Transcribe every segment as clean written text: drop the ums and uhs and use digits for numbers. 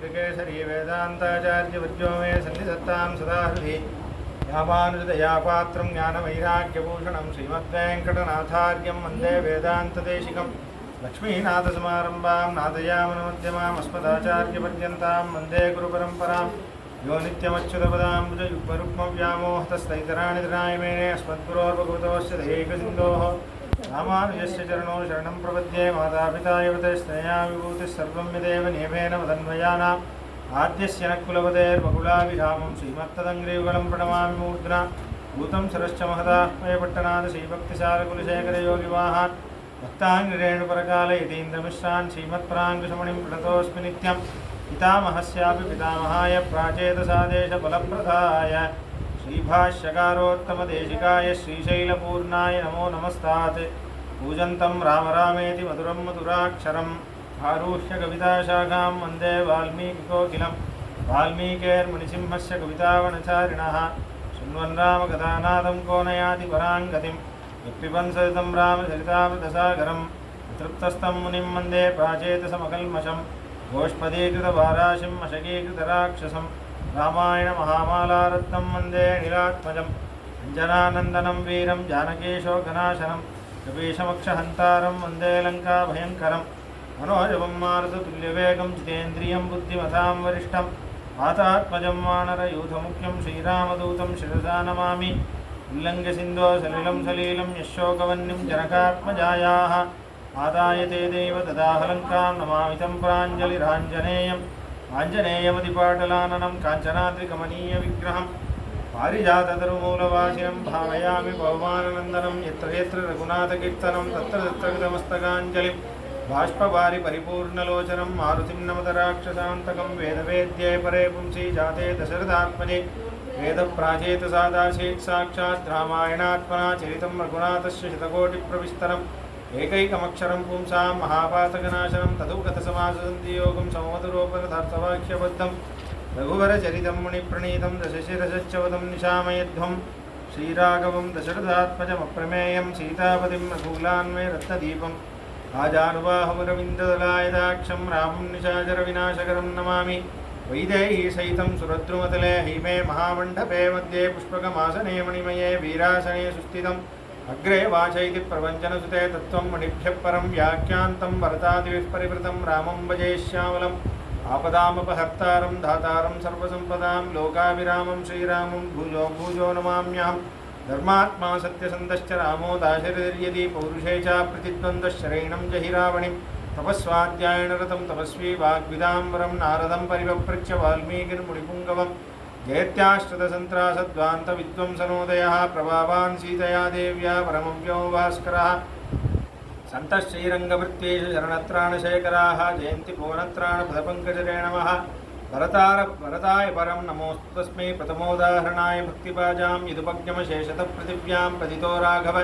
श्रीकेसरी वेदान्ताचार्यवर्यो मे सन्निधत्तां सदा हृदि यामानुजदया पात्रं ज्ञानवैराग्यभूषणं श्रीमद्वेङ्कटनाथार्यं वन्दे वेदान्तदेशिकं लक्ष्मीनाथसमारम्भां नाथयामनमध्यमाम् अस्मदाचार्यपर्यन्तां वन्दे गुरुपरम्परां यो नित्यमच्युतपदाम्बुजयुग्मरुक्मव्यामोहतस्तैतराणि मेने अस्मद्गुरोर्भगवतोऽस्य दयैकसिन्धोः रामानुजस्य चरणौ शरणं प्रपद्ये मातापिता युवतस्तनया विभूतिः सर्वं यदेव नियमेन वदन्वयानाम् आद्यस्य न कुलपतेर्वकुलाभिरामं श्रीमत्तदङ्ग्रीयुगलं प्रणमामि मूर्ध्ना भूतं सरश्च महदाह्वयपट्टनाथ श्रीभक्तिसारकुलशेखरयोगिवाहान् भक्ताङ्गिरेणुपरकालयतीन्द्रमिश्रान् श्रीमत्पराङ्कुशमणिं प्रणतोऽस्मि नित्यं पितामहस्यापि पितामहाय प्राचेतसादेशफलप्रदाय श्रीभाष्यकारोत्तमदेशिकाय श्रीशैलपूर्णाय नमो नमस्तात् पूजन्तं राम रामेति मधुरं मधुराक्षरम् आरुह्य कविताशाखां वन्दे वाल्मीकिकोकिलं वाल्मीकेर्मुनिसिंहस्य कवितावनचारिणः शृण्वन् रामकथानादं को नयाति परां गतिं यत्पिबन् सततं रामचरितामृतसागरं तृप्तस्तं मुनिं वन्दे प्राचेतसमकल्मषं गोष्पदीकृतवाराशिं मशकीकृतराक्षसं रामायणमहामालारत्नं वन्दे नीलात्मजम् अञ्जनानन्दनं वीरं जानकीशोकनाशनं कपीशमक्षहन्तारं वन्दे लङ्काभयङ्करम् मनोजवं मारुततुल्यवेगं जितेन्द्रियं बुद्धिमतां वरिष्ठं वातात्मजं वानरयूथमुख्यं श्रीरामदूतं शिरसा नमामि उल्लङ्घ्य सिन्धो सलिलं सलीलं यशोकवह्निं जनकात्मजायाः आदाय ते देव ददाहलङ्कां नमामि तं प्राञ्जलिराञ्जनेयम् आञ्जनेयमतिपाटलाननं काञ्चनाद्रिकमनीयविग्रहं पारिजाततरुमूलवासिनं भावयामि पवमाननन्दनं यत्र यत्र रघुनाथकीर्तनं तत्र तत्र कृतमस्तकाञ्जलिं बाष्पवारि परिपूर्णलोचनं मारुतिं नमत राक्षसान्तकं वेदवेद्ये परे पुंसि जाते दशरथात्मने वेदप्राचेतसादासीत् साक्षात् रामायणात्मना चरितं रघुनाथस्य शतकोटिप्रविस्तरम् एकैकमक्षरं पुंसां महापातकनाशनं तदुगतसमासन्धियोगं समवतुरोपरथार्थवाक्यबद्धं रघुवरचरितं मुनिप्रणीतं दशशिरसच्चवदं निशामयध्वं श्रीराघवं दशरथात्मजमप्रमेयं सीतापतिं रघुकुलान्वये रत्नदीपम् आजानुबाहुरविन्ददलायदाक्षं रामं निशाचरविनाशकरं नमामि वैदेहीसहितं सुरद्रुमतले हैमे महामण्डपे मध्ये पुष्पकमासने मणिमये वीरासने सुस्थितम् अग्रे वाचैति प्रवञ्चनसुते तत्त्वं मुनिभ्यः परं व्याख्यान्तं भरतादिभिः परिवृतं रामं भजे श्यामलम् आपदामपहर्तारं धातारं सर्वसम्पदां लोकाभिरामं श्रीरामं भूजो भूजो नमाम्यहम् धर्मात्मा सत्यसन्धश्च रामो दाशरथिर्यदि पौरुषे च प्रतिद्वन्द्वश्चरैणं जहि रावणिं तपस्वाध्यायनरतं तपस्वी वाग्विदाम्बरं नारदं परिवप्रच्य वाल्मीकिर्मुनिपुङ्गवम् जयत्याश्रितसन्त्रासद्वान्तविद्वंसनोदयः प्रभावान् सीतया देव्या परमव्यो भास्करः सन्तः श्रीरङ्गवृत्तेषु शरणत्राणशेखराः जयन्ति भुवनत्राणपदपङ्कजरेणवः भरताय परं नमोऽस्तु तस्मै प्रथमोदाहरणाय भक्तिपाजां यदुपज्ञमशेषतः पृथिव्यां पतितो राघव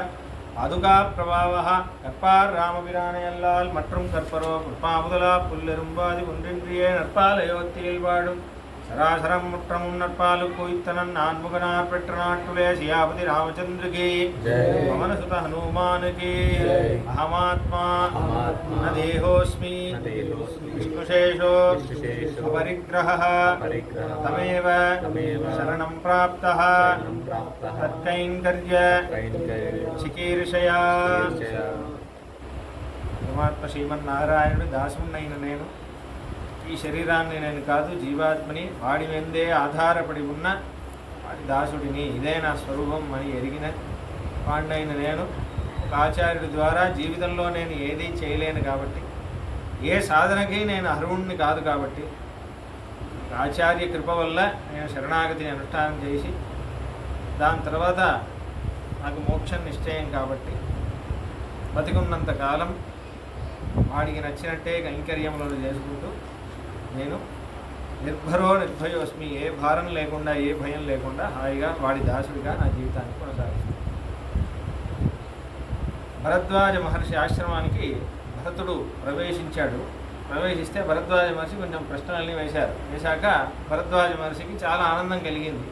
पादुकाप्रभावः கற்பார் ராமபிரானையல்லால் மற்றும் கற்பரோ புட்பாமுதலா புல்லெரும்பாதி ஒன்றின்றியே நற்பாலயோத்தியில் வாழும் சராசரம் முற்றமும் நற்பாலு கோய்த்தனன் நான்முகனார் பெற்ற நாட்டுலே சியாபதி ராமச்சந்திரகே பவனசுத ஹனுமானுகே அகமாத்மா ந தேகோஸ்மி விஷ்ணுசேஷோ அபரிக்கிரஹः தமேவ சரணம் பிராப்தः தற்கைங்கர்ய చికీర్షయా పరమాత్మ శ్రీమన్నారాయణుడు దాసున్నైన నేను ఈ శరీరాన్ని నేను కాదు జీవాత్మని వాడి వెందే ఆధారపడి ఉన్న వాడి దాసుడిని ఇదే నా స్వరూపం అని ఎరిగిన వాడినైన నేను ఒక ఆచార్యుడి ద్వారా జీవితంలో నేను ఏదీ చేయలేను కాబట్టి ఏ సాధనకి నేను అర్హుణ్ణి కాదు కాబట్టి ఆచార్య కృప వల్ల నేను శరణాగతిని అనుష్ఠానం చేసి దాని తర్వాత నాకు మోక్షం నిశ్చయం కాబట్టి బతికున్నంతకాలం వాడికి నచ్చినట్టే కైంకర్యములను చేసుకుంటూ నేను నిర్భయోస్మి ఏ భారం లేకుండా ఏ భయం లేకుండా హాయిగా వాడి దాసుడిగా నా జీవితాన్ని కొనసాగిస్తాను. భరద్వాజ మహర్షి ఆశ్రమానికి భరతుడు ప్రవేశిస్తే భరద్వాజ మహర్షి కొంచెం ప్రశ్నలన్నీ వేశాక భరద్వాజ మహర్షికి చాలా ఆనందం కలిగింది.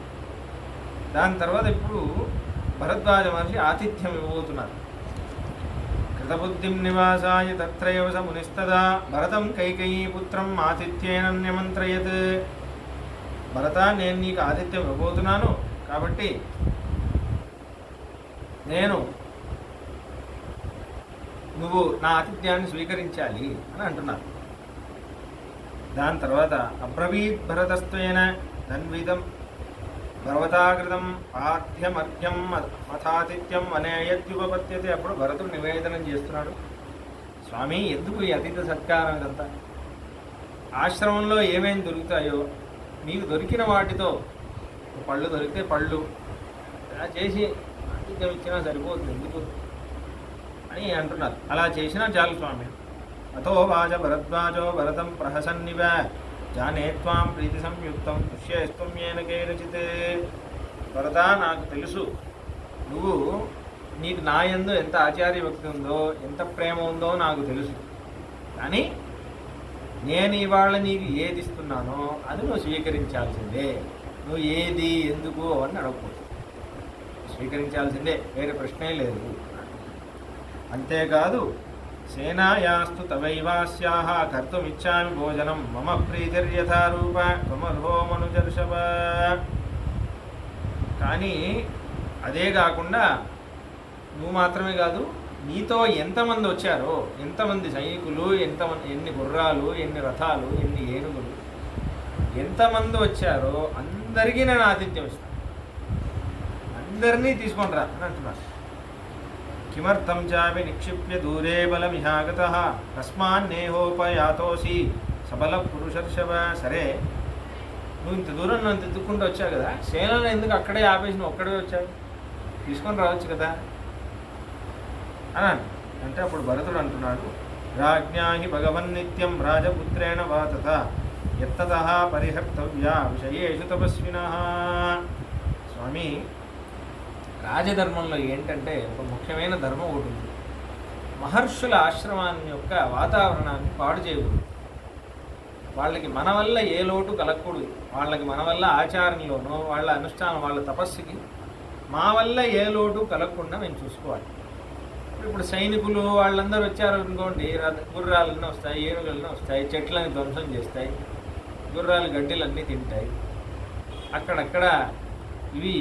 దాని తర్వాత ఇప్పుడు భరద్వాజ మహర్షి ఆతిథ్యం ఇవ్వబోతున్నారు. కృతబుద్ధిం నివాసాయ తత్రైవ స మునిస్తదా భరతం కైకేయీపుత్రం ఆతిథ్యేన నిమంత్రయత్. భరత, నేను నీకు ఆతిథ్యం ఇవ్వబోతున్నాను కాబట్టి నువ్వు నా ఆతిథ్యాన్ని స్వీకరించాలి అని అంటున్నారు. దాని తర్వాత అబ్రవీత్ భరతస్త్వేన ధన్విదం భగవతాకృతం పాఠ్యమర్ఘ్యం మథాతిథ్యం అనేయత్యుపపత్యతే. అప్పుడు భరతుడు నివేదనం చేస్తున్నాడు, స్వామి ఎందుకు ఈ అతిథి సత్కారం ఇదంతా? ఆశ్రమంలో ఏమేమి దొరుకుతాయో మీకు దొరికిన వాటితో, పళ్ళు దొరికితే పళ్ళు అలా చేసి ఆతిథ్యం ఇచ్చినా సరిపోతుంది ఎందుకు అని అంటున్నారు. అలా చేసినా చాలు స్వామి. అతో వాచ భరద్వాజో భరతం ప్రహసన్నివ జానే త్వాం ప్రీతి సంయుక్తం పుష్యేస్తం ఏన కేనచిత్. భరత, నాకు తెలుసు నీకు నా యందు ఎంత ఆచార్య భక్తి ఉందో, ఎంత ప్రేమ ఉందో నాకు తెలుసు. కానీ నేను ఇవాళ నీకు ఏది ఇస్తున్నానో అది నువ్వు స్వీకరించాల్సిందే. నువ్వు ఏది ఎందుకు అని అడగకూడదు, స్వీకరించాల్సిందే, వేరే ప్రశ్నే లేదు. అంతేకాదు సేనాయాస్తు తవైవాస్యాః కర్తుమిచ్చామి భోజనం మమ ప్రీతిర్యథారూప త్వమర్హో మనుజర్షభ. కానీ అదే కాకుండా నువ్వు మాత్రమే కాదు, నీతో ఎంతమంది వచ్చారో, ఎంతమంది సైనికులు, ఎన్ని గుర్రాలు, ఎన్ని రథాలు, ఎన్ని ఏనుగులు, ఎంతమంది వచ్చారో అందరికీ నేను ఆతిథ్యం ఇస్తాను, అందరినీ తీసుకొని రా అని అంటున్నారు. కిమర్థం చాపి నిక్షిప్య దూరే బలమిహాగతః తస్మాన్నేహోపయాతోసి సబల పురుషర్షభ. సరే, నువ్వు ఇంత దూరం నన్ను ఎత్తుక్కుంటూ వచ్చావు కదా, సేనలు ఎందుకు అక్కడే ఆపేసి నువ్వు ఒక్కడే వచ్చావు, తీసుకొని రావచ్చు కదా అని అంటే అప్పుడు భరతుడు అంటున్నాడు, రాజ్ఞా హి భగవన్నిత్యం రాజపుత్రేణ వా తథా యత్తతః పరిహర్తవ్యా విషయేషు తపస్వినః. స్వామి, రాజధర్మంలో ఏంటంటే ఒక ముఖ్యమైన ధర్మం ఒకటి ఉంది. మహర్షుల ఆశ్రమాన్ని యొక్క వాతావరణాన్ని పాడు చేయకూడదు. వాళ్ళకి మన వల్ల ఏ లోటు కలగకూడదు. వాళ్ళకి మన వల్ల ఆచారంలోనో, వాళ్ళ అనుష్ఠానం, వాళ్ళ తపస్సుకి మా వల్ల ఏ లోటు కలగకుండా మేము చూసుకోవాలి. ఇప్పుడు సైనికులు వాళ్ళందరూ వచ్చారు అనుకోండి, గుర్రాలన్నీ వస్తాయి, ఏనుగులన్నీ వస్తాయి, చెట్లని ధ్వంసం చేస్తాయి, గుర్రాలు గడ్డిలన్నీ తింటాయి, అక్కడక్కడ ఇవి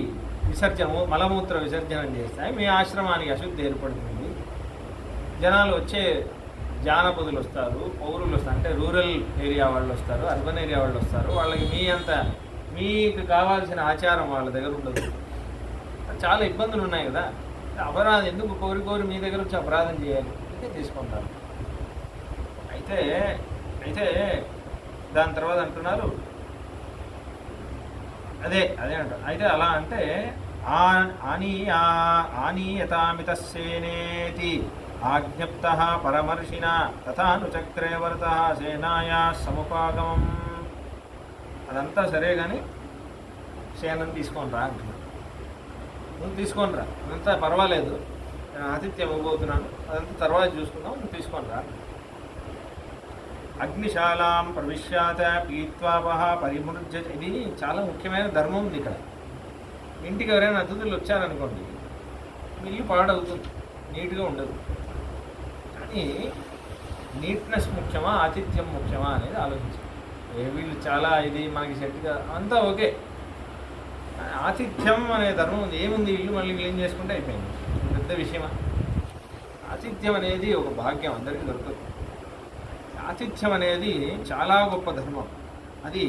విసర్జనము మలమూత్ర విసర్జనం చేస్తాయి, మీ ఆశ్రమానికి అశుద్ధి ఏర్పడుతుంది. జనాలు వచ్చే జానపదులు వస్తారు, పౌరులు వస్తారు, అంటే రూరల్ ఏరియా వాళ్ళు వస్తారు, అర్బన్ ఏరియా వాళ్ళు వస్తారు, వాళ్ళకి మీకు కావాల్సిన ఆచారం వాళ్ళ దగ్గర ఉండదు. చాలా ఇబ్బందులు ఉన్నాయి కదా, అపరాధం ఎందుకు కోరి మీ దగ్గర వచ్చి అపరాధం చేయాలి అంటే తీసుకుంటారు. అయితే దాని తర్వాత అంటున్నారు, అదే అంటారు. అయితే అలా అంటే ఆనీయతామితస్సేనేతి ఆజ్ఞప్తః పరమర్షిణ తథానుచక్రే వరతః సేనాయా సముపాగమం. అదంతా సరే కానీ సేనని తీసుకొని రా అంటున్నాడు. నువ్వు తీసుకొని రా, అదంతా పర్వాలేదు, నేను ఆతిథ్యం ఇవ్వబోతున్నాను, అదంతా తర్వాత చూసుకుందాం, నువ్వు తీసుకొని రా. అగ్నిశాలాం ప్రవిశ్యాత పీత్వాపహ పరిమృజ్య. ఇది చాలా ముఖ్యమైన ధర్మం ఉంది ఇక్కడ. ఇంటికి ఎవరైనా అతిథులు వచ్చారనుకోండి, ఇల్లు పాడవుతుంది, నీట్గా ఉండదు. కానీ నీట్నెస్ ముఖ్యమా, ఆతిథ్యం ముఖ్యమా అనేది ఆలోచించాలి. వీళ్ళు చాలా ఇది మనకి సెట్గా అంతా ఓకే, ఆతిథ్యం అనే ధర్మం ఉంది. ఏముంది, ఇల్లు మళ్ళీ క్లీన్ చేసుకుంటే అయిపోయింది, పెద్ద విషయమా? ఆతిథ్యం అనేది ఒక భాగ్యం, అందరికీ దొరకదు. ఆతిథ్యం అనేది చాలా గొప్ప ధర్మం. అది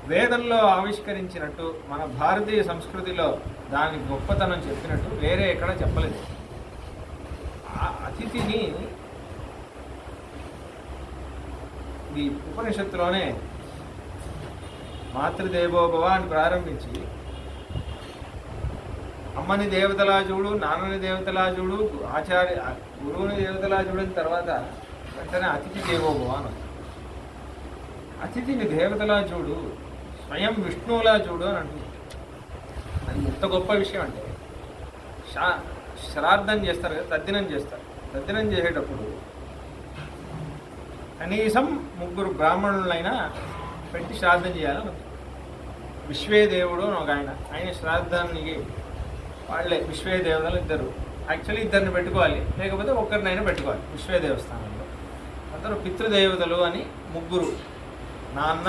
వేదంలో ఆవిష్కరించినట్టు, మన భారతీయ సంస్కృతిలో దాని గొప్పతనం చెప్పినట్టు వేరే ఎక్కడ చెప్పలేదు. ఆ అతిథిని ఈ ఉపనిషత్తులోనే మాతృదేవోభవ అని ప్రారంభించి, అమ్మని దేవతలా చూడు, నాన్నని దేవతలా చూడు, గురువుని దేవతలా చూడని తర్వాత వెంటనే అతిథి దేవోభవ అని. అతిథిని దేవతలా చూడు, స్వయం విష్ణువులా చూడు అని అంటుంది. అది ఎంత గొప్ప విషయం అంటే, శ్రాద్ధం చేస్తారు కదా, తద్దినం చేస్తారు. తద్దినం చేసేటప్పుడు కనీసం 3 బ్రాహ్మణులైనా పెట్టి శ్రాద్ధం చేయాలని. విశ్వేదేవుడు అని ఒక ఆయన శ్రాద్ధానికి వాళ్ళే విశ్వేదేవతలు 2, యాక్చువల్లీ ఇద్దరిని పెట్టుకోవాలి, లేకపోతే ఒక్కరినైనా పెట్టుకోవాలి విశ్వ దేవస్థానంలో. అందరూ పితృదేవతలు అని ముగ్గురు, నాన్న,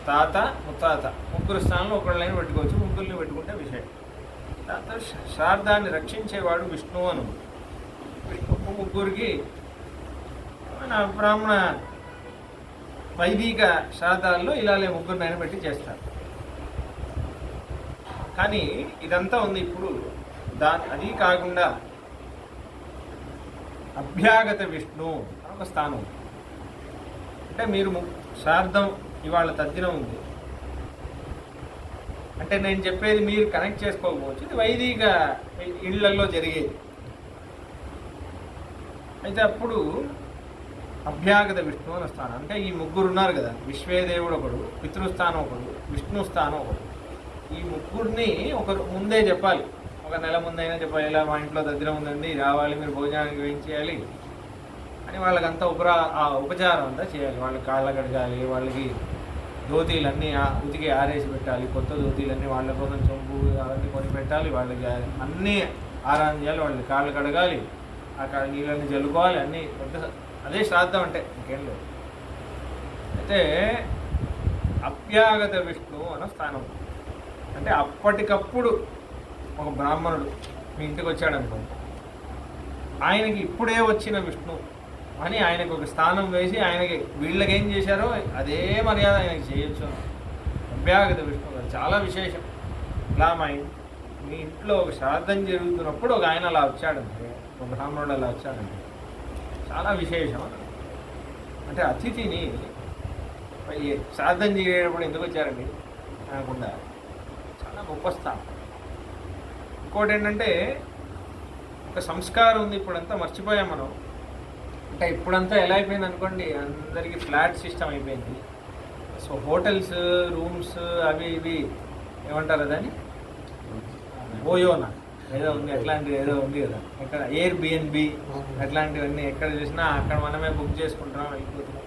తాత, ముత్తాత, ముగ్గురు స్థానంలో ఒకళ్ళైనా పెట్టుకోవచ్చు. ముగ్గురిని పెట్టుకుంటే విషయం. దాంతో శ్రాద్ధాన్ని రక్షించేవాడు విష్ణువు అను. విష్ణువు ముగ్గురికి మన బ్రాహ్మణ వైదిక శ్రాద్ధాల్లో ఇలానే ముగ్గురినైనా పెట్టి చేస్తారు. కానీ ఇదంతా ఉంది. ఇప్పుడు అది కాకుండా అభ్యాగత విష్ణు ఒక స్థానం. అంటే మీరు శ్రాద్ధం ఇవాళ తద్దినం ఉంది అంటే నేను చెప్పేది మీరు కనెక్ట్ చేసుకోకపోవచ్చు, ఇది వైదిక ఇళ్లలో జరిగేది. అయితే అప్పుడు అభ్యాగత విష్ణు అని స్థానం. అంటే ఈ ముగ్గురు ఉన్నారు కదా, విశ్వేదేవుడు ఒకడు, పితృస్థానం ఒకడు, విష్ణు స్థానం ఒకడు. ఈ ముగ్గురిని ఒకరు ముందే చెప్పాలి, ఒక నెల ముందైనా చెప్పాలి, ఇలా మా ఇంట్లో దద్దినం ఉందండి, రావాలి, మీరు భోజనానికి వేయించేయాలి అని వాళ్ళకంతా ఉపచారం అంతా చేయాలి. వాళ్ళకి కాళ్ళ కడగాలి, వాళ్ళకి ధోతీలన్నీ ఉతికి ఆరేసి పెట్టాలి, కొత్త ధోతీలన్నీ వాళ్ళ కోసం చొంపు అవన్నీ కొని పెట్టాలి, వాళ్ళకి అన్నీ ఆరాధన చేయాలి, వాళ్ళకి కాళ్ళు కడగాలి, అక్కడ నీళ్ళని జల్లుకోవాలి, అన్నీ పెద్ద అదే శ్రాద్ధం అంటే ఇంకేం లేదు. అయితే అప్యాగత విష్ణు అన్న స్థానం. అంటే అప్పటికప్పుడు ఒక బ్రాహ్మణుడు మీ ఇంటికి వచ్చాడు అనుకోండి, ఆయనకి ఇప్పుడే వచ్చిన విష్ణు అని ఆయనకు ఒక స్థానం వేసి ఆయనకి వీళ్ళకి ఏం చేశారో అదే మర్యాద ఆయనకి చేయొచ్చు. అభ్యాగత విష్ణు చాలా విశేషం. ఇలా మీ ఇంట్లో ఒక శ్రాద్ధం జరుగుతున్నప్పుడు ఒక ఆయన అలా వచ్చాడంటే, ఒక బ్రాహ్మణుడు అలా వచ్చాడంటే చాలా విశేషం. అంటే అతిథిని శ్రాద్ధం చేసేటప్పుడు ఎందుకు వచ్చారండి అనకుండా చాలా గొప్ప స్థానం. ఇంకోటి ఏంటంటే ఒక సంస్కారం ఉంది, ఇప్పుడంతా మర్చిపోయాం మనం. అంటే ఇప్పుడంతా ఎలా అయిపోయింది అనుకోండి, అందరికీ ఫ్లాట్ సిస్టమ్ అయిపోయింది. సో హోటల్స్, రూమ్స్ అవి ఇవి ఏమంటారు అదని, ఓయోనా ఏదో ఉంది, అట్లాంటివి ఏదో ఉంది కదా, ఎక్కడ ఎయిర్బిఎన్బి అట్లాంటివన్నీ ఎక్కడ చూసినా అక్కడ మనమే బుక్ చేసుకుంటున్నాం, వెళ్ళిపోతున్నాం.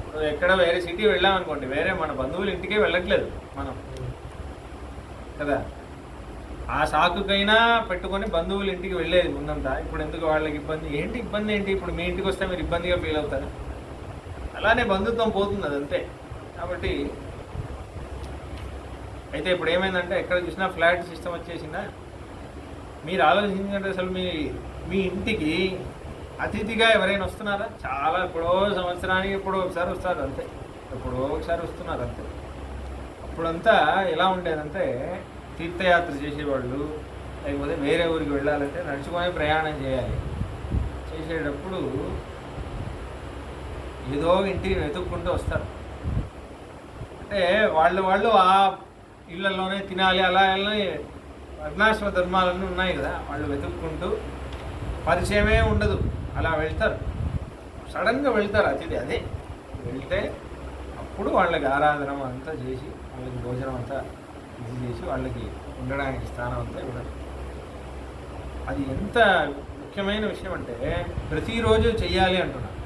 ఇప్పుడు ఎక్కడ వేరే సిటీ వెళ్ళామనుకోండి, వేరే మన బంధువుల ఇంటికే వెళ్ళట్లేదు మనం కదా. ఆ సాకుకైనా పెట్టుకొని బంధువుల ఇంటికి వెళ్ళేది ముందంతా. ఇప్పుడు ఎందుకు వాళ్ళకి ఇబ్బంది ఏంటి ఇప్పుడు మీ ఇంటికి వస్తే మీరు ఇబ్బందిగా ఫీల్ అవుతారు. అలానే బంధుత్వం పోతుంది, అదంతే. కాబట్టి అయితే ఇప్పుడు ఏమైందంటే ఎక్కడ చూసినా ఫ్లాట్ సిస్టమ్ వచ్చేసిందా. మీరు ఆలోచించండి, అసలు మీ ఇంటికి అతిథిగా ఎవరైనా వస్తున్నారా? చాలా ఎప్పుడో సంవత్సరానికి ఎప్పుడో ఒకసారి వస్తారు, అంతే. ఎప్పుడో ఒకసారి వస్తున్నారు, అంతే. అప్పుడంతా ఎలా ఉండేదంటే తీర్థయాత్ర చేసేవాళ్ళు, లేకపోతే వేరే ఊరికి వెళ్ళాలంటే నడుచుకొని ప్రయాణం చేయాలి. చేసేటప్పుడు ఏదో ఇంటిని వెతుక్కుంటూ వస్తారు. అంటే వాళ్ళు ఆ ఇళ్లలోనే తినాలి, అలా వర్ణాశ్రమ ధర్మాలన్నీ ఉన్నాయి కదా, వాళ్ళు వెతుక్కుంటూ పరిచయమే ఉండదు, అలా వెళ్తారు. సడన్గా వెళ్తారు అతిథి. అదే వెళ్తే అప్పుడు వాళ్ళకి ఆరాధన అంతా చేసి, వాళ్ళకి భోజనం అంతా ఇది చేసి, వాళ్ళకి ఉండడానికి స్థానం అంతా ఇవ్వడం. అది ఎంత ముఖ్యమైన విషయం అంటే ప్రతిరోజు చెయ్యాలి అంటున్నారు.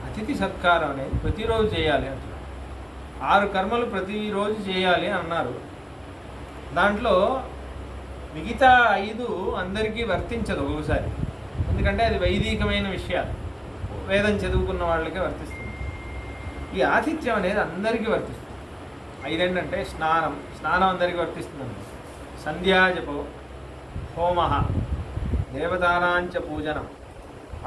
అతిథి సత్కారం అనేది ప్రతిరోజు చేయాలి అంటున్నారు. 6 కర్మలు ప్రతిరోజు చేయాలి అన్నారు. దాంట్లో మిగతా 5 అందరికీ వర్తించదు ఒక్కోసారి, ఎందుకంటే అది వైదికమైన విషయాలు, వేదం చదువుకున్న వాళ్ళకే వర్తిస్తుంది. ఈ ఆతిథ్యం అనేది అందరికీ వర్తిస్తుంది. 5 ఏంటంటే స్నానం అందరికీ వర్తిస్తుందండి. సంధ్యాజపో, హోమ, దేవతానాంచ పూజనం,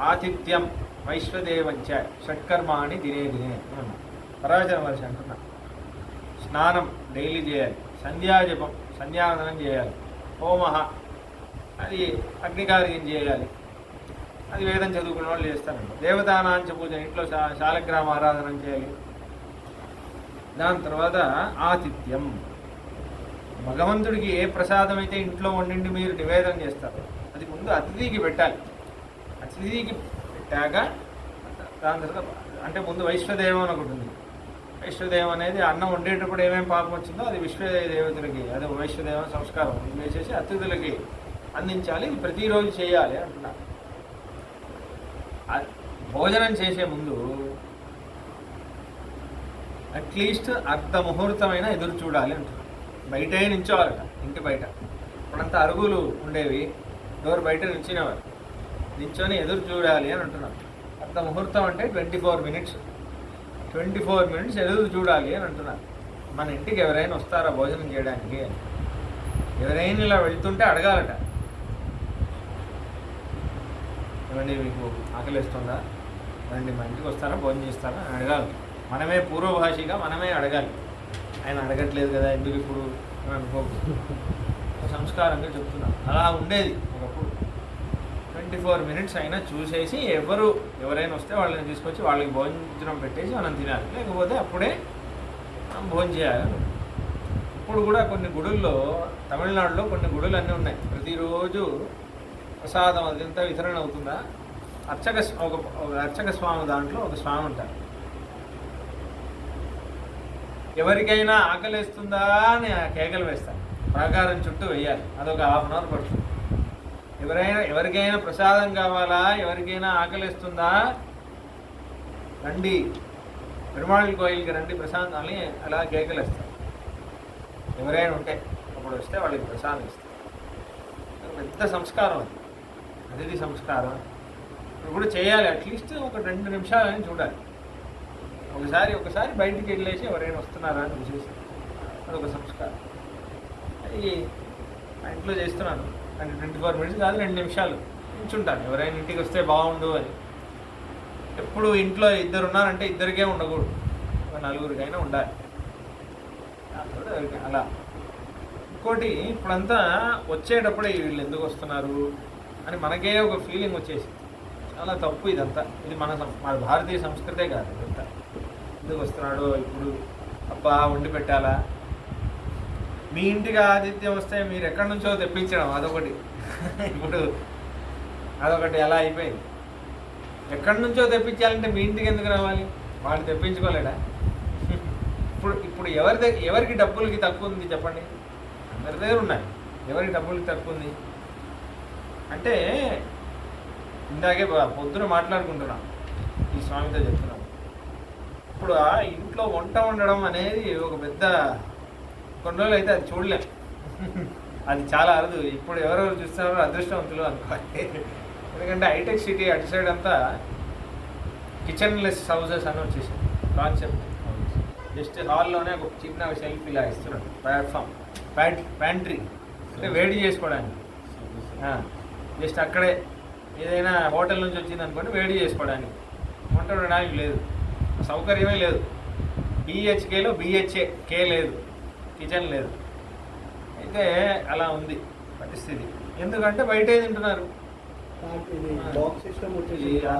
ఆతిథ్యం, వైశ్వదేవంచ, షట్కర్మాణి దినే అన్నా పరాచర వర్షం అంటున్నా. స్నానం డైలీ చేయాలి, సంధ్యాజపం సంధ్యావందనం చేయాలి, హోమ అది అగ్నికార్యం చేయాలి, అది వేదం చదువుకున్న వాళ్ళు చేస్తారండి. దేవతానాంచ పూజ, ఇంట్లో శాలగ్రామ ఆరాధన చేయాలి. దాని తర్వాత ఆతిథ్యం, భగవంతుడికి ఏ ప్రసాదం అయితే ఇంట్లో వండిండి మీరు నివేదన చేస్తారో అది ముందు అతిథికి పెట్టాలి. అతిథికి పెట్టాక దాని తర్వాత అంటే ముందు వైశ్వదేవం అని ఒకటి ఉంది. వైశ్వదేవం అనేది అన్నం వండేటప్పుడు ఏమేమి పాపం వచ్చిందో అది విశ్వదేవతలకి, అది వైశ్వదేవ సంస్కారం వేసేసి అతిథులకి అందించాలి. ఇది ప్రతిరోజు చేయాలి అంటున్నారు. భోజనం చేసే ముందు అట్లీస్ట్ అర్ధ ముహూర్తమైనా ఎదురు చూడాలి అంటున్నారు. బయటే నించోవాలట, ఇంటి బయట. ఇప్పుడంతా అరుగులు ఉండేవి, డోర్ బయట నిల్చునేవారు. నిల్చొని ఎదురు చూడాలి అని అంటున్నారు. అంత ముహూర్తం అంటే 24 మినిట్స్. 24 మినిట్స్ ఎదురు చూడాలి అని అంటున్నారు. మన ఇంటికి ఎవరైనా వస్తారా భోజనం చేయడానికి? ఎవరైనా ఇలా వెళ్తుంటే అడగాలట, ఏమండి మీకు ఆకలిస్తుందా, రండి మా ఇంటికి వస్తారా, భోజనం చేస్తారా అని అడగాలి. మనమే పూర్వభాషిగా మనమే అడగాలి. ఆయన అడగట్లేదు కదా ఎందుకు ఇప్పుడు అని అనుకోకు, సంస్కారంగా చెప్తున్నాను. అలా ఉండేది ఒకప్పుడు. 24 మినిట్స్ అయినా చూసేసి ఎవరైనా వస్తే వాళ్ళని తీసుకొచ్చి వాళ్ళకి భోజనం పెట్టేసి మనం తినాలి, లేకపోతే అప్పుడే మనం భోజనం చేయాలి. ఇప్పుడు కూడా కొన్ని గుడుల్లో, తమిళనాడులో కొన్ని గుడులు అన్నీ ఉన్నాయి. ప్రతిరోజు ప్రసాదం అదంతా వితరణ అవుతుందా. ఒక అర్చక స్వామి దాంట్లో ఒక స్వామి ఉంటారు. ఎవరికైనా ఆకలిస్తుందా అని కేకలు వేస్తారు. ప్రాకారం చుట్టూ వేయాలి. అదొక ½ అవర్ పడుతుంది. ఎవరికైనా ప్రసాదం కావాలా, ఎవరికైనా ఆకలిస్తుందా, రండి పెరుమాళ్ కోయిల్కి రండి ప్రసాదం అని అలా కేకలు వేస్తారు. ఎవరైనా ఉంటే అప్పుడు వస్తే వాళ్ళకి ప్రసాదం ఇస్తారు. పెద్ద సంస్కారం అది, అతిథి సంస్కారం. ఇప్పుడు కూడా చేయాలి. అట్లీస్ట్ ఒక 2 నిమిషాలని చూడాలి. ఒకసారి బయటికి వెళ్ళేసి ఎవరైనా వస్తున్నారా అని చూసేసి అదొక సంస్కారం. అది మా ఇంట్లో చేస్తున్నాను. అంటే 24 మినిట్స్ కాదు, 2 నిమిషాలు నిల్చుంటాను. ఎవరైనా ఇంటికి వస్తే బాగుండు అని. ఎప్పుడు ఇంట్లో 2 ఉన్నారంటే 2కే ఉండకూడదు, 4గురికైనా ఉండాలి. అలా. ఇంకోటి, ఇప్పుడంతా వచ్చేటప్పుడే వీళ్ళు ఎందుకు వస్తున్నారు అని మనకే ఒక ఫీలింగ్ వచ్చేసి, చాలా తప్పు ఇదంతా. ఇది మన భారతీయ సంస్కృతే కాదు ఇదంతా. ఎందుకు వస్తున్నాడో ఇప్పుడు, అబ్బా వండి పెట్టాలా. మీ ఇంటికి ఆతిథ్యం వస్తే మీరు ఎక్కడి నుంచో తెప్పించడం అదొకటి. ఇప్పుడు అదొకటి ఎలా అయిపోయింది. ఎక్కడి నుంచో తెప్పించాలంటే మీ ఇంటికి ఎందుకు రావాలి? వాళ్ళు తెప్పించుకోలేడా? ఇప్పుడు ఎవరికి డబ్బులకి తక్కువ ఉంది చెప్పండి? అందరి దగ్గర ఉన్నాయి. ఎవరికి డబ్బులకి తక్కువ ఉంది అంటే, ఇందాకే పొద్దున మాట్లాడుకుంటున్నాం, ఈ స్వామితో చెప్తున్నాం. ఇప్పుడు ఆ ఇంట్లో వంట వండడం అనేది ఒక పెద్ద, కొన్ని రోజులు అయితే అది చూడలేం. అది చాలా అరుదు. ఇప్పుడు ఎవరెవరు చూస్తున్నారో అదృష్టవంతులు అనుకోవాలి. ఎందుకంటే హైటెక్ సిటీ అటు సైడ్ అంతా కిచెన్ లెస్ హౌసెస్ అని వచ్చేసింది కాన్సెప్ట్. జస్ట్ హాల్లోనే ఒక చిన్న షెల్ఫ్ ఇలా ఇస్తున్నాడు. ప్లాట్ఫామ్, ప్యాంట్రీ అంటే వేడి చేసుకోవడానికి. జస్ట్ అక్కడే ఏదైనా హోటల్ నుంచి వచ్చింది అనుకోండి, వేడి చేసుకోవడానికి. వంట వండడానికి లేదు, సౌకర్యమే లేదు. BHKలో BHK లేదు, కిచెన్ లేదు. అయితే అలా ఉంది పరిస్థితి. ఎందుకంటే బయటే తింటున్నారు.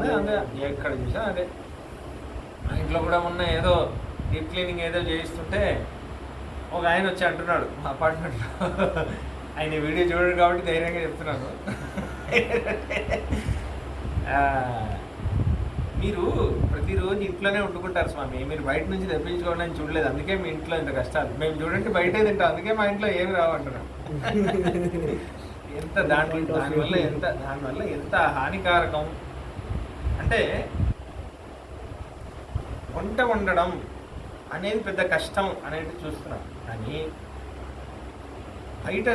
అదే ఎక్కడ చూసా అదే. మా ఇంట్లో కూడా మొన్న ఏదో డీప్ క్లీనింగ్ ఏదో చేయిస్తుంటే ఒక ఆయన వచ్చి అంటున్నాడు మా అపార్ట్మెంట్లో. ఆయన వీడియో చూడడు కాబట్టి ధైర్యంగా చెప్తున్నాను. మీరు ప్రతిరోజు ఇంట్లోనే వండుకుంటారు స్వామి, మీరు బయట నుంచి తెప్పించుకోవడానికి చూడలేదు, అందుకే మీ ఇంట్లో ఇంత కష్టాలు. మేము చూడండి బయటే తింటాం, అందుకే మా ఇంట్లో ఏమి రావంటున్నాం. దానివల్ల ఎంత హానికారకం అంటే, వంట వండడం అనేది పెద్ద కష్టం అనేది చూస్తున్నాం. కానీ బయట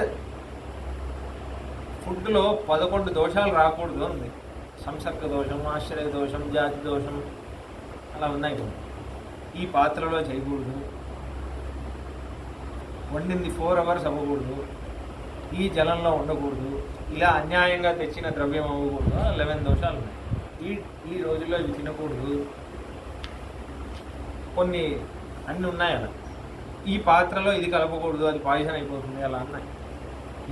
ఫుడ్లో 11 దోషాలు రాకూడదు ఉంది. సంసర్గ దోషం, ఆశ్రయ దోషం, జాతి దోషం అలా ఉన్నాయి. ఈ పాత్రలో చేయకూడదు, వండింది 4 అవర్స్ అవ్వకూడదు, ఈ జలంలో ఉండకూడదు, ఇలా అన్యాయంగా తెచ్చిన ద్రవ్యం అవ్వకూడదు. 11 దోషాలు ఉన్నాయి. ఈ రోజుల్లో ఇవి తినకూడదు, కొన్ని అన్నీ ఉన్నాయి అలా. ఈ పాత్రలో ఇది కలపకూడదు, అది పాయిజన్ అయిపోతుంది, అలా అన్నాయి.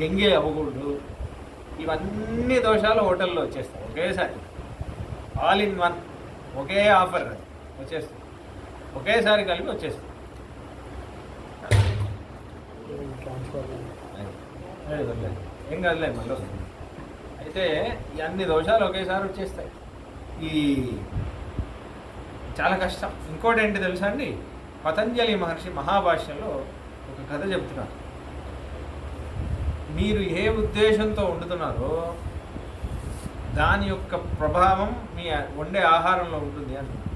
ఎంగే అవ్వకూడదు. ఇవన్నీ దోషాలు హోటల్లో వచ్చేస్తాయి ఒకేసారి. All in one, okay offer వచ్చేస్తుంది, ఒకేసారి కలిపి వచ్చేస్తుంది. ఏం కాదులే మళ్ళీ వస్తుంది. అయితే ఈ అన్ని దోషాలు ఒకేసారి వచ్చేస్తాయి. ఈ చాలా కష్టం. ఇంకోటి ఏంటి తెలుసా అండి, పతంజలి మహర్షి మహాభాష్యంలో ఒక కథ చెప్తున్నారు. మీరు ఏ ఉద్దేశంతో వండుతున్నారో దాని యొక్క ప్రభావం మీ వండే ఆహారంలో ఉంటుంది అంటున్నారు.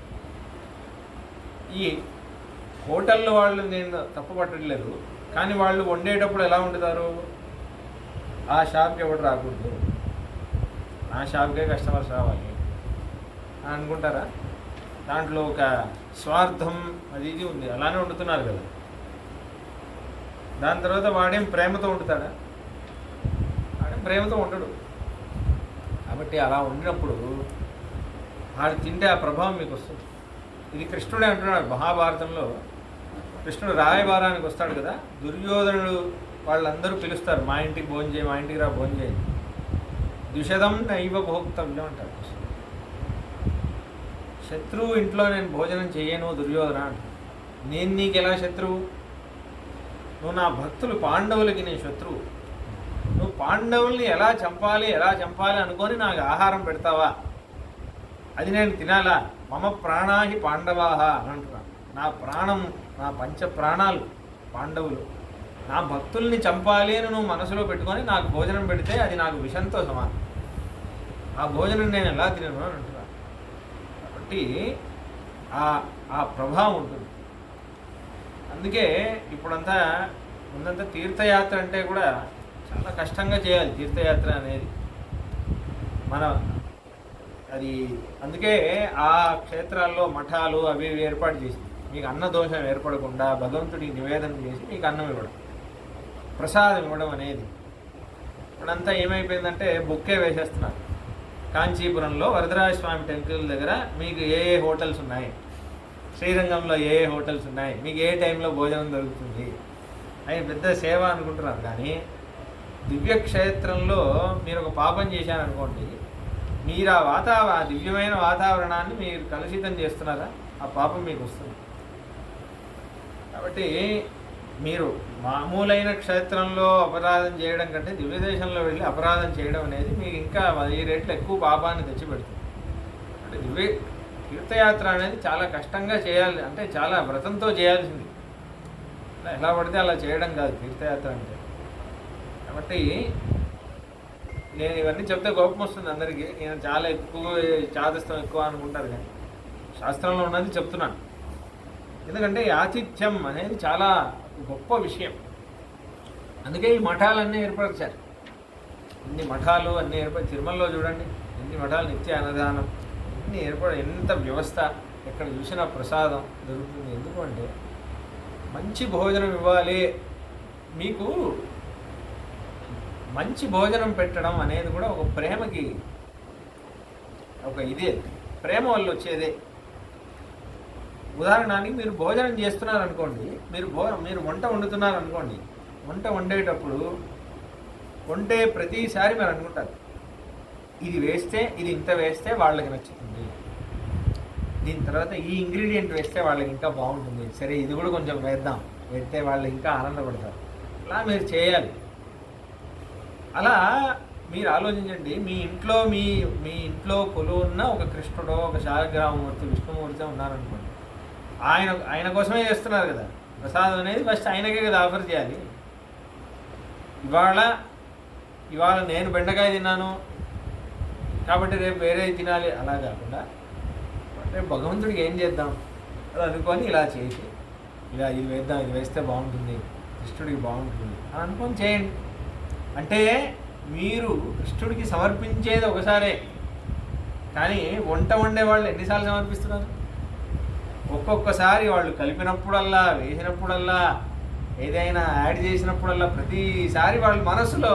ఈ హోటల్లో వాళ్ళు నేను తప్పు పట్టట్లేదు, కానీ వాళ్ళు వండేటప్పుడు ఎలా వండుతారు, ఆ షాప్కి ఎవరు రాకూడదు, నా షాప్కే కస్టమర్స్ రావాలి అని అనుకుంటారా? దాంట్లో ఒక స్వార్థం అది ఇది ఉంది. అలానే వండుతున్నారు కదా. దాని తర్వాత వాడేం ప్రేమతో వండుతాడా? వాడేం ప్రేమతో ఉండడు. కాబట్టి అలా వండినప్పుడు వాడు తింటే ఆ ప్రభావం మీకు వస్తుంది. ఇది కృష్ణుడే అంటున్నాడు మహాభారతంలో. కృష్ణుడు రాయబారానికి వస్తాడు కదా, దుర్యోధనుడు వాళ్ళందరూ పిలుస్తారు, మా ఇంటికి భోజనం చేయి, మా ఇంటికి రా భోజనం చేయి. ద్విషదం నైవ భోక్తవ్యం అంటారు. శత్రువు ఇంట్లో నేను భోజనం చేయను దుర్యోధన అంట. నేను నీకు ఎలా శత్రువు? నువ్వు నా భక్తులు పాండవులకి నేను శత్రువు. నువ్వు పాండవుల్ని ఎలా చంపాలి అనుకొని నాకు ఆహారం పెడతావా? అది నేను తినాలా? మమ ప్రాణాహి పాండవాహ అని అంటున్నాను. నా ప్రాణం, నా పంచ ప్రాణాలు పాండవులు. నా భక్తుల్ని చంపాలి అని నువ్వు మనసులో పెట్టుకొని నాకు భోజనం పెడితే అది నాకు విషంతో సమానం. ఆ భోజనం నేను ఎలా తినను అని అంటున్నాను. కాబట్టి ఆ ప్రభావం ఉంటుంది. అందుకే ఇప్పుడంతా ముందంతా తీర్థయాత్ర అంటే కూడా చాలా కష్టంగా చేయాలి. తీర్థయాత్ర అనేది అది అందుకే ఆ క్షేత్రాల్లో మఠాలు అవి ఏర్పాటు చేసింది. మీకు అన్న దోషం ఏర్పడకుండా భగవంతుడికి నివేదన చేసి మీకు అన్నం ఇవ్వడం, ప్రసాదం ఇవ్వడం అనేది. ఇప్పుడంతా ఏమైపోయిందంటే బుక్కే వేసేస్తున్నారు. కాంచీపురంలో వరదరాజ స్వామి టెంపుల్ దగ్గర మీకు ఏ హోటల్స్ ఉన్నాయి, శ్రీరంగంలో ఏ హోటల్స్ ఉన్నాయి, మీకు ఏ టైంలో భోజనం దొరుకుతుంది అని పెద్ద సేవ అనుకుంటున్నారు. కానీ దివ్యక్షేత్రంలో మీరు ఒక పాపం చేశారనుకోండి, మీరు ఆ దివ్యమైన వాతావరణాన్ని మీరు కలుషితం చేస్తున్నారా, ఆ పాపం మీకు వస్తుంది. కాబట్టి మీరు మామూలైన క్షేత్రంలో అపరాధం చేయడం కంటే దివ్యదేశంలో వెళ్ళి అపరాధం చేయడం అనేది మీకు ఇంకా 10 రెట్లు ఎక్కువ పాపాన్ని తెచ్చిపెడుతుంది. అంటే తీర్థయాత్ర అనేది చాలా కష్టంగా చేయాలి, అంటే చాలా వ్రతంతో చేయాల్సింది. ఎలా పడితే అలా చేయడం కాదు తీర్థయాత్ర అంటే. కాబట్టి నేను ఇవన్నీ చెప్తే కోపం వస్తుంది అందరికీ. నేను చాలా ఎక్కువ చాదస్తం ఎక్కువ అనుకుంటారు, కానీ శాస్త్రంలో ఉన్నది చెప్తున్నాను. ఎందుకంటే ఈ ఆతిథ్యం అనేది చాలా గొప్ప విషయం. అందుకే ఈ మఠాలన్నీ ఏర్పరిచారు. ఇన్ని మఠాలు అన్నీ తిరుమలలో చూడండి, ఎన్ని మఠాలు, నిత్య అన్నదానం అన్నీ ఎంత వ్యవస్థ, ఎక్కడ చూసినా ప్రసాదం దొరుకుతుంది. ఎందుకు అంటే మంచి భోజనం ఇవ్వాలి. మీకు మంచి భోజనం పెట్టడం అనేది కూడా ఒక ప్రేమకి ఒక ఇదే, ప్రేమ వల్ల వచ్చేదే. ఉదాహరణకి మీరు భోజనం చేస్తున్నారనుకోండి, మీరు వంట వండుతున్నారనుకోండి, వంట వండేటప్పుడు వండే ప్రతిసారి మీరు అనుకుంటారు, ఇది ఇంత వేస్తే వాళ్ళకి నచ్చుతుంది, దీని తర్వాత ఈ ఇంగ్రీడియంట్ వేస్తే వాళ్ళకి ఇంకా బాగుంటుంది, సరే ఇది కూడా కొంచెం వేస్తే వాళ్ళు ఇంకా ఆనందపడతారు. అలా మీరు చేయాలి. అలా మీరు ఆలోచించండి. మీ ఇంట్లో కొలువున్న ఒక కృష్ణుడో ఒక శాలగ్రామమూర్తి విష్ణుమూర్తి ఉన్నారనుకోండి, ఆయన కోసమే చేస్తున్నారు కదా. ప్రసాదం అనేది ఫస్ట్ ఆయనకే కదా ఆఫర్ చేయాలి. ఇవాళ నేను బెండకాయ తిన్నాను కాబట్టి రేపు వేరే తినాలి అలా కాకుండా, రేపు భగవంతుడికి ఏం చేద్దాం అది అనుకొని ఇలా చేసి, ఇది వేద్దాం, ఇది వేస్తే బాగుంటుంది, కృష్ణుడికి బాగుంటుంది అని అనుకొని చేయండి. అంటే మీరు కృష్ణుడికి సమర్పించేది ఒకసారే, కానీ వంట వండే వాళ్ళు ఎన్నిసార్లు సమర్పిస్తున్నారు? ఒక్కొక్కసారి వాళ్ళు కలిపినప్పుడల్లా, వేసినప్పుడల్లా, ఏదైనా యాడ్ చేసినప్పుడల్లా ప్రతిసారి వాళ్ళు మనసులో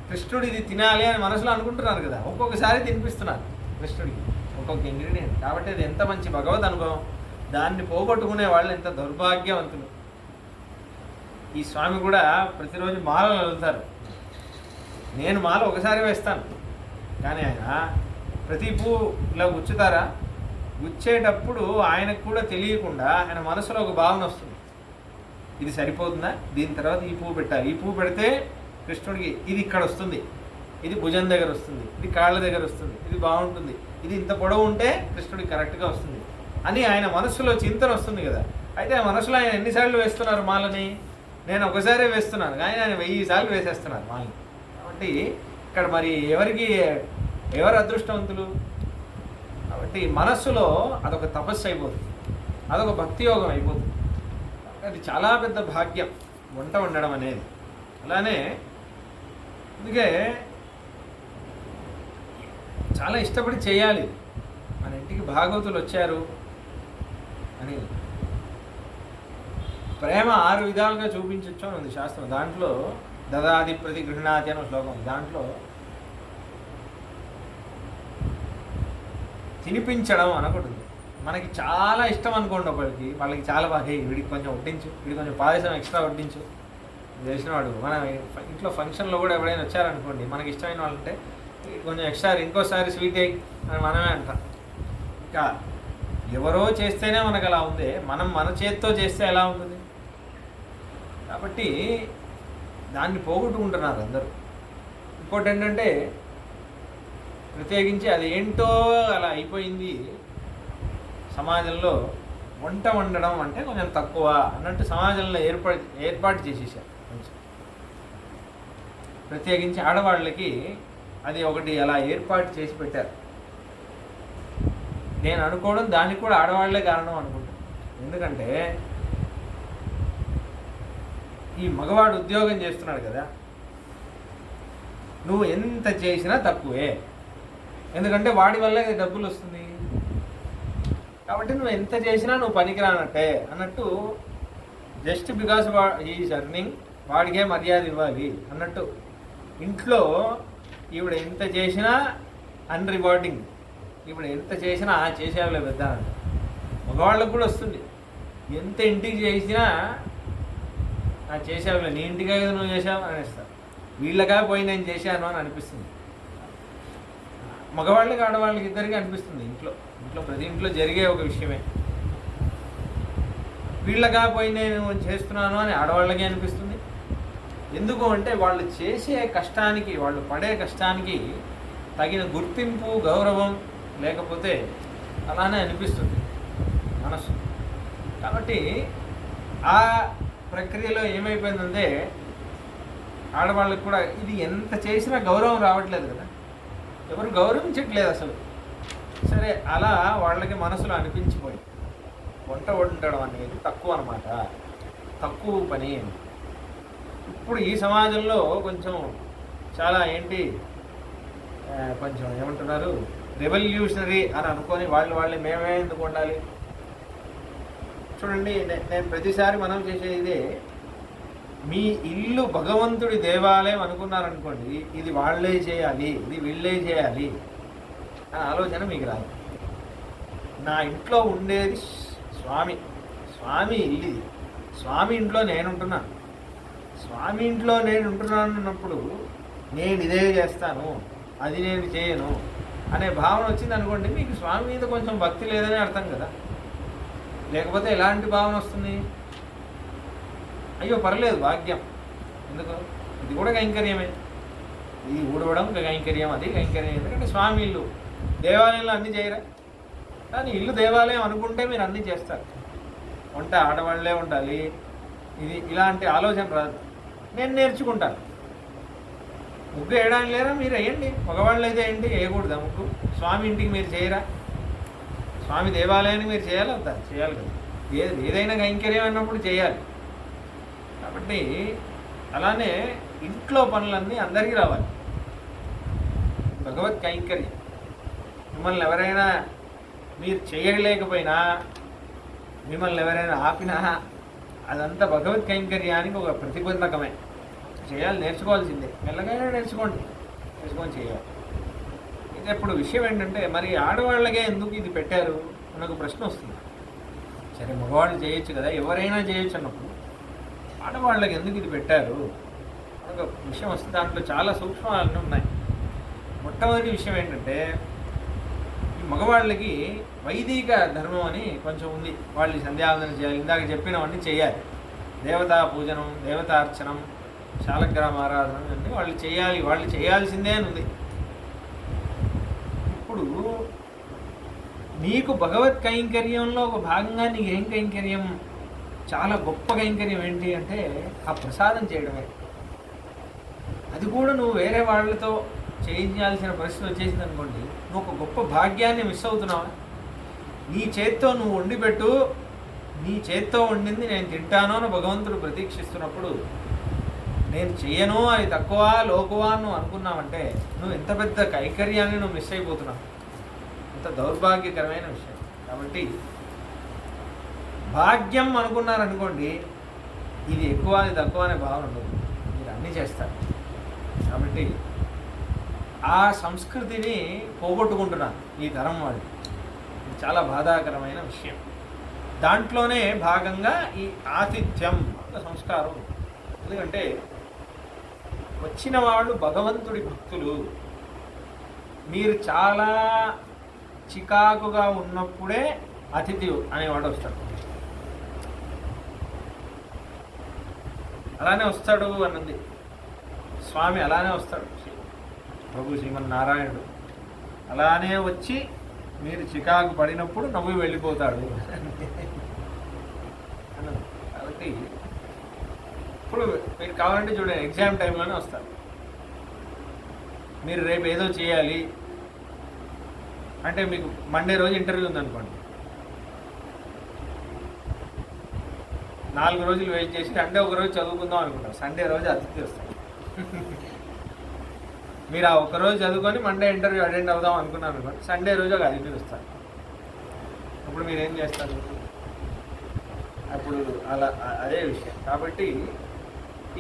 కృష్ణుడు ఇది తినాలి అని మనసులో అనుకుంటున్నారు కదా. ఒక్కొక్కసారి తినిపిస్తున్నారు కృష్ణుడికి ఒక్కొక్క ఇంగ్రీడియంట్. కాబట్టి అది ఎంత మంచి భగవద్ అనుభవం. దాన్ని పోగొట్టుకునే వాళ్ళు ఎంత దౌర్భాగ్యవంతులు. ఈ స్వామి కూడా ప్రతిరోజు మాలలు వెళ్తారు. నేను మాల ఒకసారి వేస్తాను, కానీ ఆయన ప్రతి పువ్వు ఇలా గుచ్చుతారా, గుచ్చేటప్పుడు ఆయనకు కూడా తెలియకుండా ఆయన మనసులో ఒక భావన వస్తుంది, ఇది సరిపోతుందా, దీని తర్వాత ఈ పువ్వు పెట్టాలి, ఈ పువ్వు పెడితే కృష్ణుడికి ఇది ఇక్కడ వస్తుంది, ఇది భుజం దగ్గర వస్తుంది, ఇది కాళ్ళ దగ్గర వస్తుంది, ఇది బాగుంటుంది, ఇది ఇంత పొడవు ఉంటే కృష్ణుడికి కరెక్ట్గా వస్తుంది అని ఆయన మనసులో చింతన వస్తుంది కదా. అయితే ఆ మనసులో ఆయన ఎన్నిసార్లు వేస్తున్నారు మాలని? నేను ఒకసారే వేస్తున్నాను, కానీ ఆయన 1000 సార్లు వేసేస్తున్నారు మాలని. కాబట్టి ఇక్కడ మరి ఎవరు అదృష్టవంతులు? కాబట్టి మనస్సులో అదొక తపస్సు అయిపోతుంది, అదొక భక్తి యోగం అయిపోతుంది. అది చాలా పెద్ద భాగ్యం వంట వండడం అనేది. అలానే అందుకే చాలా ఇష్టపడి చేయాలి. మన ఇంటికి భాగవతులు వచ్చారు అని ప్రేమ 6 విధాలుగా చూపించవచ్చు అని ఉంది శాస్త్రం. దాంట్లో దదాది ప్రతి గృహణాతి అనే శ్లోకం. దాంట్లో తినిపించడం అనకూడదు. మనకి చాలా ఇష్టం అనుకోండి ఒకరికి, వాళ్ళకి చాలా బాగా వీడికి కొంచెం వడ్డించు, వీడికి కొంచెం పాయసం ఎక్స్ట్రా వడ్డించు చేసిన వాడు. మన ఇంట్లో ఫంక్షన్లో కూడా ఎవరైనా వచ్చారనుకోండి, మనకి ఇష్టమైన వాళ్ళు ఉంటే కొంచెం ఎక్స్ట్రా ఇంకోసారి స్వీట్ అయ్యి అని మనమే అంటాం. ఇంకా ఎవరో చేస్తేనే మనకు అలా ఉంది, మనం మన చేతితో చేస్తే ఎలా ఉంటుంది? కాబట్టి దాన్ని పోగొట్టుకుంటున్నారు అందరూ. ఇంకోటి ఏంటంటే ప్రత్యేకించి అది ఏంటో అలా అయిపోయింది సమాజంలో. వంట వండడం అంటే కొంచెం తక్కువ అన్నట్టు సమాజంలో ఏర్పాటు చేసేసారు. కొంచెం ప్రత్యేకించి ఆడవాళ్ళకి అది ఒకటి అలా ఏర్పాటు చేసి పెట్టారు. నేను అనుకోవడం దానికి కూడా ఆడవాళ్లే కారణం అనుకుంటాను. ఎందుకంటే ఈ మగవాడు ఉద్యోగం చేస్తున్నాడు కదా, నువ్వు ఎంత చేసినా తక్కువే. ఎందుకంటే వాడి వల్లే డబ్బులు వస్తుంది కాబట్టి నువ్వు ఎంత చేసినా నువ్వు పనికిరానట్టే అన్నట్టు. జస్ట్ బికాస్ ఈజ్ ఎర్నింగ్ వాడికే మర్యాద ఇవ్వాలి అన్నట్టు. ఇంట్లో ఈవిడ ఎంత చేసినా అన్రివార్డింగ్, ఇప్పుడు ఎంత చేసినా చేసేవాళ్ళే పెద్ద. మగవాళ్ళకు కూడా వస్తుంది, ఎంత ఇంటికి చేసినా చేసేవాళ్ళే, నీ ఇంటికే కదా నువ్వు చేసావు అనేస్తారు. వీళ్ళగా పోయి నేను చేశాను అని అనిపిస్తుంది. మగవాళ్ళకి ఆడవాళ్ళకి ఇద్దరికి అనిపిస్తుంది. ఇంట్లో ప్రతి ఇంట్లో జరిగే ఒక విషయమే. వీళ్ళగా పోయి నేను చేస్తున్నాను అని ఆడవాళ్ళకి అనిపిస్తుంది. ఎందుకు అంటే వాళ్ళు చేసే కష్టానికి, వాళ్ళు పడే కష్టానికి తగిన గుర్తింపు, గౌరవం లేకపోతే అలానే అనిపిస్తుంది మనసు. కాబట్టి ఆ ప్రక్రియలో ఏమైపోయిందంటే ఆడవాళ్ళకి కూడా ఇది ఎంత చేసినా గౌరవం రావట్లేదు కదా, ఎవరు గౌరవించట్లేదు అసలు. సరే, అలా వాళ్ళకి మనసులో అనిపించిపోయి వంట వండడం అనేది తక్కువ అన్నమాట, తక్కువ పని. ఇప్పుడు ఈ సమాజంలో కొంచెం చాలా కొంచెం ఏమంటున్నారు, రెవల్యూషనరీ అని అనుకొని వాళ్ళే మేమే ఎందుకు ఉండాలి. చూడండి, నేను ప్రతిసారి మనం చేసేదే, మీ ఇల్లు భగవంతుడి దేవాలయం అనుకున్నారనుకోండి, ఇది వాళ్ళే చేయాలి, ఇది వీళ్ళే చేయాలి అని ఆలోచన మీకు రాదు. నా ఇంట్లో ఉండేది స్వామి ఇల్లు, ఇది స్వామి ఇంట్లో నేనుంటున్నాను. స్వామి ఇంట్లో నేనుంటున్నాను అన్నప్పుడు నేను ఇదే చేస్తాను, అది నేను చేయను అనే భావన వచ్చింది అనుకోండి, మీకు స్వామి మీద కొంచెం భక్తి లేదని అర్థం కదా. లేకపోతే ఎలాంటి భావన వస్తుంది? అయ్యో పర్లేదు, భాగ్యం, ఎందుకు, ఇది కూడా కైంకర్యమే, ఇది ఊడవడం కైంకర్యం, అది కైంకర్యం. ఎందుకంటే స్వామి ఇల్లు, దేవాలయంలో అన్నీ చేయరా, కానీ ఇల్లు దేవాలయం అనుకుంటే మీరు అన్నీ చేస్తారు. వంట ఆడవాళ్లే ఉండాలి, ఇది ఇలాంటి ఆలోచన రాదు. నేను నేర్చుకుంటాను. ముగ్గు వేయడానికి లేరా, మీరు వేయండి. మగవాళ్ళు అయితే వేయండి, వేయకూడదా ముగ్గు? స్వామి ఇంటికి మీరు చేయరా? స్వామి దేవాలయాన్ని మీరు చేయాలి కదా. ఏదైనా కైంకర్యం అన్నప్పుడు చేయాలి. కాబట్టి అలానే ఇంట్లో పనులన్నీ అందరికీ రావాలి. భగవత్ కైంకర్యం. మిమ్మల్ని ఎవరైనా మీరు చేయలేకపోయినా, మిమ్మల్ని ఎవరైనా ఆపినా, అదంతా భగవత్ కైంకర్యానికి ఒక ప్రతిబంధకమే. చేయాలి, నేర్చుకోవాల్సిందే. మెల్లగా నేర్చుకొని చేయాలి. ఇది ఇప్పుడు విషయం ఏంటంటే, మరి ఆడవాళ్ళకే ఎందుకు ఇది పెట్టారు మనకు ప్రశ్న వస్తుంది. సరే, మగవాళ్ళు చేయొచ్చు కదా, ఎవరైనా చేయొచ్చు అన్నప్పుడు ఆడవాళ్ళకి ఎందుకు ఇది పెట్టారు మనకు విషయం వస్తుంది. దాంట్లో చాలా సూక్ష్మాలన్నీ ఉన్నాయి. మొట్టమొదటి విషయం ఏంటంటే, ఈ మగవాళ్ళకి వైదిక ధర్మం అని కొంచెం ఉంది. వాళ్ళు సంధ్యావందనం చేయాలి, ఇందాక చెప్పినవన్నీ చేయాలి. దేవతా పూజనం, దేవతార్చనం, శాలగ్రామ ఆరాధన అన్నీ వాళ్ళు చేయాల్సిందే అని ఉంది. ఇప్పుడు నీకు భగవత్ కైంకర్యంలో ఒక భాగంగా నీకు ఏం కైంకర్యం, చాలా గొప్ప కైంకర్యం ఏంటి అంటే ఆ ప్రసాదం చేయడమే. అది కూడా నువ్వు వేరే వాళ్ళతో చేయించాల్సిన పరిస్థితి వచ్చేసింది అనుకోండి, నువ్వు ఒక గొప్ప భాగ్యాన్ని మిస్ అవుతున్నావా? నీ చేత్తో నువ్వు వండి పెట్టు, నీ చేత్తో వండింది నేను తింటాను అని భగవంతుడు ప్రతీక్షిస్తున్నప్పుడు నేను చెయ్యను అది తక్కువ లోకువ నువ్వు అనుకున్నావంటే నువ్వు ఎంత పెద్ద కైకర్యాన్ని నువ్వు మిస్ అయిపోతున్నావు. ఎంత దౌర్భాగ్యకరమైన విషయం. కాబట్టి భాగ్యం అనుకున్నారనుకోండి, ఇది ఎక్కువ అది తక్కువ అనే భావన ఉండదు, మీరు అన్నీ చేస్తారు. కాబట్టి ఆ సంస్కృతిని పోగొట్టుకుంటున్నారు ఈ తరం వాళ్ళు. ఇది చాలా బాధాకరమైన విషయం. దాంట్లోనే భాగంగా ఈ ఆతిథ్యం ఒక సంస్కారం. ఎందుకంటే వచ్చిన వాళ్ళు భగవంతుడి భక్తులు. మీరు చాలా చికాకుగా ఉన్నప్పుడే అతిథి అనేవాడు వస్తాడు. అలానే వస్తాడు అన్నది స్వామి, అలానే వస్తాడు ప్రభు శ్రీమన్నారాయణుడు. అలానే వచ్చి మీరు చికాకు పడినప్పుడు నవ్వు వెళ్ళిపోతాడు. కాబట్టి ఇప్పుడు మీరు కావాలంటే చూడండి, ఎగ్జామ్ టైంలోనే వస్తారు. మీరు రేపు ఏదో చేయాలి అంటే మీకు మండే రోజు ఇంటర్వ్యూ ఉందనుకోండి, 4 రోజులు వెయిట్ చేసి సండే ఒక రోజు చదువుకుందాం అనుకుంటారు. సండే రోజు అతిథి వస్తారు. మీరు ఆ ఒక్కరోజు చదువుకొని మండే ఇంటర్వ్యూ అటెండ్ అవుదాం అనుకున్నారు అనుకోండి, సండే రోజు ఒక అతిథి వస్తారు. అప్పుడు మీరు ఏం చేస్తారు? అప్పుడు అలా అదే విషయం. కాబట్టి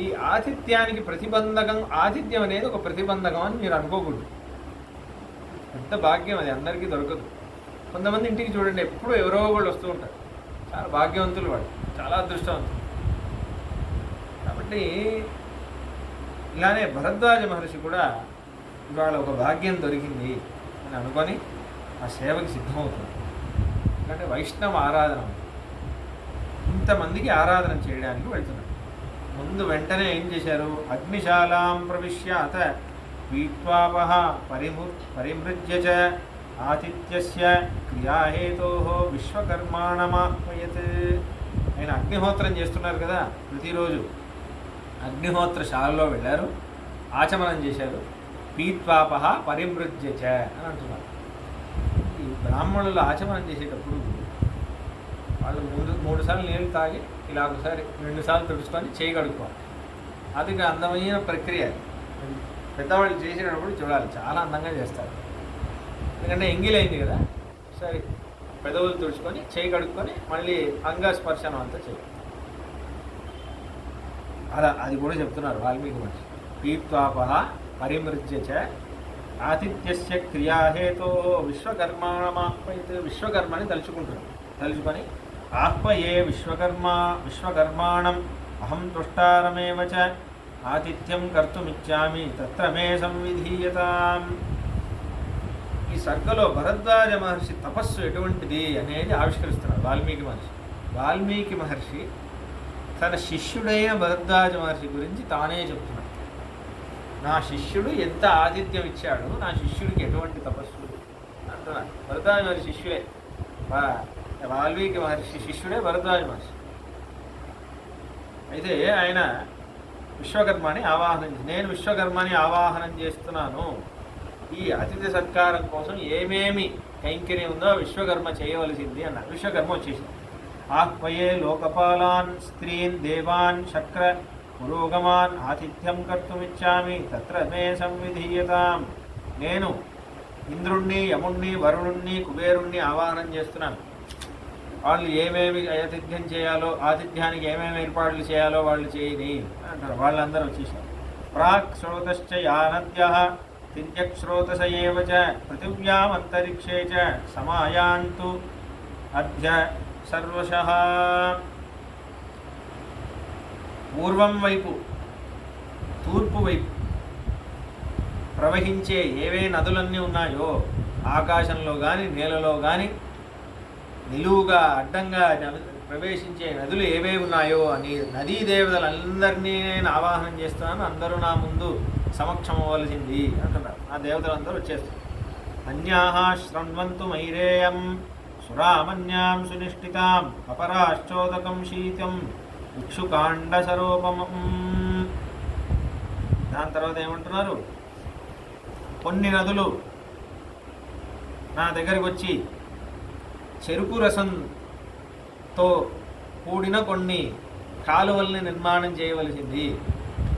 ఈ ఆతిథ్యానికి ప్రతిబంధకం, ఆతిథ్యం అనేది ఒక ప్రతిబంధకం అని మీరు అనుకోకూడదు. ఎంత భాగ్యం అది, అందరికీ దొరకదు. కొంతమంది ఇంటికి చూడండి, ఎప్పుడు ఎవరో వాళ్ళు వస్తూ ఉంటారు. చాలా భాగ్యవంతులు వాళ్ళు, చాలా అదృష్టవంతులు. కాబట్టి ఇలానే భరద్వాజ మహర్షి కూడా ఇవాళ ఒక భాగ్యం దొరికింది అని అనుకొని ఆ సేవకి సిద్ధమవుతుంది. ఎందుకంటే వైష్ణవ ఆరాధన, ఇంతమందికి ఆరాధన చేయడానికి వెళ్తున్నారు. ముందు వెంటనే ఏం చేశారు? అగ్నిశాలాం ప్రవిశ్యాత పీత్వాపహ పరిమృజ్య చ ఆతిథ్యస్య క్రియాహేతో విశ్వకర్మాణమాహ్వయత్. ఆయన అగ్నిహోత్రం చేస్తున్నారు కదా, ప్రతిరోజు అగ్నిహోత్రశాలలో వెళ్ళారు, ఆచమనం చేశారు. పీత్వాపహ పరిమృజ్య చ అని అంటున్నారు. ఈ బ్రాహ్మణులు ఆచమనం చేసేటప్పుడు వాళ్ళు మూడు సార్లు నీళ్ళు తాగి ఇలా ఒకసారి 2 సార్లు తుడుచుకొని చేయి కడుక్కోవాలి. అది అందమైన ప్రక్రియ. పెద్దవాళ్ళు చేసేటప్పుడు చూడాలి, చాలా అందంగా చేస్తారు. ఎందుకంటే ఎంగిలైంది కదా, సరే పెదవులు తుడుచుకొని చేయి కడుక్కొని మళ్ళీ అంగస్పర్శనం అంతా చేయాలి. అలా అది కూడా చెప్తున్నారు వాల్మీకి మహర్షి. పీత్వాపహ పరిమృజ్య చ ఆతిథ్యస్య క్రియాహేతో విశ్వకర్మాణమాహ్వయత్. విశ్వకర్మని తలుచుకొని ఆహ్వయే విశ్వకర్మాణం అహం తుష్టారమేవ చ ఆతిథ్యం కర్తుమిచ్చామి తత్ర మే సంవిధీయతాం. ఈ సర్గలో భరద్వాజ మహర్షి తపస్సు ఎటువంటిది అనేది ఆవిష్కరిస్తున్నారు వాల్మీకి మహర్షి తన శిష్యుడైన భరద్వాజ మహర్షి గురించి తానే చెప్తున్నాడు. నా శిష్యుడు ఎంత ఆతిథ్యం ఇచ్చాడు, నా శిష్యుడికి ఎటువంటి తపస్సు అంటున్నాడు. భరద్వాజ మహర్షి శిష్యుడే, వాల్మీకి మహర్షి శిష్యుడే భరద్వాజ మహర్షి. అయితే ఆయన విశ్వకర్మని నేను విశ్వకర్మని ఆవాహనం చేస్తున్నాను. ఈ అతిథి సత్కారం కోసం ఏమేమి కైంకర్యం ఉందో విశ్వకర్మ చేయవలసింది అన్నారు. విశ్వకర్మ వచ్చేసింది. ఆహ్వయే లోకపాలాన్ స్త్రీన్ దేవాన్ శక్ర పురోగమాన్ ఆతిథ్యం కర్తుమిచ్చామి తత్ర మే సంవిధీయతాం. నేను ఇంద్రుణ్ణి, యముణ్ణి, వరుణుణ్ణి, కుబేరుణ్ణి ఆవాహనం చేస్తున్నాను. వాళ్ళు ఏమేమి ఆతిథ్యం చేయాలో, ఆతిథ్యానికి ఏమేమి ఏర్పాట్లు చేయాలో వాళ్ళు చేయని అంటారు. వాళ్ళందరూ వచ్చేసారు. ప్రాక్ శ్రోతశ్చ యానద్యః తిర్యక్ శ్రోతస ఏవ చ పృథివ్యాం అంతరిక్షే చ సమాయాంతు అద్య సర్వశః. పూర్వం వైపు, తూర్పు వైపు ప్రవహించే ఏవే నదులన్నీ ఉన్నాయో, ఆకాశంలో కానీ నేలలో కానీ నిలువుగా అడ్డంగా ప్రవేశించే నదులు ఏవే ఉన్నాయో అని నదీ దేవతలందరినీ నేను ఆవాహనం చేస్తున్నాను. అందరూ నా ముందు సమక్షం అవ్వవలసింది అంటున్నారు. ఆ దేవతలందరూ వచ్చేస్తారు. అన్యాః శృణ్వంతు మైరేయం సురామన్యాం సునిష్ఠితాం అపరాశ్చోదకం శీతం ఇక్షుకాండ సరోపమం. దాని తర్వాత ఏమంటున్నారు? కొన్ని నదులు నా దగ్గరికి వచ్చి చెరుకు రసంతో కూడిన కొన్ని కాలువల్ని నిర్మాణం చేయవలసింది.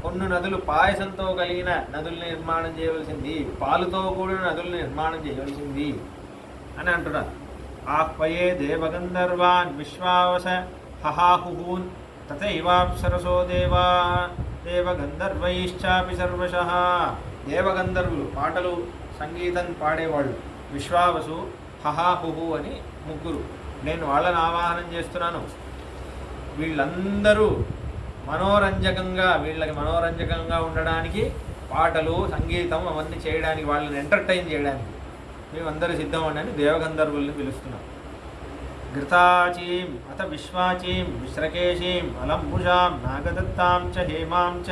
కొన్ని నదులు పాయసంతో కలిగిన నదుల్ని నిర్మాణం చేయవలసింది, పాలుతో కూడిన నదుల్ని నిర్మాణం చేయవలసింది అని అంటున్నారు. ఆహ్వయే దేవగంధర్వాన్ విశ్వావస హహాహుహూన్ తథైవాప్సరసో దేవా దేవగంధర్వైశ్చాపి సర్వశః. దేవగంధర్వులు పాటలు సంగీతం పాడేవాళ్ళు, విశ్వావసు హహాహుహు అని ముగ్గురు. నేను వాళ్ళని ఆవాహనం చేస్తున్నాను. వీళ్ళందరూ వీళ్ళకి మనోరంజకంగా ఉండడానికి పాటలు సంగీతం అవన్నీ చేయడానికి, వాళ్ళని ఎంటర్టైన్ చేయడానికి మేమందరూ సిద్ధమండి అని దేవగంధర్వుల్ని పిలుస్తున్నాం. ఘృతాచీం అత విశ్వాచీం విశ్రకేశీం అలంబుజాం నాగదత్తాం చ హేమాం చ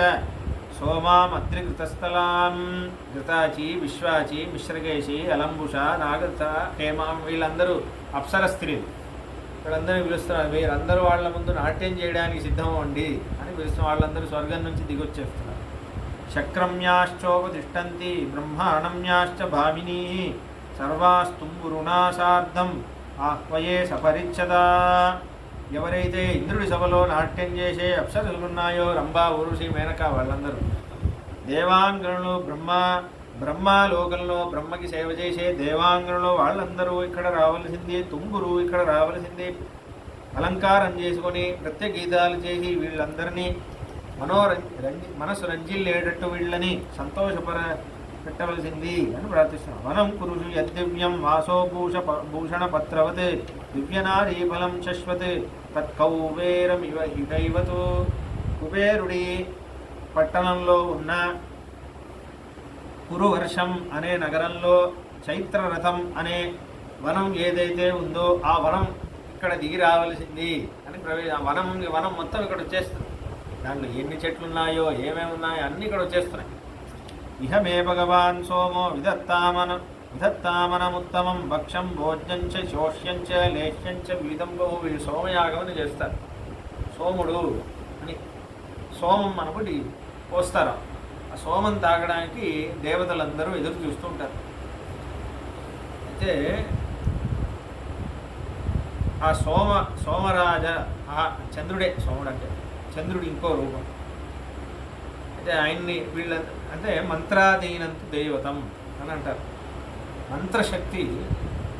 సోమాం అద్రిఘృతస్థలాం. ఘృతాచి, విశ్వాచి, మిశ్రకేశి, అలంబుష, నాగదత్త, హేమాం వీళ్ళందరూ అప్సర స్త్రీలు. వీళ్ళందరినీ పిలుస్తున్నారు. వీరందరూ వాళ్ళ ముందు నాట్యం చేయడానికి సిద్ధం అండి అని పిలుస్తున్న వాళ్ళందరూ స్వర్గం నుంచి దిగొచ్చేస్తున్నారు. శక్రమ్యాశ్చోపతిష్టంతి బ్రహ్మాణమ్యాశ్చ భామినీ సర్వాస్తుంబురుణా సార్ధం ఆహ్వయే సపరిచ్చదా. ఎవరైతే ఇంద్రుడి సభలో నాట్యం చేసే అప్సరలున్నాయో, రంభా, ఊర్వశి, మేనక వాళ్ళందరూ దేవాంగణులు, బ్రహ్మలోకంలో బ్రహ్మకి సేవ చేసే దేవాంగణులు వాళ్ళందరూ ఇక్కడ రావలసింది. తుంగురు ఇక్కడ రావలసింది. అలంకారం చేసుకొని నృత్య గీతాలు చేసి వీళ్ళందరినీ మనసు రంజిల్లేటట్టు వీళ్ళని పెట్టవలసింది అని ప్రార్థిస్తున్నాం. వనం కురుషు యద్దివ్యం వాసోభూషణ పత్రవత్ దివ్యనారీ ఫలం శశ్వత్ తత్కౌబేరమివ హికైవతు. కుబేరుడి పట్టణంలో ఉన్న కురువర్షం అనే నగరంలో చైత్రరథం అనే వనం ఏదైతే ఉందో ఆ వనం ఇక్కడ దిగి రావలసింది అని వనం మొత్తం ఇక్కడ వచ్చేస్తుంది. దాంట్లో ఎన్ని చెట్లు ఉన్నాయో ఏమేమి ఉన్నాయో అన్నీ ఇక్కడ వచ్చేస్తున్నాయి. ఇహమే భగవాన్ సోమో విధత్తామనముత్తమం భక్ష్యం భోజ్యంచ శోష్యంచ లేహ్యంచ విధం బహు. వీళ్ళు సోమయాగమని చేస్తారు. సోముడు అని సోమం మనకు పోస్తారు. ఆ సోమం తాగడానికి దేవతలందరూ ఎదురు చూస్తూ ఉంటారు. అయితే ఆ సోమరాజ చంద్రుడే సోముడు అంటే చంద్రుడు ఇంకో రూపం. అయితే ఆయన్ని అంటే మంత్రాధీనంతు దైవతం అని అంటారు. మంత్రశక్తి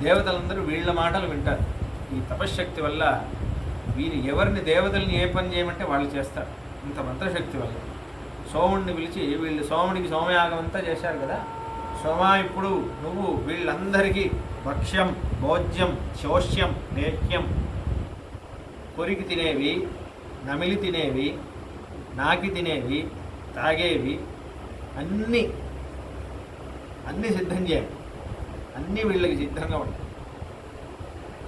దేవతలందరూ వీళ్ళ మాటలు వింటారు. ఈ తపశ్శక్తి వల్ల వీరు ఎవరిని దేవతల్ని ఏ పని చేయమంటే వాళ్ళు చేస్తారు. ఇంత మంత్రశక్తి వల్ల సోముడిని పిలిచి వీళ్ళు సోముడికి సోమయాగం అంతా చేశారు కదా. సోమా, ఇప్పుడు నువ్వు వీళ్ళందరికీ భక్ష్యం, భోజ్యం, శోష్యం, లేహ్యం, కొరికి తినేవి, నమిలి తినేవి, నాకి తినేవి, తాగేవి అన్నీ సిద్ధం చేయాలి. అన్నీ వీళ్ళకి సిద్ధంగా ఉంటాయి.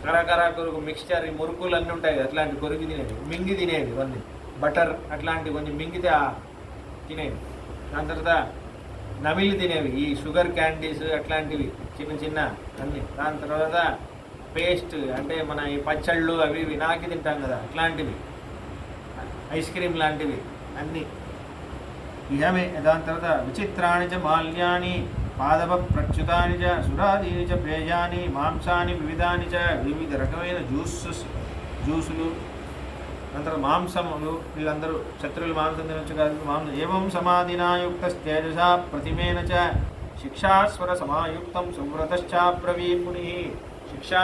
కరకర కొరుకు మిక్స్చర్, ఈ మురుకులు అన్నీ ఉంటాయి కదా, అట్లాంటి కొరికి తినేవి, మింగి తినేవి, కొన్ని బటర్ అట్లాంటివి కొంచెం మింగితే తినేవి. దాని తర్వాత నమిలి తినేవి, ఈ షుగర్ క్యాండీస్ అట్లాంటివి చిన్న చిన్న అన్నీ. దాని తర్వాత పేస్ట్ అంటే మన ఈ పచ్చళ్ళు అవి ఇవి నాకి తింటాం కదా అట్లాంటివి, ఐస్ క్రీమ్ లాంటివి అన్నీ ఇహమే. దాని తర్వాత విచిత్రాణి చ మాల్యాని పాదవ ప్రచ్యుతాని చ సురాదీని చ పేయాని మాంసాని వివిధాని చ వివిధ రకమైన జ్యూసులు. అనంతరం మాంసములు, వీళ్ళందరూ శత్రువులు మాంసం తినొచ్చు కాదు. మాంసం ఏవం సమాధినాయుక్త తేజసా ప్రతిమేన చ శిక్షాస్వర సమాయుక్తం సువ్రతశ్చాబ్రవీ ముని.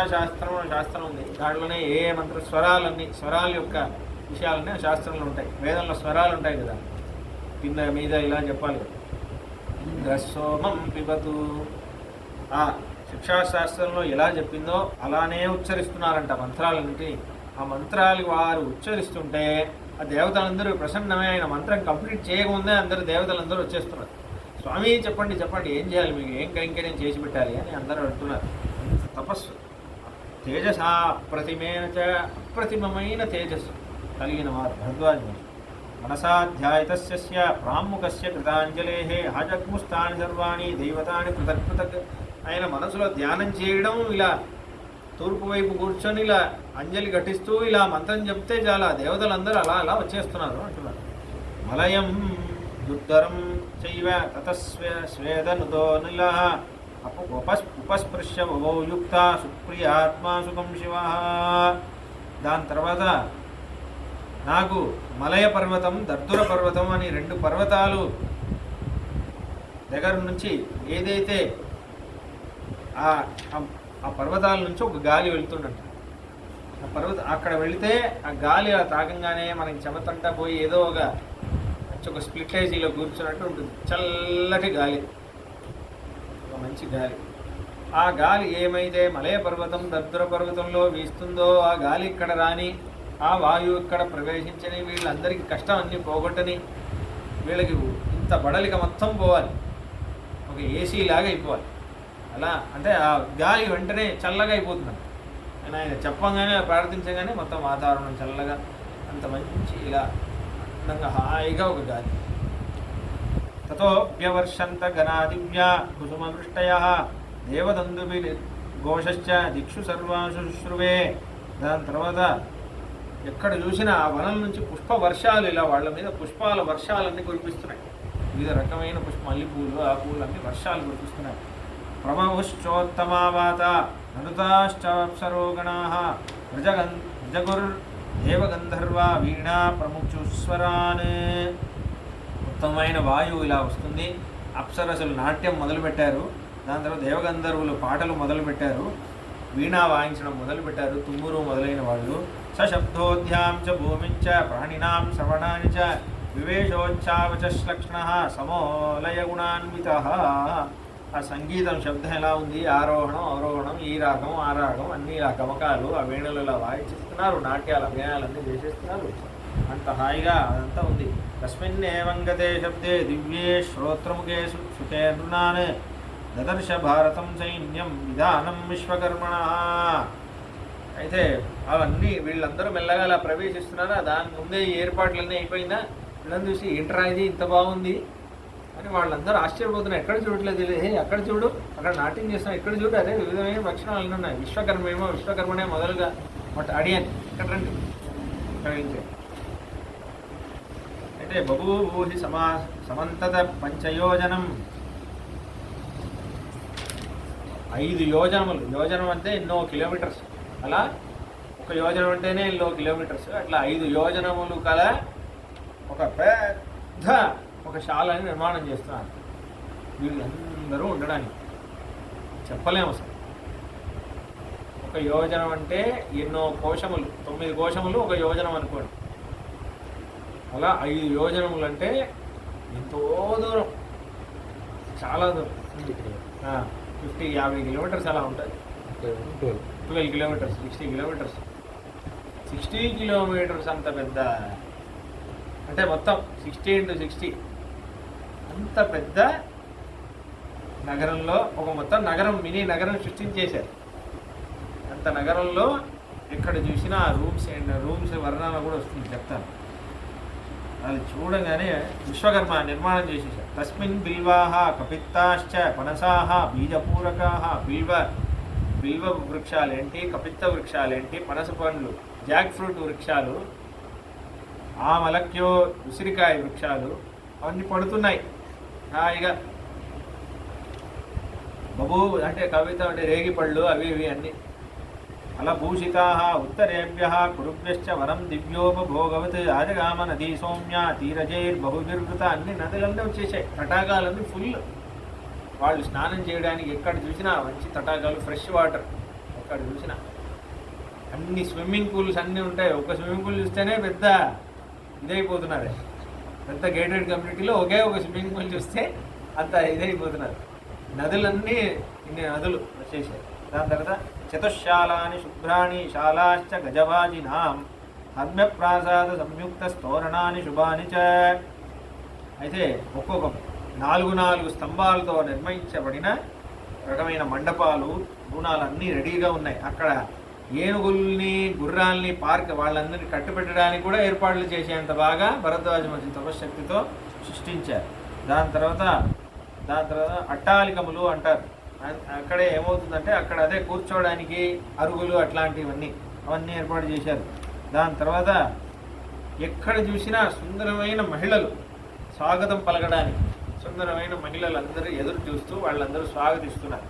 శాస్త్రం ఉంది. దాంట్లోనే ఏ మంత్ర స్వరాల యొక్క విషయాలనే శాస్త్రంలో ఉంటాయి. వేదంలో స్వరాలు ఉంటాయి కదా, కింద మీద ఇలా చెప్పాలి కదా. ఇంద్రసోమం పిబతు. ఆ శిక్షాశాస్త్రంలో ఎలా చెప్పిందో అలానే ఉచ్చరిస్తున్నారంట మంత్రాలన్నింటినీ. ఆ మంత్రాలు వారు ఉచ్చరిస్తుంటే ఆ దేవతలందరూ ప్రసన్నమే. ఆయన మంత్రం కంప్లీట్ చేయకముందే అందరూ దేవతలందరూ వచ్చేస్తున్నారు. స్వామి చెప్పండి ఏం చేయాలి, మీకు ఏం కైంకర్యం చేసి పెట్టాలి అని అందరూ అంటున్నారు. తపస్సు తేజస అప్రతిమేన చ, అప్రతిమమైన తేజస్సు కలిగిన వారు భరద్వాజ మనసాధ్యాయతస్య ప్రాముఖస్య కృతాంజలే హజగ్ముస్తాని సర్వాణి దైవతాని పృథక్. ఆయన మనసులో ధ్యానం చేయడం, ఇలా తూర్పు వైపు కూర్చొని ఇలా అంజలి ఘటిస్తూ ఇలా మంత్రం చెప్తే చాలా దేవతలందరూ అలా వచ్చేస్తున్నారు అంటున్నారు. మలయం దుర్ధరం చైవ తతస్వేదనుతో నిల ఉపస్పృశ్య భవోయుక్త సుప్రియాత్మా సుఖం శివ. దాని తర్వాత నాకు మలయ పర్వతం, దర్దుర పర్వతం అని 2 పర్వతాలు దగ్గర నుంచి ఏదైతే ఆ పర్వతాల నుంచి ఒక గాలి వెళ్తుందంట. ఆ అక్కడ వెళితే ఆ గాలి తాగంగానే మనకి చెమటంతా పోయి ఏదో ఒక స్ప్లిటేజీలో కూర్చున్నట్టు ఉంటుంది. చల్లటి గాలి, ఒక మంచి గాలి. ఆ గాలి ఏమైతే మలయ పర్వతం, దర్దుర పర్వతంలో వీస్తుందో ఆ గాలి ఇక్కడ రాని, ఆ వాయువు ఇక్కడ ప్రవేశించని, వీళ్ళందరికీ కష్టం అన్నీ పోగొట్టని, వీళ్ళకి ఇంత బడలిక మొత్తం పోవాలి, ఒక ఏసీ లాగా అయిపోవాలి. అలా అంటే ఆ గాలి వెంటనే చల్లగా అయిపోతున్నాడు. ఆయన చెప్పంగానే ప్రార్థించగానే మొత్తం వాతావరణం చల్లగా, అంత మంచి ఇలా అందంగా హాయిగా ఒక గాలి. తతోప్యవర్షంత గణాదివ్యా కుసుమవృష్టయ దేవదందుభి ఘోషశ్చ దిక్షు సర్వాసు శుశ్రువే. దాని తర్వాత ఎక్కడ చూసినా ఆ వనం నుంచి పుష్ప వర్షాలు, ఇలా వాళ్ళ మీద పుష్పాల వర్షాలన్నీ కురిపిస్తున్నాయి. వివిధ రకమైన మల్లెపూలు, ఆ పూలన్నీ వర్షాలు కురిపిస్తున్నాయి. ప్రమవుశ్చోత్తమావాత ననుతాశ్చాప్సరోగణా దేవగంధర్వ వీణా ప్రముఖుస్వరాన్. ఉత్తమమైన వాయువు ఇలా వస్తుంది. అప్సరసులు నాట్యం మొదలుపెట్టారు. దాని తర్వాత దేవగంధర్వులు పాటలు మొదలుపెట్టారు, వీణా వాయించడం మొదలుపెట్టారు, తుమ్మురు మొదలైన వాళ్ళు. సశబ్దోధ్యాం చ భూమించ ప్రాణినాం శ్రవణాని చ వివేశోచ్చావచశ్లక్ష్ణ సమోలయ గుణాన్విత. ఆ సంగీతం శబ్దం ఎలా ఉంది, ఆరోహణం అవరోహణం, ఈ రాగం ఆ రాగం అన్నీ ఇలా గమకాలు ఆ వీణలు ఇలా వాయించేస్తున్నారు, నాట్యాల అభినయాలన్నీ చేసేస్తున్నారు. అంత హాయిగా అదంతా ఉంది. తస్మిన్నేవంగతే శబ్దే దివ్యే శ్రోత్రముఖే సుతే నృణాన్ దదర్శ భారతం సైన్యం విధానం విశ్వకర్మణ. అయితే అవన్నీ వీళ్ళందరూ మెల్లగా అలా ప్రవేశిస్తున్నారా, దాని ముందే ఈ ఏర్పాట్లన్నీ అయిపోయిందా, వీళ్ళని చూసి ఏంట్రా ఇది ఇంత బాగుంది అని వాళ్ళందరూ ఆశ్చర్యపోతున్నారు. ఎక్కడ చూడట్లేదు, అక్కడ చూడు, అక్కడ నాట్యం చేస్తున్నాం, ఇక్కడ చూడు, అదే వివిధమైన లక్షణాలు అన్నీ ఉన్నాయి. విశ్వకర్మేమో విశ్వకర్మనే మొదలుగా బట్ అడియన్ ఇక్కడ రండి, ఇక్కడ ఏంటి అయితే బభూభూహి సమంతత పంచయోజనం, 5 యోజనములు. యోజనం అంటే ఎన్నో కిలోమీటర్స్, అలా ఒక యోజనం అంటేనే ఎన్నో కిలోమీటర్స్. అట్లా 5 యోజనములు కల ఒక పెద్ద ఒక శాలని నిర్మాణం చేస్తున్నారు వీళ్ళందరూ ఉండడానికి. చెప్పలేము అసలు. ఒక యోజనం అంటే ఎన్నో కోశములు, 9 కోశములు ఒక యోజనం అనుకోండి. అలా 5 యోజనములు అంటే ఎంతో దూరం, చాలా దూరం. 50 కిలోమీటర్స్ అలా ఉంటుంది. 12 కిలోమీటర్స్, 60 కిలోమీటర్స్. 60 కిలోమీటర్స్ అంత పెద్ద అంటే మొత్తం 60 × 60 అంత పెద్ద నగరంలో ఒక మొత్తం నగరం, మినీ నగరం సృష్టించేశారు. అంత నగరంలో ఎక్కడ చూసినా రూమ్స్ వర్ణన కూడా వస్తుంది, చెప్తాను. అది చూడగానే విశ్వకర్మ నిర్మాణం చేసేసారు. తస్మిన్ బిల్వాహ కపిత్తాశ్చ పనసాహ బీజపూరకాహ. బిల్వ వృక్షాలేంటి, కపిత్త వృక్షాలేంటి, పనస పండ్లు, జాక్ ఫ్రూట్ వృక్షాలు, ఆమలక్యో ఉసిరికాయ వృక్షాలు అవన్నీ పడుతున్నాయి హాయిగా. బబూ అంటే కవిత అంటే రేగిపళ్ళు, అవి ఇవి అన్నీ. అలా భూషితా ఉత్తరేభ్య కురుభ్యశ్చ వనం దివ్యోపభోగవత్ ఆజగామ నదీ సౌమ్య తీరజైర్బహుభిర్వృత. అన్ని నదులన్నీ వచ్చేసాయి, తటాకాలన్నీ ఫుల్. వాళ్ళు స్నానం చేయడానికి ఎక్కడ చూసినా మంచి తటాకాలు, ఫ్రెష్ వాటర్ ఎక్కడ చూసినా. అన్ని స్విమ్మింగ్ పూల్స్ అన్నీ ఉంటాయి. ఒక స్విమ్మింగ్ పూల్ చూస్తేనే పెద్ద ఇదైపోతున్నారు. పెద్ద గేటెడ్ కమ్యూనిటీలో ఒకే ఒక స్విమ్మింగ్ పూల్ చూస్తే అంత ఇదైపోతున్నారు. నదులన్నీ ఇన్ని నదులు వచ్చేసాయి. దాని తర్వాత చతుశాలాని శుభ్రాణి శాలాశ్చ గజవాజినాం హర్మ్యప్రాసాద సంయుక్త స్తోరణాన్ని శుభాని చ. అయితే ఒక్కొక్క 4 స్తంభాలతో నిర్మించబడిన రకమైన మండపాలు, గుణాలన్నీ రెడీగా ఉన్నాయి. అక్కడ ఏనుగుల్ని, గుర్రాల్ని పార్క్ వాళ్ళందరినీ కట్టుపెట్టడానికి కూడా ఏర్పాట్లు చేసేంత బాగా భరద్వాజ మహర్షి తపశ్శక్తితో సృష్టించారు. దాని తర్వాత అట్టాలికములు అంటారు. అక్కడే ఏమవుతుందంటే అక్కడ అదే కూర్చోవడానికి అరుగులు అట్లాంటివన్నీ అవన్నీ ఏర్పాటు చేశారు. దాని తర్వాత ఎక్కడ చూసినా సుందరమైన మహిళలు స్వాగతం పలకడానికి, సుందరమైన మహిళలు అందరూ ఎదురు చూస్తూ వాళ్ళందరూ స్వాగతిస్తున్నారు.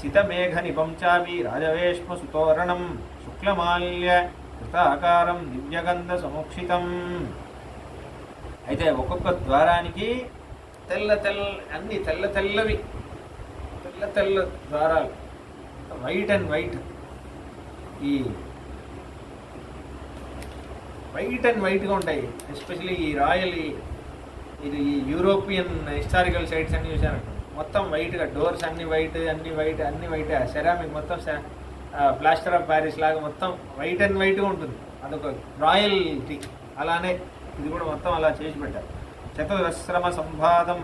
సితమేఘ నిపంచావి రాజవేష్మ సుతోరణం శుక్లమాల్య కృతాకారం దివ్యగంధ సముక్షితం. అయితే ఒక్కొక్క ద్వారానికి అన్ని తెల్లవి తెల్ల ద్వారాలు, వైట్ అండ్ వైట్. ఈ వైట్గా ఉంటాయి. ఎస్పెషలీ ఈ రాయల్, ఇది ఈ యూరోపియన్ హిస్టారికల్ సైట్స్ అన్ని చూశానంట, మొత్తం వైట్గా, డోర్స్ అన్ని వైట్, అన్ని వైట్, సెరామిక్ మొత్తం ప్లాస్టర్ ఆఫ్ ప్యారిస్ లాగా మొత్తం వైట్ అండ్ వైట్గా ఉంటుంది. అదొక రాయల్టీ. అలానే ఇది కూడా మొత్తం అలా చేసి పెట్టారు. చతురశ్రమ సంభాతం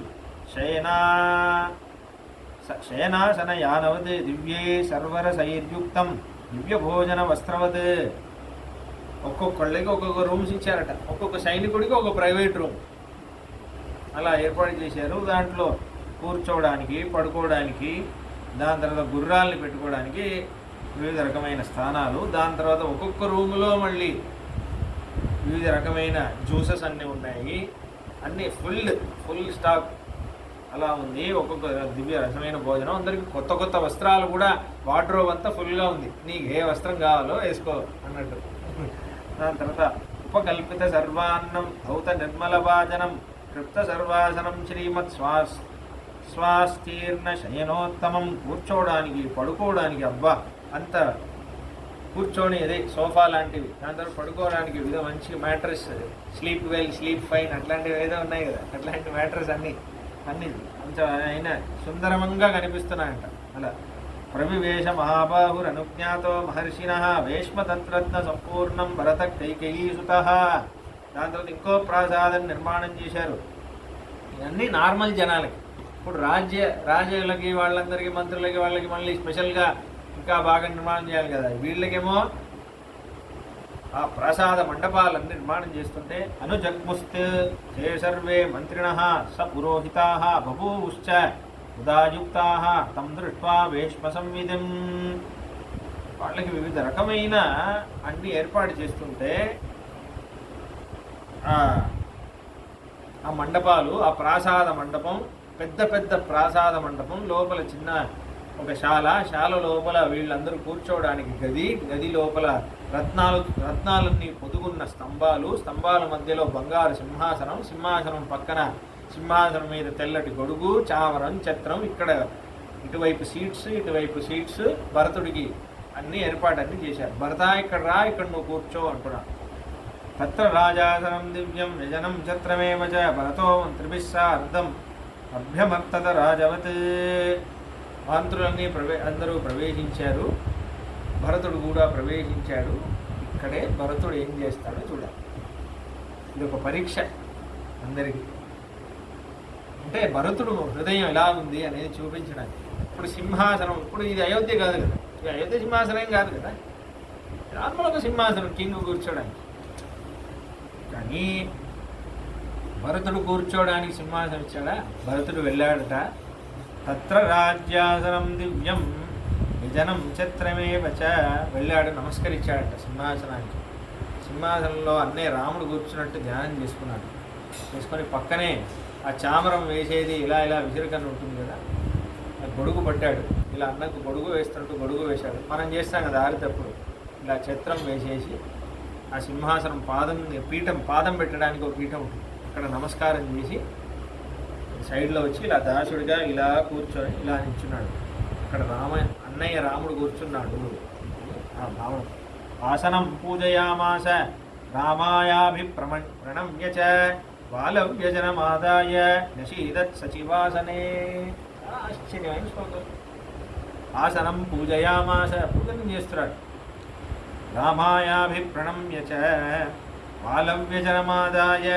శయనాసన యానవత్ దివ్యే సర్వర సైర్యుక్తం దివ్య భోజన వస్త్రవత్. ఒక్కొక్కళ్ళకి ఒక్కొక్క రూమ్స్ ఇచ్చారట, ఒక్కొక్క సైనికుడికి ఒక ప్రైవేట్ రూమ్ అలా ఏర్పాటు చేశారు. దాంట్లో కూర్చోవడానికి, పడుకోవడానికి, దాని తర్వాత గుర్రాలని పెట్టుకోవడానికి వివిధ రకమైన స్థానాలు. దాని తర్వాత ఒక్కొక్క రూములో మళ్ళీ వివిధ రకమైన జ్యూసెస్ అన్నీ ఉన్నాయి. అన్నీ ఫుల్ స్టాక్ అలా ఉంది. ఒక్కొక్క దివ్య రసమైన భోజనం. అందరికీ కొత్త వస్త్రాలు కూడా, వార్డ్రోబ్ అంతా ఫుల్గా ఉంది. నీకు ఏ వస్త్రం కావాలో వేసుకో అన్నట్టు. దాని తర్వాత ఉపకల్పిత సర్వాన్నం ధౌత నిర్మల భాజనం కృప్త సర్వాసనం శ్రీమత్ స్వాస్తీర్ణ శయనోత్తమం. కూర్చోవడానికి, పడుకోవడానికి, అబ్బా అంత కూర్చొని అదే సోఫా లాంటివి, దాని తర్వాత పడుకోవడానికి వివిధ మంచి mattress, sleep well, sleep fine అట్లాంటివి ఏదో ఉన్నాయి కదా, అట్లాంటి మ్యాట్రెస్ అన్నీ కొంచెం అయినా సుందరంగా కనిపిస్తున్నాయంట. అలా ప్రవివేశ మహాబాహుర్ అనుజ్ఞాతో మహర్షిణ వేష్మతత్రత్న సంపూర్ణం భరత కైకేయీసుత. దాని తర్వాత ఇంకో ప్రాసాదం నిర్మాణం చేశారు. ఇవన్నీ నార్మల్ జనాలకి. ఇప్పుడు రాజ్యాలకి, వాళ్ళందరికీ, మంత్రులకి, వాళ్ళకి మళ్ళీ స్పెషల్గా ఇంకా బాగా నిర్మాణం చేయాలి కదా. వీళ్ళకేమో ఆ ప్రసాద మండపాలన్నీ నిర్మాణం చేస్తుంటే అనుజగ్ముస్తే హే సర్వే మంత్రిణ స పురోహితా బభూవుశ్చ ఉదాయుక్తా తం దృష్ట్వా వేష్మ సంవిధిం. వాళ్ళకి వివిధ రకమైన అన్ని ఏర్పాటు చేస్తుంటే ఆ మండపాలు, ఆ ప్రాసాద మండపం, పెద్ద ప్రాసాద మండపం లోపల చిన్న ఒక శాల లోపల వీళ్ళందరూ కూర్చోవడానికి గది లోపల రత్నాలన్నీ పొదుగున్న స్తంభాల మధ్యలో బంగారు సింహాసనం పక్కన సింహాసనం మీద తెల్లటి గొడుగు, చామరం, ఛత్రం, ఇక్కడ ఇటువైపు సీట్స్ భరతుడికి అన్ని ఏర్పాటన్నీ చేశారు. భరత ఇక్కడ రా, ఇక్కడ నువ్వు కూర్చో అంటున్నాడు. తత్ర రాజాసనం దివ్యం యజనం ఛత్రమేవ చ భరతో మంత్రిభిస్స అర్ధం అభ్యమర్తత రాజవత్. మంత్రులన్నీ అందరూ ప్రవేశించారు, భరతుడు కూడా ప్రవేశించాడు. ఇక్కడే భరతుడు ఏం చేస్తాడో చూడాలి. ఇది ఒక పరీక్ష అందరికీ. అంటే భరతుడు హృదయం ఎలా ఉంది అనేది చూపించడానికి. ఇప్పుడు సింహాసనం, ఇప్పుడు ఇది అయోధ్య కాదు కదా, ఇది అయోధ్య సింహాసనం ఏం కాదు కదా, నార్మల్ ఒక సింహాసనం కింగ్ కూర్చోడానికి. కానీ భరతుడు కూర్చోడానికి సింహాసనం ఇచ్చాడా? భరతుడు వెళ్ళాడట. తత్ర రాజ్యాసనం దివ్యం విజనం ఛత్రమేవ చ. వెళ్ళాడు, నమస్కరించాడట సింహాసనానికి. సింహాసనంలో అన్నే రాముడు కూర్చున్నట్టు ధ్యానం చేసుకొని పక్కనే ఆ చామరం వేసేది ఇలా విసిరికన్ను ఉంటుంది కదా, గొడుగు పట్టాడు. ఇలా అన్నకు గొడుగు వేస్తున్నట్టు గొడుగు వేశాడు. మనం చేస్తాం కదా ఆరితప్పుడు, ఇలా ఛత్రం వేసేసి ఆ సింహాసనం పాదం పెట్టడానికి ఒక పీఠం ఉంటుంది, అక్కడ నమస్కారం చేసి సైడ్లో వచ్చి ఇలా దాసుడిగా ఇలా కూర్చొని ఇలా నిల్చున్నాడు. అక్కడ అన్నయ్య రాముడు కూర్చున్నాడు. భావం. ఆసనం పూజయామాస రామాయాభిప్రణమ్య చ బాలవ్యజనమాదాయ నశీదత్ సచివాసనే. ఆశ్చర్యమైన శ్లోకం. ఆసనం పూజయామాస, పూజనం చేస్తున్నాడు. రామాయాభిప్రణమ్య చ బాలవ్యజనమాదాయ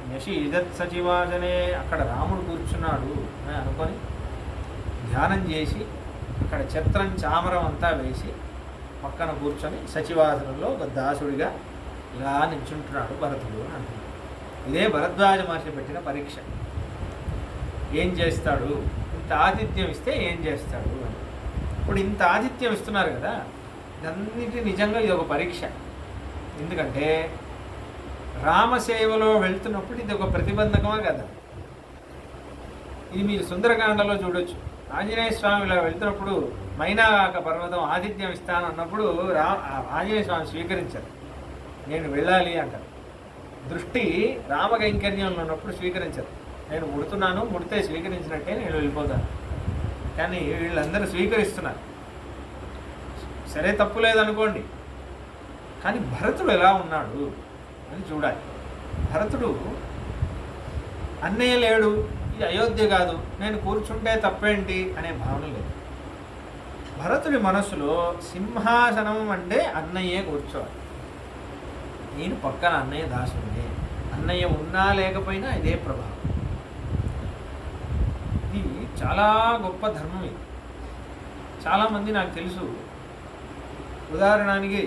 నశీదత్ సచివాసనే. అక్కడ రాముడు కూర్చున్నాడు అని అనుకొని ధ్యానం చేసి అక్కడ ఛత్రం చామరం అంతా వేసి పక్కన కూర్చొని సచివాసనంలో ఒక దాసుడిగా ఇలా నిల్చుంటున్నాడు భరతుడు అని అంటున్నాడు. ఇదే భరద్వాజ మహర్షి పెట్టిన పరీక్ష. ఏం చేస్తాడు, ఇంత ఆతిథ్యం ఇస్తే ఏం చేస్తాడు అని. ఇప్పుడు ఇంత ఆతిథ్యం ఇస్తున్నారు కదా, ఇదన్నిటి నిజంగా ఇది ఒక పరీక్ష. ఎందుకంటే రామసేవలో వెళ్తున్నప్పుడు ఇది ఒక ప్రతిబంధకమా కదా. ఇది మీరు సుందరకాండలో చూడొచ్చు. ఆంజనేయ స్వామి ఇలా వెళ్తున్నప్పుడు మైనాక పర్వతం ఆతిథ్యం ఇస్తాను అన్నప్పుడు ఆంజనేయ స్వామి స్వీకరించారు. నేను వెళ్ళాలి అంటారు. దృష్టి రామకైంకర్యంలో ఉన్నప్పుడు స్వీకరించారు. నేను ముడుతున్నాను, ముడితే స్వీకరించినట్టే నేను వెళ్ళిపోతాను. కానీ వీళ్ళందరూ స్వీకరిస్తున్నారు. సరే, తప్పు లేదనుకోండి. కానీ భరతుడు ఎలా ఉన్నాడు అని చూడాలి. భరతుడు అన్నయ్య లేడు, ఇది అయోధ్య కాదు, నేను కూర్చుంటే తప్పేంటి అనే భావన లేదు. భరతుడి మనసులో సింహాసనం అంటే అన్నయ్యే కూర్చోవాలి. నేను పక్కన అన్నయ్య దాసుడే, అన్నయ్య ఉన్నా లేకపోయినా ఇదే ప్రభావం. ఇది చాలా గొప్ప ధర్మం. ఇది చాలామంది నాకు తెలుసు. ఉదాహరణకి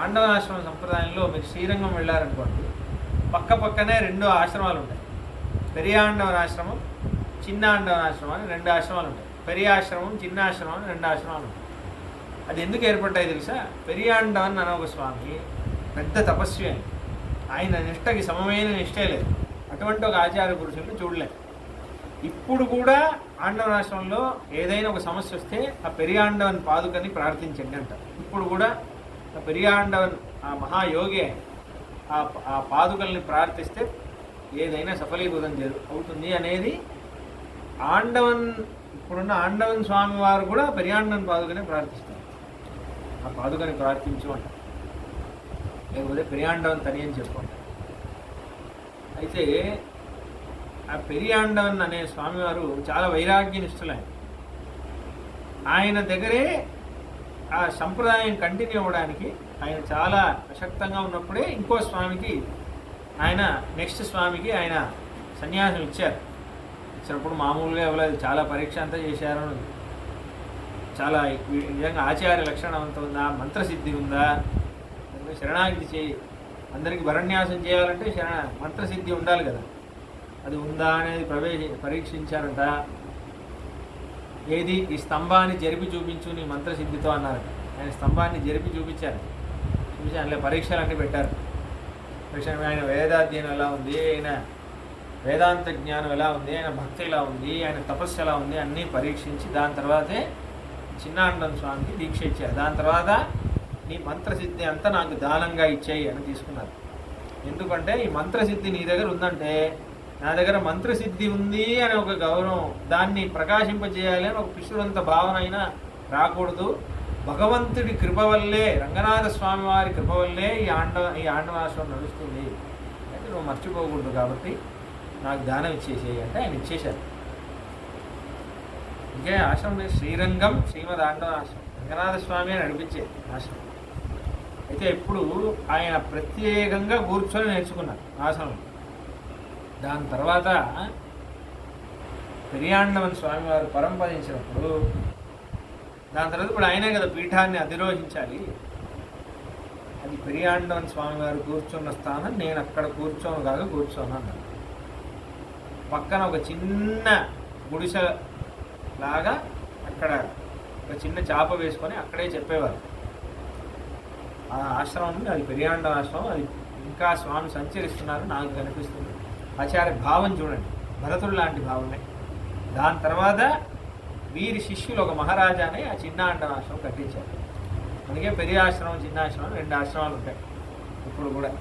ఆండవనాశ్రమ సంప్రదాయంలో మీరు శ్రీరంగం వెళ్ళారనుకోండి, పక్క పక్కనే 2 ఆశ్రమాలు ఉంటాయి. పెరియాండవనాశ్రమం, చిన్న ఆండవనాశ్రమం అని 2 ఆశ్రమాలు ఉంటాయి. పెరియాశ్రమం, చిన్న ఆశ్రమం అని 2 ఆశ్రమాలు ఉంటాయి. అది ఎందుకు ఏర్పడ్డాయి తెలుసా? పెరియాండవన్ అనే ఒక స్వామి పెద్ద తపస్వి అని, ఆయన నిష్టకి సమమైన నిష్టే లేదు. అటువంటి ఒక ఆచార్య పురుషుల్ని చూడలేదు. ఇప్పుడు కూడా ఆండవనాశ్రమంలో ఏదైనా ఒక సమస్య వస్తే ఆ పెరియాండవన్ పాదుకని ప్రార్థించండి అంటారు. ఇప్పుడు కూడా ఆ పెరియాండవన్, ఆ మహాయోగి ఆ పాదుకల్ని ప్రార్థిస్తే ఏదైనా సఫలీకృతం అవుతుంది అనేది ఆండవన్, ఇప్పుడున్న ఆండవన్ స్వామి వారు కూడా పెరియాండవన్ పాదుకనే ప్రార్థిస్తారు. ఆ పాదుకని ప్రార్థించు అంటారు, లేకపోతే పెరియాండవన్ తని అని చెప్పుకుంటారు. అయితే ఆ పెరియాండవన్ అనే స్వామివారు చాలా వైరాగ్యనిష్ఠులైన. ఆయన దగ్గరే ఆ సంప్రదాయం కంటిన్యూ అవ్వడానికి ఆయన చాలా అశక్తంగా ఉన్నప్పుడే ఇంకో స్వామికి ఆయన, నెక్స్ట్ స్వామికి ఆయన సన్యాసం ఇచ్చారు. ఇచ్చినప్పుడు మామూలుగా ఇవ్వలేదు, చాలా పరీక్ష అంతా చేశారు. చాలా నిజంగా ఆచార్య లక్షణం అంత ఉందా, మంత్రసిద్ధి ఉందా, శరణాగతి చేయి, అందరికీ భరణ్యాసం చేయాలంటే మంత్రసిద్ధి ఉండాలి కదా, అది ఉందా అనేది పరీక్షించారంట. ఏది, ఈ స్తంభాన్ని జరిపి చూపించు నీ మంత్రసిద్ధితో అన్నారట. ఆయన స్తంభాన్ని జరిపి చూపించారు. చూపించి అందులో పరీక్షలు అన్నీ పెట్టారు. ఆయన వేదాధ్యయనం ఎలా ఉంది, ఆయన వేదాంత జ్ఞానం ఎలా ఉంది, ఆయన భక్తి ఎలా ఉంది, ఆయన తపస్సు ఎలా ఉంది అన్నీ పరీక్షించి దాని తర్వాతే చిన్నాండం స్వామికి దీక్ష ఇచ్చారు. దాని తర్వాత నీ మంత్రసిద్ధి అంతా నాకు దానంగా ఇచ్చేయి అని తీసుకున్నారు. ఎందుకంటే ఈ మంత్రసిద్ధి నీ దగ్గర ఉందంటే నా దగ్గర మంత్రసిద్ధి ఉంది అనే ఒక గౌరవం, దాన్ని ప్రకాశింపజేయాలి అని ఒక పిశుడంత భావన అయినా రాకూడదు. భగవంతుడి కృప వల్లే, రంగనాథ స్వామి వారి కృప వల్లే ఈ ఆండవాశ్రమం నడుస్తుంది అంటే నువ్వు మర్చిపోకూడదు. కాబట్టి నాకు దానం ఇచ్చేసేయి అంటే ఆయన ఇచ్చేశారు. ఇంకే ఆశ్రమం శ్రీరంగం శ్రీమద్ ఆండవాశ్రమం, రంగనాథ స్వామి అని నడిపించే ఆశ్రమం. అయితే ఇప్పుడు ఆయన ప్రత్యేకంగా కూర్చొని నేర్చుకున్నారు ఆశ్రమం. దాని తర్వాత పెరియాండవన్ స్వామి వారు పరంపదించినప్పుడు దాని తర్వాత ఇప్పుడు ఆయనే కదా పీఠాన్ని అధిరోహించాలి. అది పెరియాండవన్ స్వామి వారు కూర్చున్న స్థానం, నేను అక్కడ కూర్చోను కాదు కూర్చోను అన్నాను. పక్కన ఒక చిన్న గుడిసెలాగా అక్కడ ఒక చిన్న చాప వేసుకొని అక్కడే చెప్పేవారు. ఆ ఆశ్రమం ఉంది, అది పెరియాండవన్ ఆశ్రమం. అది ఇంకా స్వామి సంచరిస్తున్నారు నాకు కనిపిస్తుంది. ఆచార్య భావం చూడండి, భరతుడు లాంటి భావనే. దాని తర్వాత వీరి శిష్యులు ఒక మహారాజానే ఆ చిన్న ఆండవాశ్రమం కట్టించారు. అందుకే పెరియ ఆశ్రమం, చిన్న ఆశ్రమం 2 ఆశ్రమాలు ఉంటాయి ఇప్పుడు కూడా.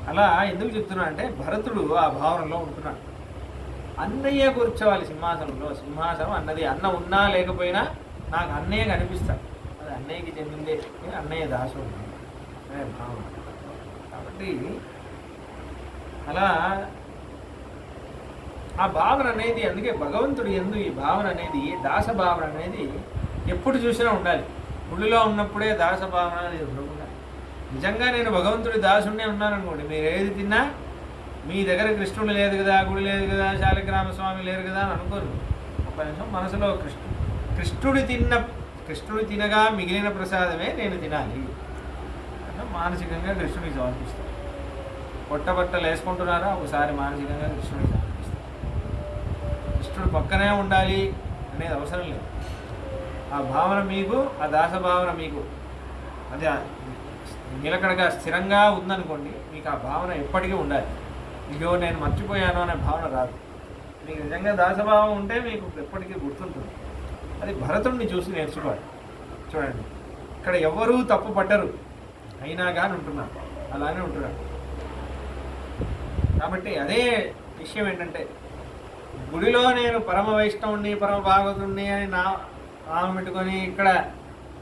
అలా ఎందుకు చెప్తున్నా అంటే భరతుడు ఆ భావనలో ఉంటున్నాడు. అన్నయ్య కూర్చోవాలి సింహాసనంలో. సింహాసనం అన్నది, అన్న ఉన్నా లేకపోయినా నాకు అన్నయ్య కనిపిస్తాడు, అది అన్నయ్యకి చెందిందే, అన్నయ్య దాసుడు అనే భావన. కాబట్టి అలా ఆ భావన అనేది, అందుకే భగవంతుడు ఎందు ఈ భావన అనేది, దాస భావన అనేది ఎప్పుడు చూసినా ఉండాలి. గుడిలో ఉన్నప్పుడే దాస భావన అనేది ఉండకుండా, నిజంగా నేను భగవంతుడి దాసుడినే ఉన్నాననుకోండి, మీరు ఏది తిన్నా మీ దగ్గర కృష్ణుడు లేదు కదా, గుడి లేదు కదా, శాలిగ్రామస్వామి లేరు కదా అని అనుకోరు. ఒక నిమిషం మనసులో కృష్ణుడు తినగా మిగిలిన ప్రసాదమే నేను తినాలి అంటే మానసికంగా కృష్ణుడికి సమర్పిస్తాను. పొట్టబట్టలు వేసుకుంటున్నారా, ఒకసారి మానసికంగా కృష్ణుడికి సమర్పిస్తాను. కృష్ణుడు పక్కనే ఉండాలి అనేది అవసరం లేదు. ఆ భావన మీకు, ఆ దాస భావన మీకు అది నిలకడగా స్థిరంగా ఉందనుకోండి, మీకు ఆ భావన ఎప్పటికీ ఉండాలి. ఇదో నేను మర్చిపోయాను అనే భావన రాదు. మీకు నిజంగా దాసభావం ఉంటే మీకు ఎప్పటికీ గుర్తుంటుంది. అది భరతుడిని చూసి నేర్చుకోవాలి. చూడండి, ఇక్కడ ఎవరూ తప్పు పడ్డరు, అయినా కానీ ఉంటున్నారు, అలానే ఉంటున్నారు. కాబట్టి అదే విషయం ఏంటంటే, గుడిలో నేను పరమ వైష్ణవుణ్ణి పరమ భాగవతుణ్ణి అని నామం పెట్టుకొని ఇక్కడ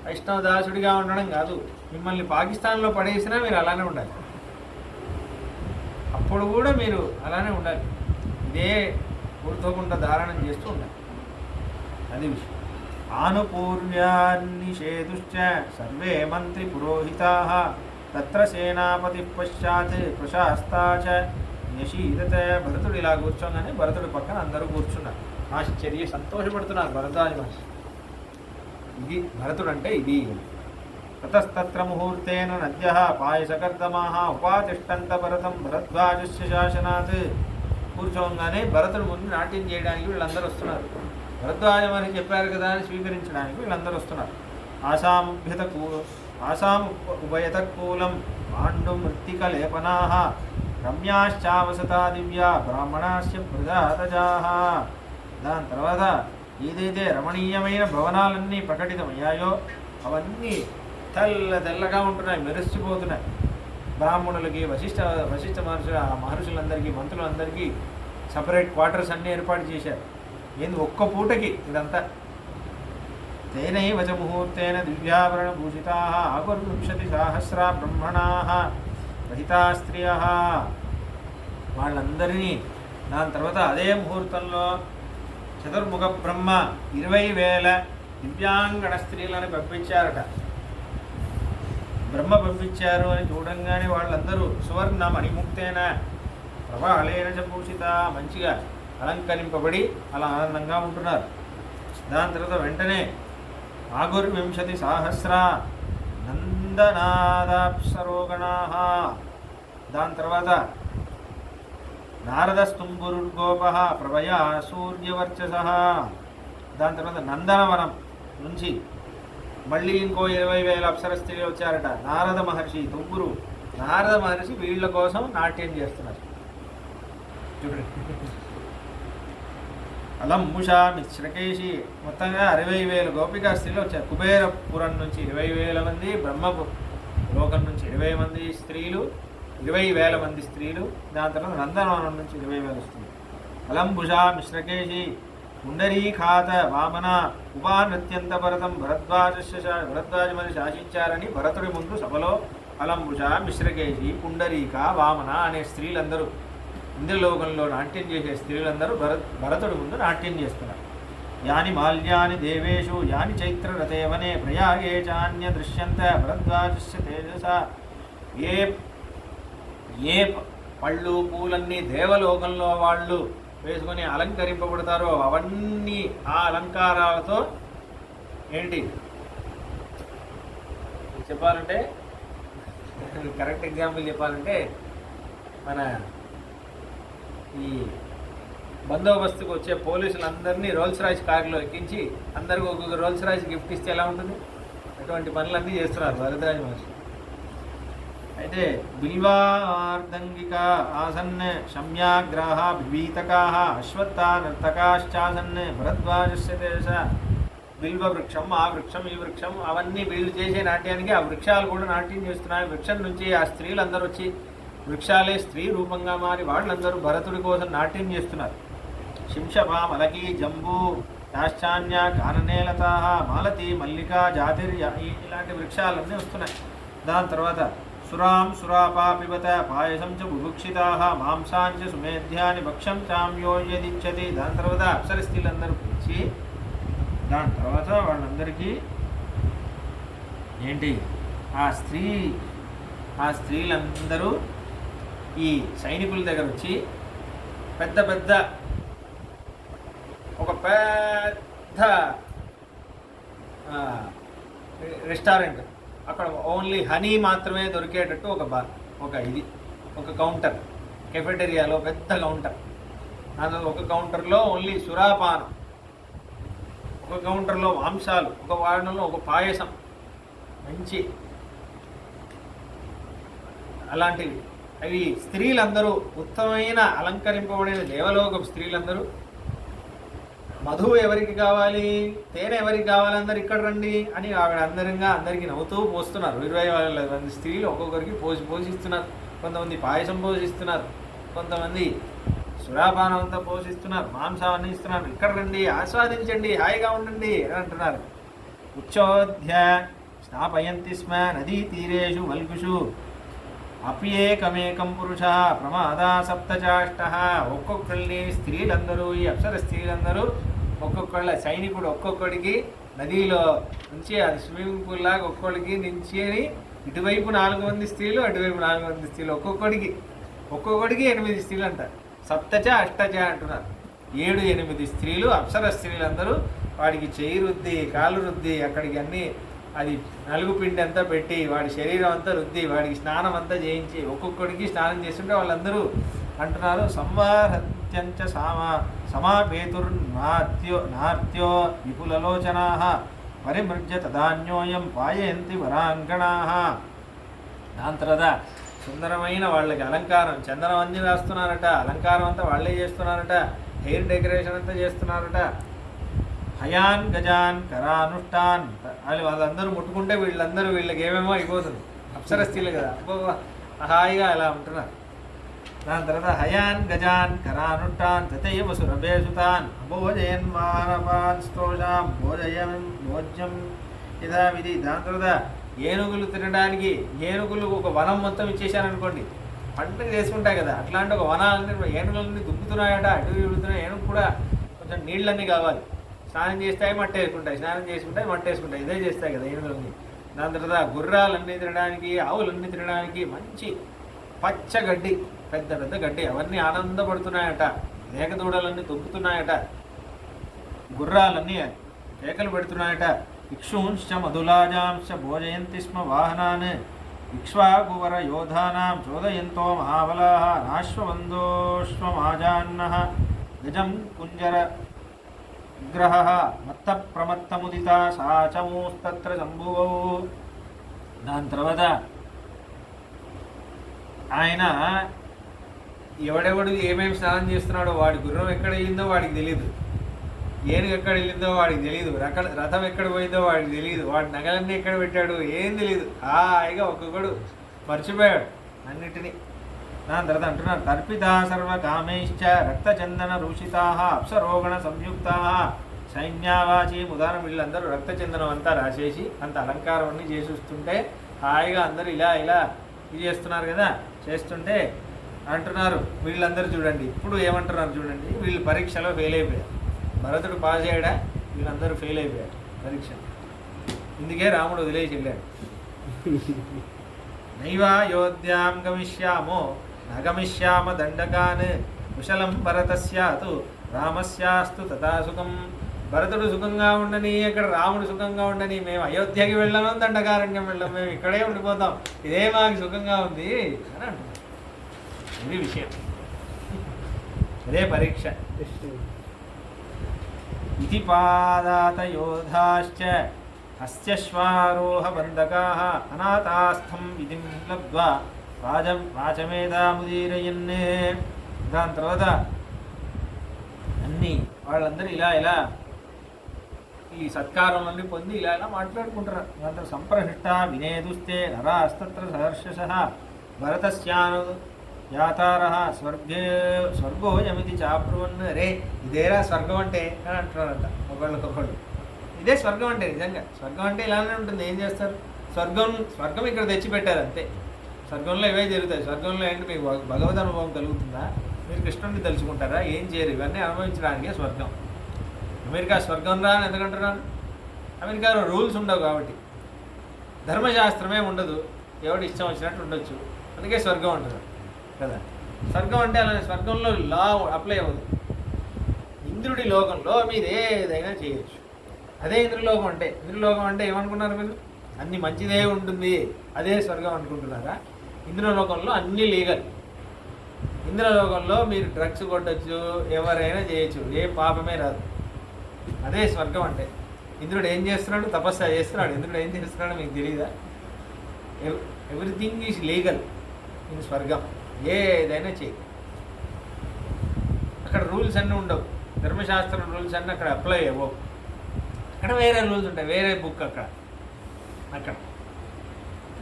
వైష్ణవ దాసుడిగా ఉండడం కాదు. మిమ్మల్ని పాకిస్తాన్లో పడేసినా మీరు అలానే ఉండాలి, అప్పుడు కూడా మీరు అలానే ఉండాలి. ఇదే ఊర్ధ్వగుండ ధారణం చేస్తూ ఉండాలి. అది విషయం. ఆనుపూర్వ్యాన్నిషేదుశ్చ సర్వే మంత్రి పురోహితాః తత్ర సేనాపతి పశ్చాత్ ప్రశాస్తాచ న్యషీదత. భరతుడు ఇలా కూర్చోగానే భరతుడి పక్కన అందరూ కూర్చున్నారు. ఆశ్చర్య సంతోషపడుతున్నారు భరద్వాజ మహర్షి. ఇది భరతుడు అంటే ఇది. తతస్తత్ర ముహూర్తేన నద్యః పాయసకర్దమాః ఉపాతిష్టంత భరతం భరద్వాజస్య శాసనాత్. కూర్చోగానే భరతుడు ముందు నాట్యం చేయడానికి వీళ్ళందరూ వస్తున్నారు. భరద్వాజ మహర్షి చెప్పారు కదా అని స్వీకరించడానికి వీళ్ళందరూ వస్తున్నారు. ఆసాం ఉభయతకూలం పాండు మృత్తికలేపనాః రమ్యాశ్చావసతా దివ్యా బ్రాహ్మణాస్య ప్రజాతజాః. దాని తర్వాత ఏదైతే రమణీయమైన భవనాలన్నీ ప్రకటితమయ్యాయో అవన్నీ తెల్లగా ఉంటున్నాయి, మెరిసిపోతున్నాయి. బ్రాహ్మణులకి వశిష్ఠ మహర్షులు, ఆ మహర్షులందరికీ మంత్రులందరికీ సపరేట్ క్వార్టర్స్ అన్నీ ఏర్పాటు చేశారు. ఏంది ఒక్క పూటకి ఇదంతా. తేనైవ చ ముహూర్తేన దివ్యాభరణ భూషితాః ఆకుర్వింశతి సహస్రా బ్రహ్మణాః రహితా స్త్రియః. వాళ్ళందరినీ దాని తర్వాత అదే ముహూర్తంలో చతుర్ముఖ బ్రహ్మ 20,000 దివ్యాంగణ స్త్రీలను పంపించారట. బ్రహ్మ పంపించారు అని చూడంగానే వాళ్ళందరూ సువర్ణ మణిముక్తేన ప్రభాళేన చ భూషిత, మంచిగా అలంకరింపబడి అలా ఆనందంగా ఉంటున్నారు. దాని తర్వాత వెంటనే ఆగుర్వింశతి సహస్ర నందనాదాప్సరోగణాః. దాని తర్వాత నారదస్తుంబురుర్గోపః ప్రభయా సూర్యవర్చసః. దాని తర్వాత నందనవనం నుంచి మళ్ళీ ఇంకో 20,000 అప్సర స్త్రీలు వచ్చారట. నారద మహర్షి తుంబురు, నారద మహర్షి వీళ్ళ కోసం నాట్యం చేస్తున్నారు. చూడండి, అలంబుషా మిశ్రకేశి, మొత్తంగా 60,000 గోపికా స్త్రీలు వచ్చారు. కుబేరపురం నుంచి 20,000 మంది, బ్రహ్మపు లోకం నుంచి 20 మంది స్త్రీలు, 20,000 మంది స్త్రీలు. దాని తర్వాత నందనవనం నుంచి 20,000 స్త్రీలు. అలంబుషా మిశ్రకేశి పుండరీఖాత వామన ఉపానృత్యంత భరతం భరద్వాజ మరి శాసించారని భరతుడి ముందు సభలో అలంబుష మిశ్రకేశి పుండరీక వామన అనే స్త్రీలందరూ, ఇంద్రలోకంలో నాట్యం చేసే స్త్రీలందరూ భరతుడి ముందు నాట్యం చేస్తున్నారు. యాని మాల్యాని దేవేషు యాని చైత్రరతేవనే ప్రయాగే చాన్య దృశ్యంత భరద్వాజస్య తేజస. ఏ పళ్ళు పూలన్నీ దేవలోకంలో వాళ్ళు వేసుకొని అలంకరింపబడతారో అవన్నీ ఆ అలంకారాలతో ఏంటి చెప్పాలంటే, కరెక్ట్ ఎగ్జాంపుల్ చెప్పాలంటే, మన ఈ బందోబస్తుకు వచ్చే పోలీసులందరినీ రోల్స్ రాయిస్ కారులో ఎక్కించి అందరికీ ఒక్కొక్క రోల్స్ రాయిస్ గిఫ్ట్ ఇస్తే ఎలా ఉంటుంది? అటువంటి పనులన్నీ చేస్తున్నారు భరద్వాజ మహర్షి. అయితే బిల్వార్దంగిక ఆసన్ శమ్యాగ్రాహ విభీతకాః అశ్వత్థా నర్తకాశ్చాసన్ భరద్వాజస్య తేజస. బిల్వ వృక్షం, ఆ వృక్షం, ఈ వృక్షం, అవన్నీ వీళ్ళు చేసే నాట్యానికి ఆ వృక్షాలు కూడా నాట్యం చేస్తున్నాయి. వృక్షం నుంచి ఆ స్త్రీలందరూ వచ్చి వృక్షాలే స్త్రీ రూపంగా మారి వాళ్ళందరూ భరతుడి కోసం నాట్యం చేస్తున్నారు. శింషపా మలకీ జంబూ యాశ్చాన్య కాననేలతాః మాలతి మల్లికా జాతిర్, ఇలాంటి వృక్షాలన్నీ వస్తున్నాయి. దాని తర్వాత సురాం సురాపా పిబత పాయసం చ బుభుక్షితాః మాంసాంచ సుమేధ్యాని భక్ష్యం చామ్యోయదిచ్చతి. దాని తర్వాత అప్సర స్త్రీలందరూ పిలిచి దాని తర్వాత వాళ్ళందరికీ ఏంటి ఆ స్త్రీలందరూ ఈ సైనికుల దగ్గర వచ్చి ఒక పెద్ద రెస్టారెంట్, అక్కడ ఓన్లీ హనీ మాత్రమే దొరికేటట్టు ఒక కౌంటర్, కెఫెటేరియాలో పెద్ద కౌంటర్. అందులో ఒక కౌంటర్లో ఓన్లీ సురాపానం, ఒక కౌంటర్లో మాంసాలు, ఒక వాడనంలో ఒక పాయసం, మంచి అలాంటివి. అవి స్త్రీలందరూ ఉత్తమమైన అలంకరింపబడిన దేవలోక స్త్రీలందరూ మధువు ఎవరికి కావాలి, తేనె ఎవరికి కావాలి, అందరు ఇక్కడ రండి అని ఆవిడ అందరికీ నవ్వుతూ పోస్తున్నారు. 20 మంది స్త్రీలు ఒక్కొక్కరికి పోషిస్తున్నారు. కొంతమంది పాయసం పోషిస్తున్నారు, కొంతమంది సురాపానం అంతా పోషిస్తున్నారు, మాంసాన్ని ఇస్తున్నారు. ఇక్కడ రండి, ఆస్వాదించండి, హాయిగా ఉండండి అని అంటున్నారు. ఉచ్చోధ్య స్నాపయంతి స్మ నదీ తీరేషు వల్గుషు అప్యేకమేకం పురుష ప్రమాదా సప్తచాష్ట. ఒక్కొక్కళ్ళని స్త్రీలందరూ, ఈ అప్సర స్త్రీలందరూ ఒక్కొక్కళ్ళ సైనికుడు ఒక్కొక్కడికి నదిలో నుంచి అది స్విమ్మింగ్ పూల్ లాగా ఒక్కొక్కడికి నుంచి ఇటువైపు 4 మంది స్త్రీలు, అటువైపు 4 మంది స్త్రీలు, ఒక్కొక్కడికి 8 స్త్రీలు అంటారు. సప్తచ అష్టచ అంటున్నారు. 7-8 స్త్రీలు, అప్సర స్త్రీలందరూ వాడికి చేయి రుద్ది, కాలు రుద్ది, అక్కడికి అన్నీ అది నలుగు పిండి అంతా పెట్టి వాడి శరీరం అంతా రుద్ది వాడికి స్నానం అంతా చేయించి ఒక్కొక్కడికి స్నానం చేస్తుంటే వాళ్ళందరూ అంటున్నారు సంవాహత్యంచ సమాపేతుర్నార్త్యో విపులలోచనా పరిమృజ్య తదాన్యోయం పాయయంతి వరాంగణా. దాని తర్వాత సుందరమైన వాళ్ళకి అలంకారం, చందనం అన్నీ రాస్తున్నారట, అలంకారం అంతా వాళ్ళే చేస్తున్నారట, హెయిర్ డెకరేషన్ అంతా చేస్తున్నారట. హయాన్ గజాన్ కరానుష్టాన్ వాళ్ళందరూ ముట్టుకుంటే వీళ్ళకి ఏమేమో అయిపోతుంది. అప్సర స్త్రీలు కదా, హాయిగా అలా ఉంటున్నారు. దాని తర్వాత హయాన్ గజాన్ కరానుష్టాన్ తథైవ సురభేసుతాన్ అభోజయన్ వాహనపాన్ స్తోషాం భోజ్యం యథావిధి. దాని తర్వాత ఏనుగులు తినడానికి, ఏనుగులు ఒక వనం మొత్తం ఇచ్చేసారనుకోండి, పంటలు చేసుకుంటాయి కదా, అట్లాంటి ఒక వనాలన్నీ ఏనుగులన్నీ దుక్కుతున్నాయట, అటు తిరుగుతున్నాయి. ఏనుగు కూడా కొంచెం నీళ్ళన్నీ కావాలి, స్నానం చేస్తాయి మట్టి వేసుకుంటాయి, స్నానం చేసుకుంటాయి మట్టి వేసుకుంటాయి, ఇదే చేస్తాయి కదా ఏనుగులన్నీ. దాని తర్వాత గుర్రాలన్నీ తినడానికి, ఆవులన్నీ తినడానికి మంచి పచ్చగడ్డి, పెద్ద పెద్ద గడ్డి, అవన్నీ ఆనందపడుతున్నాయట. మేకదూడలన్నీ తొక్కుతున్నాయట, గుర్రాలన్నీ కేకలు పెడుతున్నాయట. ఇక్షూంశ్చ మధులాజాంశ్చ భోజయంతి స్మ వాహనాన్ ఇక్ష్వాకువర యోధానాం చోదయంతో మహాబలాః నాశ్వవందోష్వమాజాన్నః గజం కుంజర విగ్రహ మత్త ప్రమత్తముదిత సాచమూస్తత్ర సంభువౌ. దాని తర్వాత ఆయన ఎవడెవడు ఏమేమి స్నానం చేస్తున్నాడో, వాడి గుర్రం ఎక్కడ వెళ్ళిందో వాడికి తెలియదు, ఏనుగు ఎక్కడ వెళ్ళిందో వాడికి తెలియదు, రథం ఎక్కడ పోయిందో వాడికి తెలియదు, వాడి నగలన్నీ ఎక్కడ పెట్టాడు ఏం తెలియదు. హాయిగా ఒక్కొక్కడు మర్చిపోయాడు అన్నిటినీ. దాని తర్వాత అంటున్నారు తర్పితా సర్వకామైశ్చ రక్తచందన రూషితా అప్సరోగణ సంయుక్తా సైన్యావాచి. ఉదాహరణ వీళ్ళందరూ రక్తచందనం అంతా రాసేసి అంత అలంకారం అన్నీ చేసి వస్తుంటే హాయిగా అందరూ ఇలా ఇది చేస్తున్నారు కదా, చేస్తుంటే అంటున్నారు వీళ్ళందరూ చూడండి, ఇప్పుడు ఏమంటున్నారు చూడండి, వీళ్ళు పరీక్షలో ఫెయిల్ అయిపోయారు. భరతుడు పాస్ అయ్యాడా, వీళ్ళందరూ ఫెయిల్ అయిపోయారు పరీక్ష. ఇందుకే రాముడు వదిలేసి వెళ్ళాడు. నైవాయోధ్యాం గమిష్యామో నగమిష్యామ దండకాన్ కుశలం భరతస్యాతు రామస్యాస్తు తథా సుఖం. భరతుడు సుఖంగా ఉండని, ఇక్కడ రాముడు సుఖంగా ఉండని, మేము అయోధ్యకి వెళ్ళాము, దండకారణ్యం వెళ్ళాము, మేము ఇక్కడే ఉండిపోతాం, ఇదే మాకు సుఖంగా ఉంది అని అంటున్నాం. ఇది విషయం, అదే పరీక్ష. ఇది పాదాత యోధాశ్చ అస్యశ్వారోహ బంధకాః అనాథాస్థం విధిం లబ్ధ్వా వాచమేధాముదీరయన్. దాని తర్వాత అన్నీ వాళ్ళందరూ ఇలా ఈ సత్కారాలన్నీ పొంది ఇలా మాట్లాడుకుంటారు. దాంతో సంప్రహిష్ట వినేదుస్తే నరాస్తత్ర సహర్షసః భరతస్యాను యాతారః స్వర్గోయమితి చాబ్రువన్. రే ఇదేరా స్వర్గం అంటే అని అంటున్నారంట ఒకళ్ళకొకళ్ళు. ఇదే స్వర్గం అంటే, నిజంగా స్వర్గం అంటే ఇలానే ఉంటుంది. ఏం చేస్తారు, స్వర్గం ఇక్కడ తెచ్చిపెట్టారు అంతే. స్వర్గంలో ఇవే జరుగుతాయి. స్వర్గంలో ఏంటి, మీకు భగవద్ అనుభవం కలుగుతుందా, మీరు కృష్ణుడిని తెలుసుకుంటారా, ఏం చేయరు, ఇవన్నీ అనుభవించడానికే స్వర్గం. అమెరికా స్వర్గం రా అని ఎందుకంటున్నాను, అమెరికాలో రూల్స్ ఉండవు కాబట్టి, ధర్మశాస్త్రమే ఉండదు, ఎవడు ఇష్టం వచ్చినట్టు ఉండొచ్చు, అందుకే స్వర్గం అంటున్నారు కదా. స్వర్గం అంటే అలానే స్వర్గంలో లా అప్లై అవ్వదు. ఇంద్రుడి లోకంలో మీరు ఏదైనా చేయొచ్చు, అదే ఇంద్రలోకం అంటే. ఇంద్రలోకం అంటే ఏమనుకున్నారు మీరు, అన్ని మంచిదే ఉంటుంది, అదే స్వర్గం అనుకుంటున్నారా? ఇంద్రలోకంలో అన్నీ లీగల్. ఇంద్రలోకంలో మీరు డ్రగ్స్ కొట్టచ్చు, ఎవరైనా చేయొచ్చు, ఏ పాపమే రాదు, అదే స్వర్గం అంటే. ఇంద్రుడు ఏం చేస్తున్నాడు, తపస్సు చేస్తున్నాడు. ఇంద్రుడు ఏం చేస్తున్నాడో మీకు తెలియదా? ఎవ్రీథింగ్ ఈజ్ లీగల్ ఇన్ స్వర్గం, ఏదైనా చేయి. అక్కడ రూల్స్ అన్నీ ఉండవు. ధర్మశాస్త్రం రూల్స్ అన్నీ అక్కడ అప్లై అవ్వవు. అక్కడ వేరే రూల్స్ ఉంటాయి, వేరే బుక్ అక్కడ.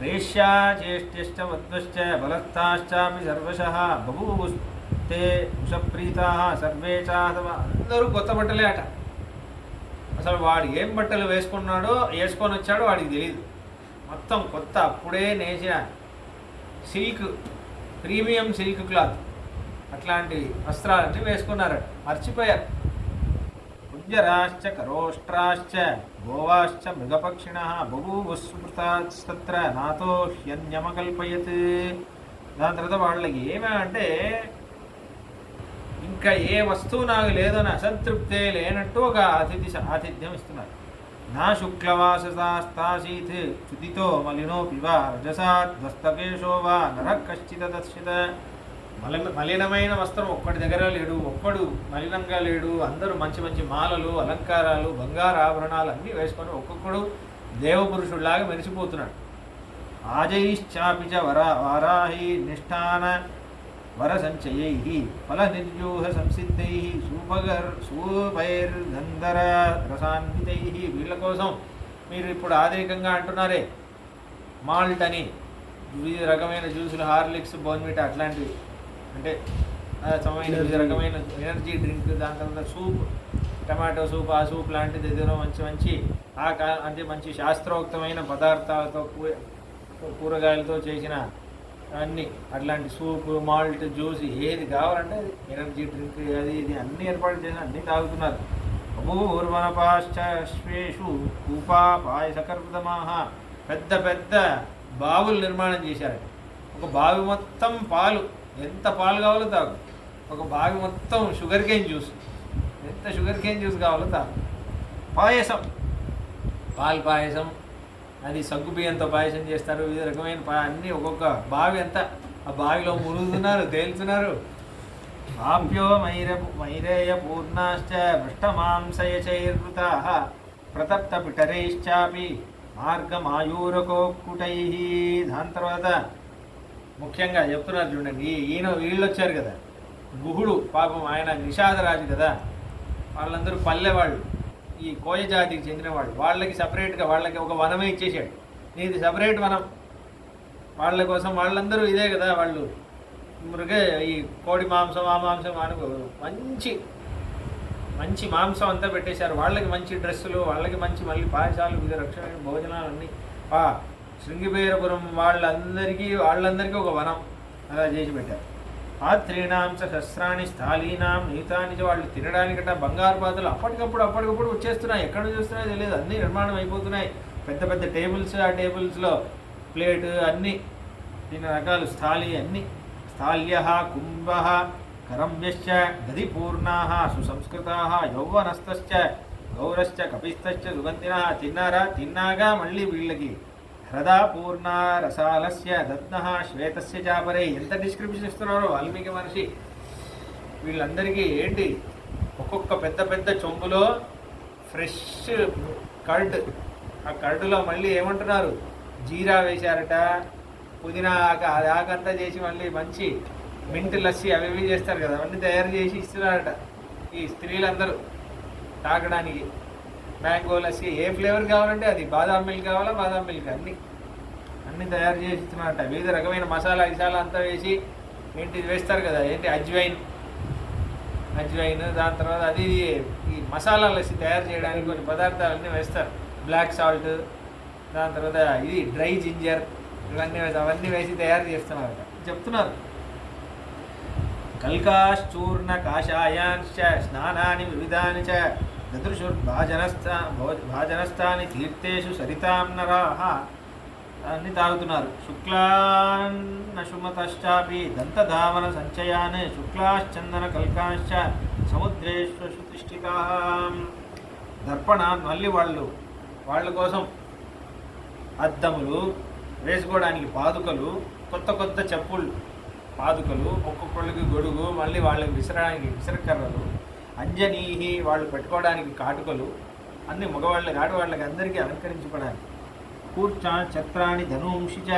రేష్యా చేష్ట్యశ్చ వద్వశ్చ బలస్థాశ్చాపి సర్వశః బభూవుస్తే ఉషప్రీతాః సర్వే చాథవ. అందరూ కొత్త బట్టలే అట. అసలు వాడు ఏం బట్టలు వేసుకొని వచ్చాడో వాడికి తెలియదు. మొత్తం కొత్త అప్పుడే నేసిన సిల్క్, ప్రీమియం సిల్క్ క్లాత్ అట్లాంటి వస్త్రాలన్నీ వేసుకున్నారట. మర్చిపోయారు. కుజరాశ్చ కరోష్ట్రాశ్చ గోవాశ్చ మృగపక్షిణ బభూవస్మృతాస్తత్ర నాతో హ్యన్యమకల్పయత్. దాని తర్వాత వాళ్ళకి ఏమంటే ఇంకా ఏ వస్తువు నాకు లేదని అసంతృప్తే లేనట్టు ఒక ఆతిథ్యం ఇస్తున్నారు. నా శుక్లవాససాస్తాసీత్ చ్యుతితో మలినో పివ రజసాద్వస్తకేశో వా నరః కశ్చిద దర్శిత. మలినమైన వస్త్రం ఒక్కడి దగ్గర లేడు, ఒక్కడు మలినంగా లేడు. అందరూ మంచి మంచి మాలలు, అలంకారాలు, బంగారు ఆభరణాలు అన్నీ వేసుకొని ఒక్కొక్కడు దేవపురుషుడిలాగా మెరిసిపోతున్నాడు. ఆజైశ్చాపిచ వారాహి నిష్ఠాన వర సంచయై ఫల నిర్యూహ సంసిద్ధై సూపైర్గంధర రసాన్వితై. వీళ్ళ కోసం మీరు ఇప్పుడు ఆధునికంగా అంటున్నారే మాల్ట్ అని, వివిధ రకమైన జ్యూసులు, హార్లిక్స్, బోర్న్విటా అట్లాంటివి, అంటే సమయమైన వివిధ రకమైన ఎనర్జీ డ్రింక్, దాని తర్వాత సూప్, టమాటో సూప్, ఆ సూప్ లాంటిది ఏదైనా మంచి మంచి అంటే మంచి శాస్త్రోక్తమైన పదార్థాలతో కూరగాయలతో చేసిన అన్నీ అట్లాంటి సూప్, మాల్ట్, జ్యూస్ ఏది కావాలంటే అది, ఎనర్జీ డ్రింక్ అది ఇది అన్నీ ఏర్పాటు చేసిన అన్నీ తాగుతున్నారు. అభూర్వనపాశ్చేషు కూపా పాయసకర్దమాహ. పెద్ద పెద్ద బావులు నిర్మాణం చేశారు. ఒక బావి మొత్తం పాలు, ఎంత పాలు కావాలో తాగు. ఒక బావి మొత్తం షుగర్ కేన్ జ్యూస్, ఎంత షుగర్ కేన్ జ్యూస్ కావాలో తాగు. పాయసం, పాయసం, అది సగ్గుబియ్యంతో పాయసం చేస్తారు. వివిధ రకమైన అన్నీ ఒక్కొక్క బావి అంతా, ఆ బావిలో మునుగుతున్నారు, తేల్చున్నారు. ఆప్యో మైరేయ పూర్ణాశ్చ పృష్టమాంసయచైర్వృతాః ప్రతప్త పిటరైశ్చాపి మార్గమాయూరకోక్కుటై. దాని తర్వాత ముఖ్యంగా చెప్తున్నారు చూడండి, వీళ్ళు వచ్చారు కదా, గుహుడు పాపం ఆయన నిషాదరాజు కదా, వాళ్ళందరూ పల్లెవాళ్ళు, ఈ కోయ జాతికి చెందిన వాళ్ళు. వాళ్ళకి సపరేట్గా వాళ్ళకి ఒక వనమే ఇచ్చేసాడు. నీది సపరేట్ వనం వాళ్ళ కోసం. వాళ్ళందరూ ఇదే కదా, వాళ్ళు ఈ కోడి మాంసం, ఆ మాంసం అనుకో, మంచి మంచి మాంసం అంతా పెట్టేశారు. వాళ్ళకి మంచి డ్రెస్సులు, వాళ్ళకి మంచి మళ్ళీ పాయసాలు, వివిధ రక్షణ భోజనాలు అన్నీ. శృంగిబేరపురం వాళ్ళందరికీ ఒక వనం అలా చేసి పెట్టారు. ఆత్రీణాంశ శస్త్రాన్ని స్థాళీనాం నీతాని. వాళ్ళు తినడానికట బంగారు పాత్రలు అప్పటికప్పుడు వచ్చేస్తున్నాయి. ఎక్కడ నుంచి వస్తున్నాయో తెలియదు, అన్నీ నిర్మాణం అయిపోతున్నాయి. పెద్ద పెద్ద టేబుల్స్, ఆ టేబుల్స్లో ప్లేట్ అన్నీ, 3 రకాలు స్థాళీ అన్నీ. స్థాళ్య కుంభ కరంభ్యశ్చ గదిపూర్ణాః సుసంస్కృతాః యౌవనస్తశ్చ గౌరశ్చ కపిస్తశ్చ సుగంధినః. తిన్నాగా మళ్ళీ వీళ్ళకి హ్రదా పూర్ణ రసాలస్య దత్నః శ్వేతస్య చాపరై. ఎంత డిస్క్రిప్షన్ ఇస్తున్నారో వాల్మీకి మహర్షి. వీళ్ళందరికీ ఏంటి, ఒక్కొక్క పెద్ద పెద్ద చెంబులో ఫ్రెష్ కర్డ్, ఆ కర్డులో మళ్ళీ ఏమంటున్నారు, జీరా వేశారట, పుదీనా ఆకంతా చేసి మళ్ళీ మంచి మింట్ లస్సీ అవి ఇవి చేస్తారు కదా, అవన్నీ తయారు చేసి ఇస్తున్నారట ఈ స్త్రీలందరూ తాగడానికి. మ్యాంగో లస్సీ ఏ ఫ్లేవర్ కావాలంటే అది, బాదాం మిల్క్ కావాలా బాదాం మిల్క్, అన్నీ తయారు చేసి ఇస్తున్నారట. వివిధ రకమైన మసాలా గిసాలా అంతా వేసి ఏంటి వేస్తారు కదా, ఏంటి అజ్వైన్, దాని తర్వాత అది ఈ మసాలా లస్సీ తయారు చేయడానికి కొన్ని పదార్థాలన్నీ వేస్తారు. బ్లాక్ సాల్ట్, దాని తర్వాత ఇది డ్రై జింజర్, అవన్నీ వేసి తయారు చేస్తున్నారట చెప్తున్నారు. కల్కాశ్చూర్ణ కాషాయాంశ్చ స్నానాని వివిధాని చ దదృశుర్భాజనస్థాని తీర్థేషు సరితాం నరాః. అన్ని తాగుతున్నారు. శుక్లాన్నశుమతశ్చాపి దంతధావన సంచయాన్ శుక్లాశ్చందన కల్కాశ్చ సముద్రేషు తిష్ఠితాః. దర్పణాన్, మళ్ళీ వాళ్ళ కోసం అద్దములు, వేసుకోవడానికి పాదుకలు, కొత్త చెప్పులు, పాదుకలు, ఒక్కొక్కళ్ళకి గొడుగు, మళ్ళీ వాళ్ళకి విసరడానికి విసరకర్రలు, అంజనీహి వాళ్ళు పెట్టుకోవడానికి కాటుకలు, అన్ని మగవాళ్ళకి ఆడవాళ్ళకి అందరికీ అలంకరించుకోవడానికి. కూర్చా ఛత్రాన్ని ధనుంషిచ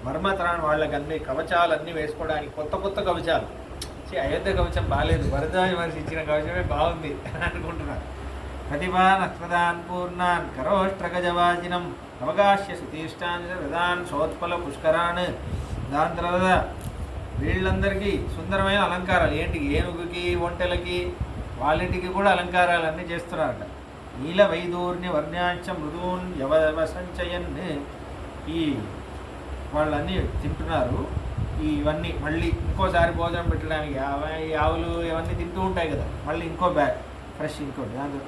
వర్మతరాన్ని, వాళ్ళకి అన్ని కవచాలన్నీ వేసుకోవడానికి కొత్త కవచాలు అయోధ్య కవచం బాగాలేదు, భరద్వాజ మహర్షి ఇచ్చిన కవచమే బాగుంది అని అనుకుంటున్నారు. ప్రతిభాన్ అస్త్రదాన్ పూర్ణాన్ కరోష్ట్రగజవాజినం అవకాశ్య సుతీష్టాన్ రథాన్ సోత్పల పుష్కరాన్. దాని తర్వాత వీళ్ళందరికీ సుందరమైన అలంకారాలు, ఏంటి ఏనుగుకి ఒంటెలకి వాళ్ళింటికి కూడా అలంకారాలన్నీ చేస్తున్నారట. నీల వైదూర్ణి వర్ణ్యాచ మృదూన్ యవసంచయన్. ఈ వాళ్ళన్నీ తింటున్నారు. ఇవన్నీ మళ్ళీ ఇంకోసారి భోజనం పెట్టడానికి ఈ ఆవులు ఇవన్నీ తింటూ ఉంటాయి కదా, మళ్ళీ ఇంకో బ్యాగ్ ఫ్రెష్ ఇంకోటి. దాంతో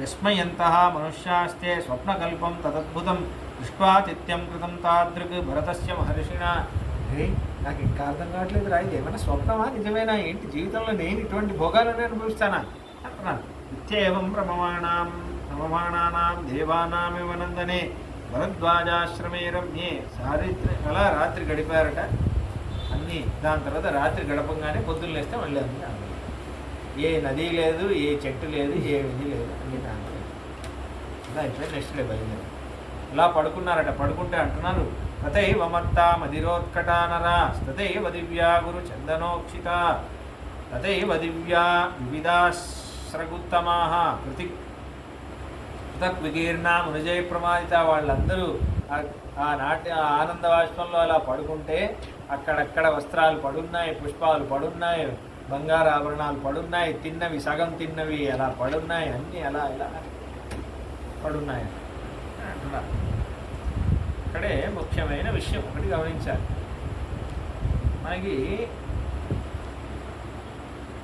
యస్మయంత మనుష్యాస్తే స్వప్నకల్పం తదద్భుతం దృష్ట్వాతిథ్యం కృతం తాదృక్ భరతస్య మహర్షిణ. నాకు ఇంకా అర్థం కావట్లేదు రా, ఇది ఏమైనా స్వప్నమా నిజమేనా, ఏంటి జీవితంలో నేను ఇటువంటి భోగాలనే అనుభవిస్తానా అంటున్నాను. ఇత్యేవం ప్రమమాణానాం దేవానామేవ నందనే భరద్వాజాశ్రమే రమ్యే. అలా రాత్రి గడిపారట అన్నీ. దాని తర్వాత రాత్రి గడపంగానే పొద్దున్న లేస్తే మళ్ళీ అన్నీ ఆనందం. ఏ నది లేదు, ఏ చెట్టు లేదు, ఏ విధి లేదు, అన్నీ ఆనందం. అలా అయిపోయి నెక్స్ట్ డే బయలుదేరి అలా పడుకున్నారట. పడుకుంటే అంటున్నారు, తథైవ మత్తా మదిరోత్కటానరా తథైవ దివ్యా గురు చందనోక్షిత తథైవ దివ్యా వివిధాశ్రగుత్తమాః పృథక్ వికీర్ణ మునిజయ ప్రమాదిత. వాళ్ళందరూ ఆ ఆనంద బాష్పంలో అలా పడుకుంటే అక్కడక్కడ వస్త్రాలు పడున్నాయి, పుష్పాలు పడున్నాయి, బంగారు ఆభరణాలు పడున్నాయి, తిన్నవి సగం తిన్నవి అలా పడున్నాయి, అన్నీ అలా ఇలా పడున్నాయి అంటున్నారు. ఇక్కడే ముఖ్యమైన విషయం ఒకటి గమనించాలి. మనకి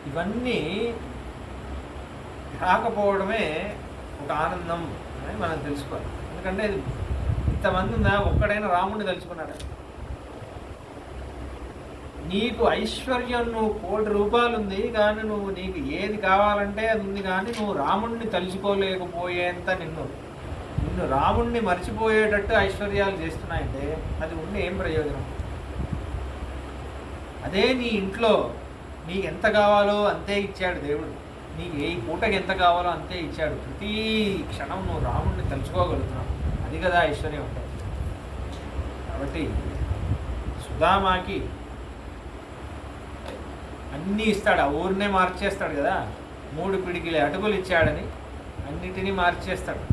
ఇవన్నీ రాకపోవడమే ఒక ఆనందం అని మనం తెలుసుకోవాలి. ఎందుకంటే ఇంతమంది ఉందా, ఒక్కడైనా రాముడిని తలుచుకున్నాడు. నీకు ఐశ్వర్యం, నువ్వు 1,00,00,000 రూపాయలు ఉంది కానీ నువ్వు నీకు ఏది కావాలంటే అది ఉంది, కానీ నువ్వు రాముడిని తలుచుకోలేకపోయేంత నిన్ను రాముణ్ణి మర్చిపోయేటట్టు ఐశ్వర్యాలు చేస్తున్నాయంటే అది ఉండి ఏం ప్రయోజనం? అదే నీ ఇంట్లో నీకు ఎంత కావాలో అంతే ఇచ్చాడు దేవుడు, నీకు ఏ పూటకి ఎంత కావాలో అంతే ఇచ్చాడు. ప్రతి క్షణం నువ్వు రాముడిని తలుచుకోగలుగుతున్నావు, అది కదా ఐశ్వర్యం ఉంటుంది. కాబట్టి సుధామాకి అన్నీ ఇస్తాడు, ఆ ఊరినే మార్చేస్తాడు కదా. 3 పిడికిలి అటుకులు ఇచ్చాడని అన్నిటినీ మార్చేస్తాడు.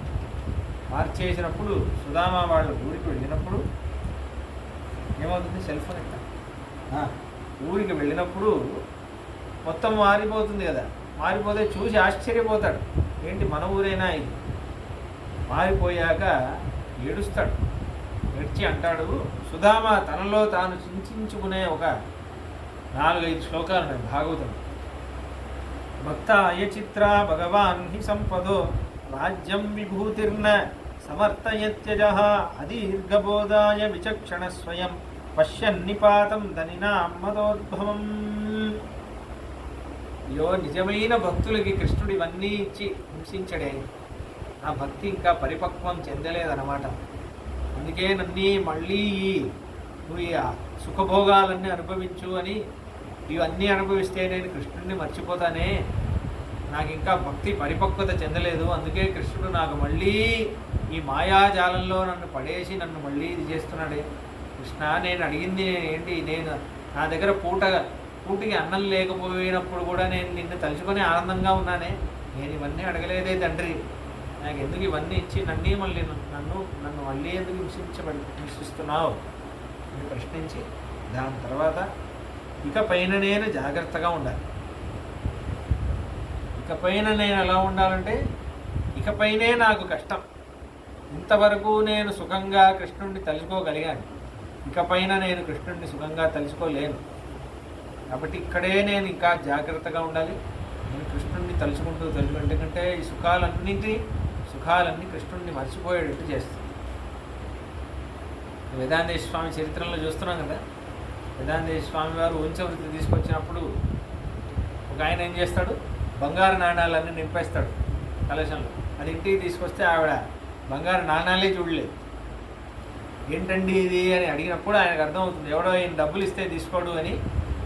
మార్చేసినప్పుడు సుధామ వాళ్ళు ఊరికి వెళ్ళినప్పుడు ఏమవుతుంది, సెల్ ఫోన్ ఎట్లా ఊరికి వెళ్ళినప్పుడు మొత్తం మారిపోతుంది కదా. మారిపోతే చూసి ఆశ్చర్యపోతాడు, ఏంటి మన ఊరైనా ఇది. మారిపోయాక ఏడుస్తాడు. ఏడ్చి అంటాడు, సుధామ తనలో తాను చింతించుకునే ఒక 4-5 శ్లోకాలు ఉన్నాయి భాగవతం. భక్త అయచిత్ర భగవాన్ హి సంపదో రాజ్యం విభూతిర్న సమర్థయత్యజ అదీర్ఘబోధాయ విచక్షణ స్వయం పశ్యన్నిపాతం ధనినా మదోద్భవం. అయ్యో, నిజమైన భక్తులకి కృష్ణుడు ఇవన్నీ ఇచ్చి హింసించడే, ఆ భక్తి ఇంకా పరిపక్వం చెందలేదన్నమాట. అందుకే నన్నీ మళ్ళీ నువ్వు ఈ సుఖభోగాలన్నీ అనుభవించు అని, ఇవన్నీ అనుభవిస్తే నేను కృష్ణుడిని మర్చిపోతానే, నాకు ఇంకా భక్తి పరిపక్వత చెందలేదు, అందుకే కృష్ణుడు నాకు మళ్ళీ ఈ మాయాజాలంలో నన్ను పడేసి నన్ను మళ్ళీ ఇది చేస్తున్నాడే. కృష్ణ, నేను అడిగింది ఏంటి, నేను నా దగ్గర పూటికి అన్నం లేకపోయినప్పుడు కూడా నేను నిన్ను తలుచుకొని ఆనందంగా ఉన్నానే, నేను ఇవన్నీ అడగలేదే తండ్రి, నాకు ఎందుకు ఇవన్నీ ఇచ్చి నన్ను మళ్ళీ ఎందుకు హింసిస్తున్నావు అని ప్రశ్నించి, దాని తర్వాత ఇకపైన నేను జాగ్రత్తగా ఉండాలి. ఇకపైన నేను ఎలా ఉండాలంటే, ఇకపైనే నాకు కష్టం, ఇంతవరకు నేను సుఖంగా కృష్ణుడిని తలుచుకోగలిగాను, ఇకపైన నేను కృష్ణుడిని సుఖంగా తలుచుకోలేను. కాబట్టి ఇక్కడే నేను ఇంకా జాగ్రత్తగా ఉండాలి. నేను కృష్ణుడిని తలుచుకుంటూ ఎందుకంటే ఈ సుఖాలన్నీ కృష్ణుడిని మర్చిపోయేటట్టు చేస్తుంది. వేదాంతేశ్వర స్వామి చరిత్రలో చూస్తున్నాం కదా, వేదాంతేశ్వర స్వామి వారు ఉంచవృత్తి తీసుకొచ్చినప్పుడు ఒక ఆయన ఏం చేస్తాడు, బంగారు నాణాలన్నీ నింపేస్తాడు కలశంలో. అది ఇంటికి తీసుకొస్తే ఆవిడ బంగారు నాణాలే చూడలేదు. ఏంటండి ఇది అని అడిగినప్పుడు ఆయనకు అర్థమవుతుంది, ఎవడో ఆయన డబ్బులు ఇస్తే తీసుకోడు అని,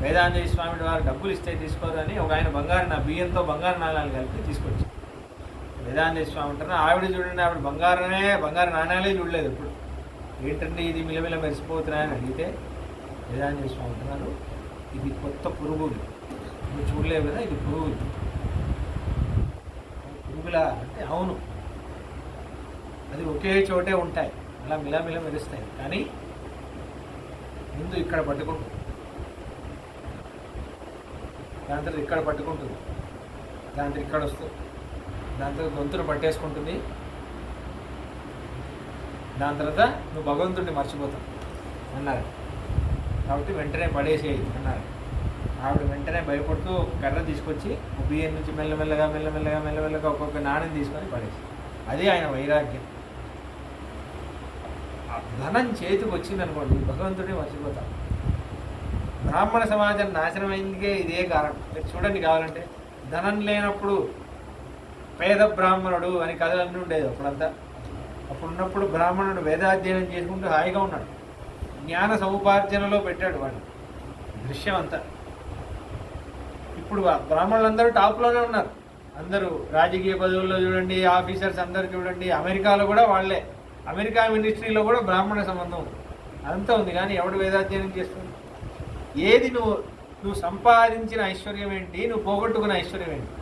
వేదాంతేశ్వర స్వామి వారు డబ్బులు ఇస్తే తీసుకోరు అని ఒక ఆయన బియ్యంతో బంగారు నాణాలు కలిపి తీసుకొచ్చి వేదాంతేశ్వర స్వామి అంటారు, ఆవిడ చూడండి, ఆవిడ బంగారు నాణాలే చూడలేదు ఇప్పుడు, ఏంటండి ఇది మిలమిల మెరిసిపోతున్నాయని అడిగితే వేదాంతేశ్వర స్వామి అంటున్నారు, ఇది కొత్త పురుగులు, నువ్వు చూడలేవు కదా, ఇది పురుగులు. పురుగులా అంటే అవును, అది ఒకే చోటే ఉంటాయి, అలా మిలమిల మెరుస్తాయి. కానీ ముందు ఇక్కడ పట్టుకుంటుంది, దాని తర్వాత ఇక్కడ పట్టుకుంటుంది, దాని తర్వాత ఇక్కడ వస్తుంది, దాని తర్వాత గొంతును పట్టేసుకుంటుంది, దాని తర్వాత నువ్వు భగవంతుడిని మర్చిపోతావు అన్నారు. కాబట్టి వెంటనే పడేసేయి అన్నారు. ఆవిడ వెంటనే భయపడుతూ ఒక కర్ర తీసుకొచ్చి బియ్యం నుంచి మెల్లమెల్లగా ఒక్కొక్క నాణ్యం తీసుకొని పడేసి, అదే ఆయన వైరాగ్యం. ధనం చేతికి వచ్చిందనుకోండి, భగవంతుడిని మర్చిపోతాం. బ్రాహ్మణ సమాజం నాశనమైందికే ఇదే కారణం. మీరు చూడండి, కావాలంటే ధనం లేనప్పుడు పేద బ్రాహ్మణుడు అని కథలన్నీ ఉండేది అప్పుడంతా. అప్పుడున్నప్పుడు బ్రాహ్మణుడు వేదాధ్యయనం చేసుకుంటూ హాయిగా ఉన్నాడు, జ్ఞాన సముపార్జనలో పెట్టాడు వాడు దృశ్యం అంతా. ఇప్పుడు బ్రాహ్మణులందరూ టాప్లోనే ఉన్నారు, అందరూ రాజకీయ పదవుల్లో చూడండి, ఆఫీసర్స్ అందరు చూడండి, అమెరికాలో కూడా వాళ్ళే, అమెరికా మినిస్ట్రీలో కూడా బ్రాహ్మణ సంబంధం అంతా ఉంది. కానీ ఎవడు వేదాధ్యయనం చేస్తుంది? ఏది నువ్వు సంపాదించిన ఐశ్వర్యం ఏంటి, నువ్వు పోగొట్టుకున్న ఐశ్వర్యం ఏంటి?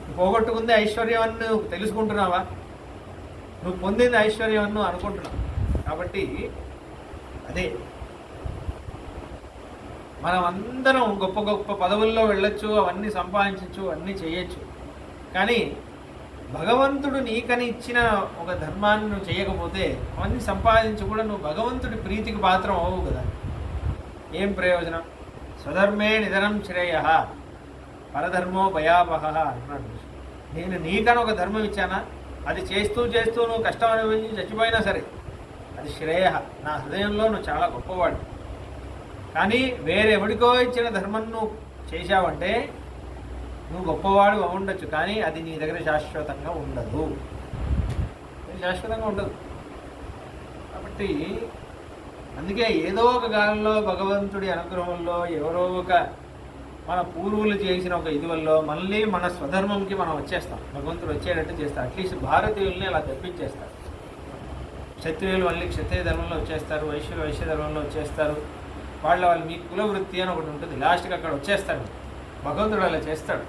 నువ్వు పోగొట్టుకుంది ఐశ్వర్యం అని నువ్వు తెలుసుకుంటున్నావా? నువ్వు పొందింది ఐశ్వర్యం అని నువ్వు అనుకుంటున్నావు. కాబట్టి అదే మనం అందరం గొప్ప గొప్ప పదవుల్లో వెళ్ళొచ్చు, అవన్నీ సంపాదించవచ్చు, అన్నీ చేయొచ్చు. కానీ భగవంతుడు నీకని ఇచ్చిన ఒక ధర్మాన్ని నువ్వు చేయకపోతే అవన్నీ సంపాదించి కూడా నువ్వు భగవంతుడి ప్రీతికి పాత్రం అవ్వవు కదా. ఏం ప్రయోజనం? స్వధర్మే నిధనం శ్రేయ పరధర్మో భయాపహ అంటున్నాడు. నేను నీకని ఒక ధర్మం ఇచ్చానా, అది చేస్తూ చేస్తూ నువ్వు కష్టం అనుభవించి చచ్చిపోయినా సరే అది శ్రేయ. నా హృదయంలో నువ్వు చాలా గొప్పవాడు. కానీ వేరెవడికో ఇచ్చిన ధర్మం నువ్వు చేశావంటే నువ్వు గొప్పవాడు ఉండొచ్చు, కానీ అది నీ దగ్గర శాశ్వతంగా ఉండదు, శాశ్వతంగా ఉండదు. కాబట్టి అందుకే ఏదో ఒక కాలంలో భగవంతుడి అనుగ్రహంలో ఎవరో ఒక మన పూర్వులు చేసిన ఒక ఇది వల్ల మళ్ళీ మన స్వధర్మంకి మనం వచ్చేస్తాం, భగవంతుడు వచ్చేటట్టు చేస్తాం. అట్లీస్ట్ భారతీయుల్ని అలా తెప్పించేస్తారు. క్షత్రియులు మళ్ళీ క్షత్రియ ధర్మంలో వచ్చేస్తారు, వైశ్యులు వైశ్య ధర్మంలో వచ్చేస్తారు. వాళ్ళు మీ కులవృత్తి అని ఒకటి ఉంటుంది, లాస్ట్కి అక్కడ వచ్చేస్తాడు. భగవంతుడు అలా చేస్తాడు.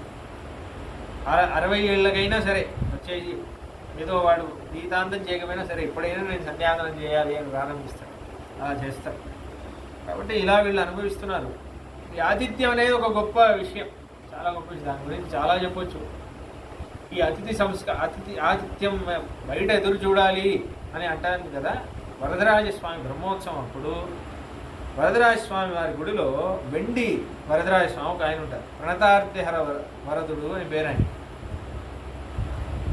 60 ఏళ్ళకైనా సరే వచ్చేసి ఏదో వాడు జీతాంతం చేయకపోయినా సరే ఎప్పుడైనా నేను సంధ్యావందనం చేయాలి అని ప్రారంభిస్తాడు, అలా చేస్తాడు. కాబట్టి ఇలా వీళ్ళు అనుభవిస్తున్నారు. ఈ ఆతిథ్యం అనేది ఒక గొప్ప విషయం, చాలా గొప్ప విషయం. దాని గురించి చాలా చెప్పొచ్చు. ఈ ఆతిథ్యం బయట ఎదురు చూడాలి అని అంటాను కదా. వరదరాజస్వామి బ్రహ్మోత్సవం అప్పుడు వరదరాజస్వామి వారి గుడిలో వెండి వరదరాజస్వామి ఒక ఆయన ఉంటారు, ప్రణతార్తిహర వరదుడు అని పేరు ఆయన.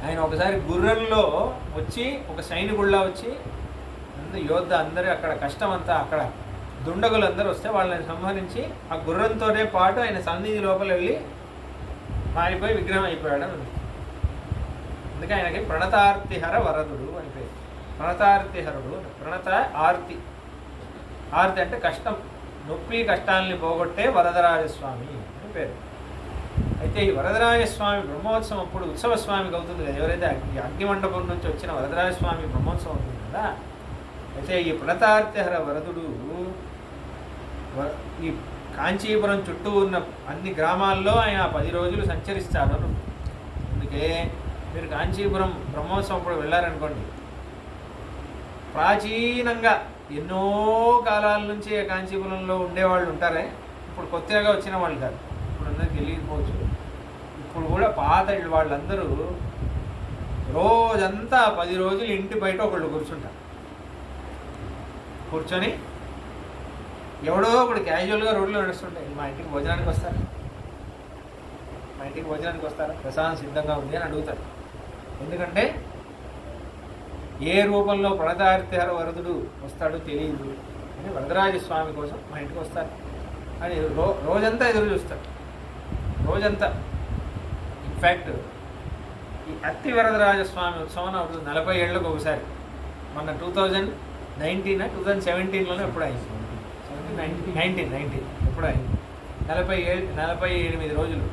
ఆయన ఒకసారి గుర్రంలో వచ్చి ఒక సైనికుడిలా వచ్చి యోధ అందరూ అక్కడ కష్టం అంతా, అక్కడ దుండగులు అందరూ వస్తే వాళ్ళని సంహరించి ఆ గుర్రంతోనే పాటు ఆయన సన్నిధి లోపల వెళ్ళి మారిపోయి విగ్రహం అయిపోయాడు అని. అందుకే ఆయనకి ప్రణతార్తిహర వరదుడు అని పేరు. ప్రణతార్తిహరుడు, ప్రణత ఆర్తి, ఆర్తి అంటే కష్టం, నొప్పి కష్టాలని పోగొట్టే వరదరాజస్వామి అని పేరు. అయితే ఈ వరదరాజస్వామి బ్రహ్మోత్సవం అప్పుడు ఉత్సవస్వామికి అవుతుంది కదా. ఎవరైతే అగ్నిమండపం నుంచి వచ్చిన వరదరాజస్వామి బ్రహ్మోత్సవం అవుతుంది కదా. అయితే ఈ ప్రణతార్తిహర వరదుడు ఈ కాంచీపురం చుట్టూ ఉన్న అన్ని గ్రామాల్లో ఆయన 10 రోజులు సంచరిస్తారు. అందుకే మీరు కాంచీపురం బ్రహ్మోత్సవం అప్పుడు వెళ్ళారనుకోండి, ప్రాచీనంగా ఎన్నో కాలాల నుంచి కాంచీపురంలో ఉండేవాళ్ళు ఉంటారే, ఇప్పుడు కొత్తగా వచ్చిన వాళ్ళు కాదు, ఇప్పుడు అందరికి తెలియకపోవచ్చు. ఇప్పుడు కూడా పాత వాళ్ళందరూ రోజంతా 10 రోజులు ఇంటి బయట ఒకళ్ళు కూర్చుంటారు. కూర్చొని ఎవడో ఒకడు క్యాజువల్గా రోడ్లో నడుస్తుంటాయి, మా ఇంటికి భోజనానికి వస్తారు, మా ఇంటికి భోజనానికి వస్తారా, ప్రసాదం సిద్ధంగా ఉంది అని అడుగుతారు. ఎందుకంటే ఏ రూపంలో ప్రణతార్తిహర వరదుడు వస్తాడో తెలియదు అని వరదరాజస్వామి కోసం మా ఇంటికి వస్తారు అని రోజంతా ఎదురు చూస్తారు, రోజంతా. ఇన్ఫ్యాక్ట్ ఈ అత్తి వరదరాజస్వామి ఉత్సవం అవుతుంది 40 ఏళ్ళకు ఒకసారి. మొన్న 2017లోనే ఎప్పుడు అయింది, 19 ఎప్పుడు అయింది, 48 రోజులు.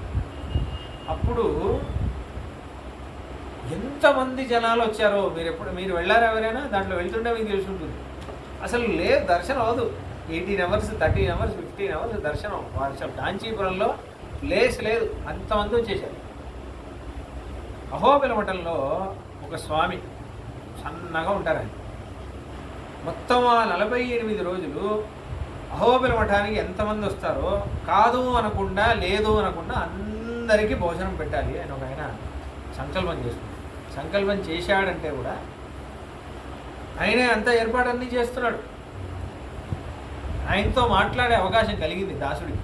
అప్పుడు ఎంతమంది జనాలు వచ్చారో మీరు వెళ్ళారా ఎవరైనా? దాంట్లో వెళ్తుంటే మీకు తెలిసి ఉంటుంది. అసలు లేదు, దర్శనం అవదు. 18 అవర్స్ 13 అవర్స్ 15 అవర్స్ దర్శనం. అసలు కాంచీపురంలో ప్లేస్ లేదు, అంతమంది వచ్చేసారు. అహోబిల మఠంలో ఒక స్వామి సన్నగా ఉంటారు. ఆయన మొత్తం ఆ 48 రోజులు అహోబిల మఠానికి ఎంతమంది వస్తారో కాదు అనకుండా లేదు అనకుండా అందరికీ భోజనం పెట్టాలి అని ఒక ఆయన సంకల్పం చేసుకున్నాడు. సంకల్పం చేశాడంటే కూడా ఆయనే అంత ఏర్పాటన్నీ చేస్తున్నాడు. ఆయనతో మాట్లాడే అవకాశం కలిగింది దాసుడికి.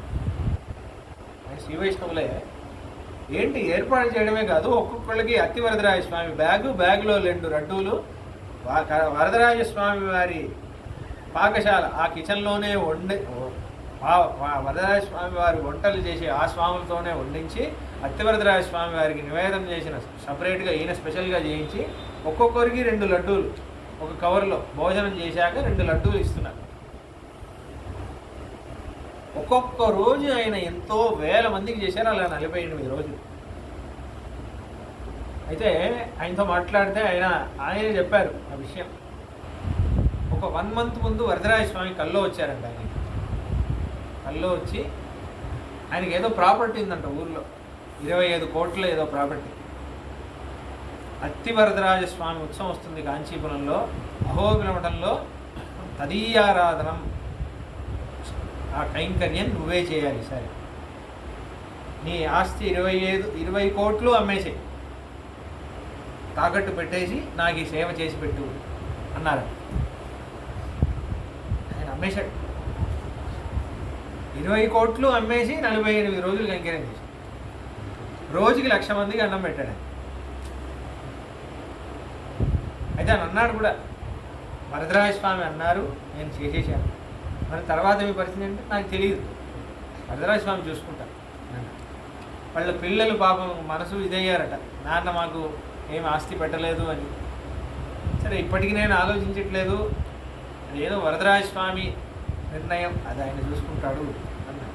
ఆయన శ్రీ వైష్ణవులే. ఏంటి ఏర్పాటు చేయడమే కాదు, ఒక్కొక్కళ్ళకి అత్తివరదరాజ స్వామి బ్యాగులో 2 లడ్డూలు, వరదరాజ స్వామి వారి పాకశాల ఆ కిచెన్లోనే వరదరాజ స్వామి వారి వంటలు చేసి ఆ స్వాములతోనే వండించి అత్తివరదరాజ స్వామి వారికి నివేదన చేసిన సపరేట్గా ఈయన స్పెషల్గా చేయించి ఒక్కొక్కరికి 2 లడ్డూలు ఒక కవర్లో భోజనం చేశాక 2 లడ్డూలు ఇస్తున్నారు. ఒక్కొక్క రోజు ఆయన ఎంతో వేల మందికి చేశారు, అలా 48 రోజులు. అయితే ఆయనతో మాట్లాడితే ఆయనే చెప్పారు ఆ విషయం. ఒక 1 month ముందు వరదరాజ స్వామి కల్లో వచ్చారంట. ఆయన కల్లో వచ్చి ఆయనకి ఏదో ప్రాపర్టీ ఉందంట ఊర్లో, 25 కోట్ల ఏదో ప్రాపర్టీ. అత్తివరదరాజ స్వామి ఉత్సవం వస్తుంది కాంచీపురంలో, అహోబిల మఠంలో తదీయారాధనం, ఆ కైంకర్యం నువ్వే చేయాలి. సరే, నీ ఆస్తి 20 కోట్లు అమ్మేసి తాకట్టు పెట్టేసి నాకు ఈ సేవ చేసి పెట్టు అన్నారు. ఆయన అమ్మేశాడు. 20 కోట్లు అమ్మేసి 48 రోజులు కైంకర్యం చేశాడు. రోజుకి 1,00,000 మందికి అన్నం పెట్టాడు. అయితే ఆయన అన్నాడు కూడా, వరదరాజ స్వామి అన్నారు నేను చేసేసాను, మరి తర్వాత మీ పరిస్థితి అంటే నాకు తెలియదు, వరదరాజ స్వామి చూసుకుంటా. వాళ్ళ పిల్లలు పాపం మనసు ఇదయ్యారట, నాన్న మాకు ఏం ఆస్తి పెట్టలేదు అని. సరే, ఇప్పటికి నేను ఆలోచించట్లేదు, ఏదో వరదరాజ స్వామి నిర్ణయం, అది ఆయన చూసుకుంటాడు అన్నాడు.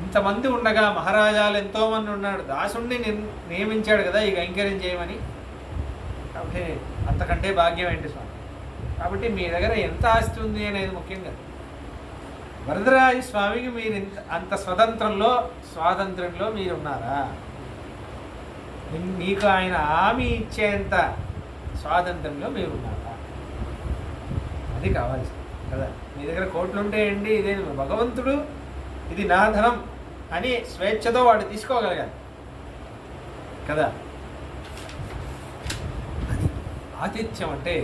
ఇంతమంది ఉండగా మహారాజాలు ఎంతోమంది ఉన్నాడు, దాసుణ్ణి నియమించాడు కదా ఈ కైంకర్యం చేయమని. కాబట్టి అంతకంటే భాగ్యం ఏంటి స్వామి? కాబట్టి మీ దగ్గర ఎంత ఆస్తి ఉంది అనేది ముఖ్యంగా. వరదరాజ స్వామికి మీరు అంత స్వాతంత్రంలో మీరు ఉన్నారా? మీకు ఆయన హామీ ఇచ్చేంత స్వాతంత్రంలో మీరు ఉన్నారా? అది కావాల్సింది కదా. మీ దగ్గర కోట్లు ఉంటాయండి, ఇదే భగవంతుడు, ఇది నా ధనం అని స్వేచ్ఛతో వాడు తీసుకోగలగాలి కదా. అది ఆతిథ్యం అంటే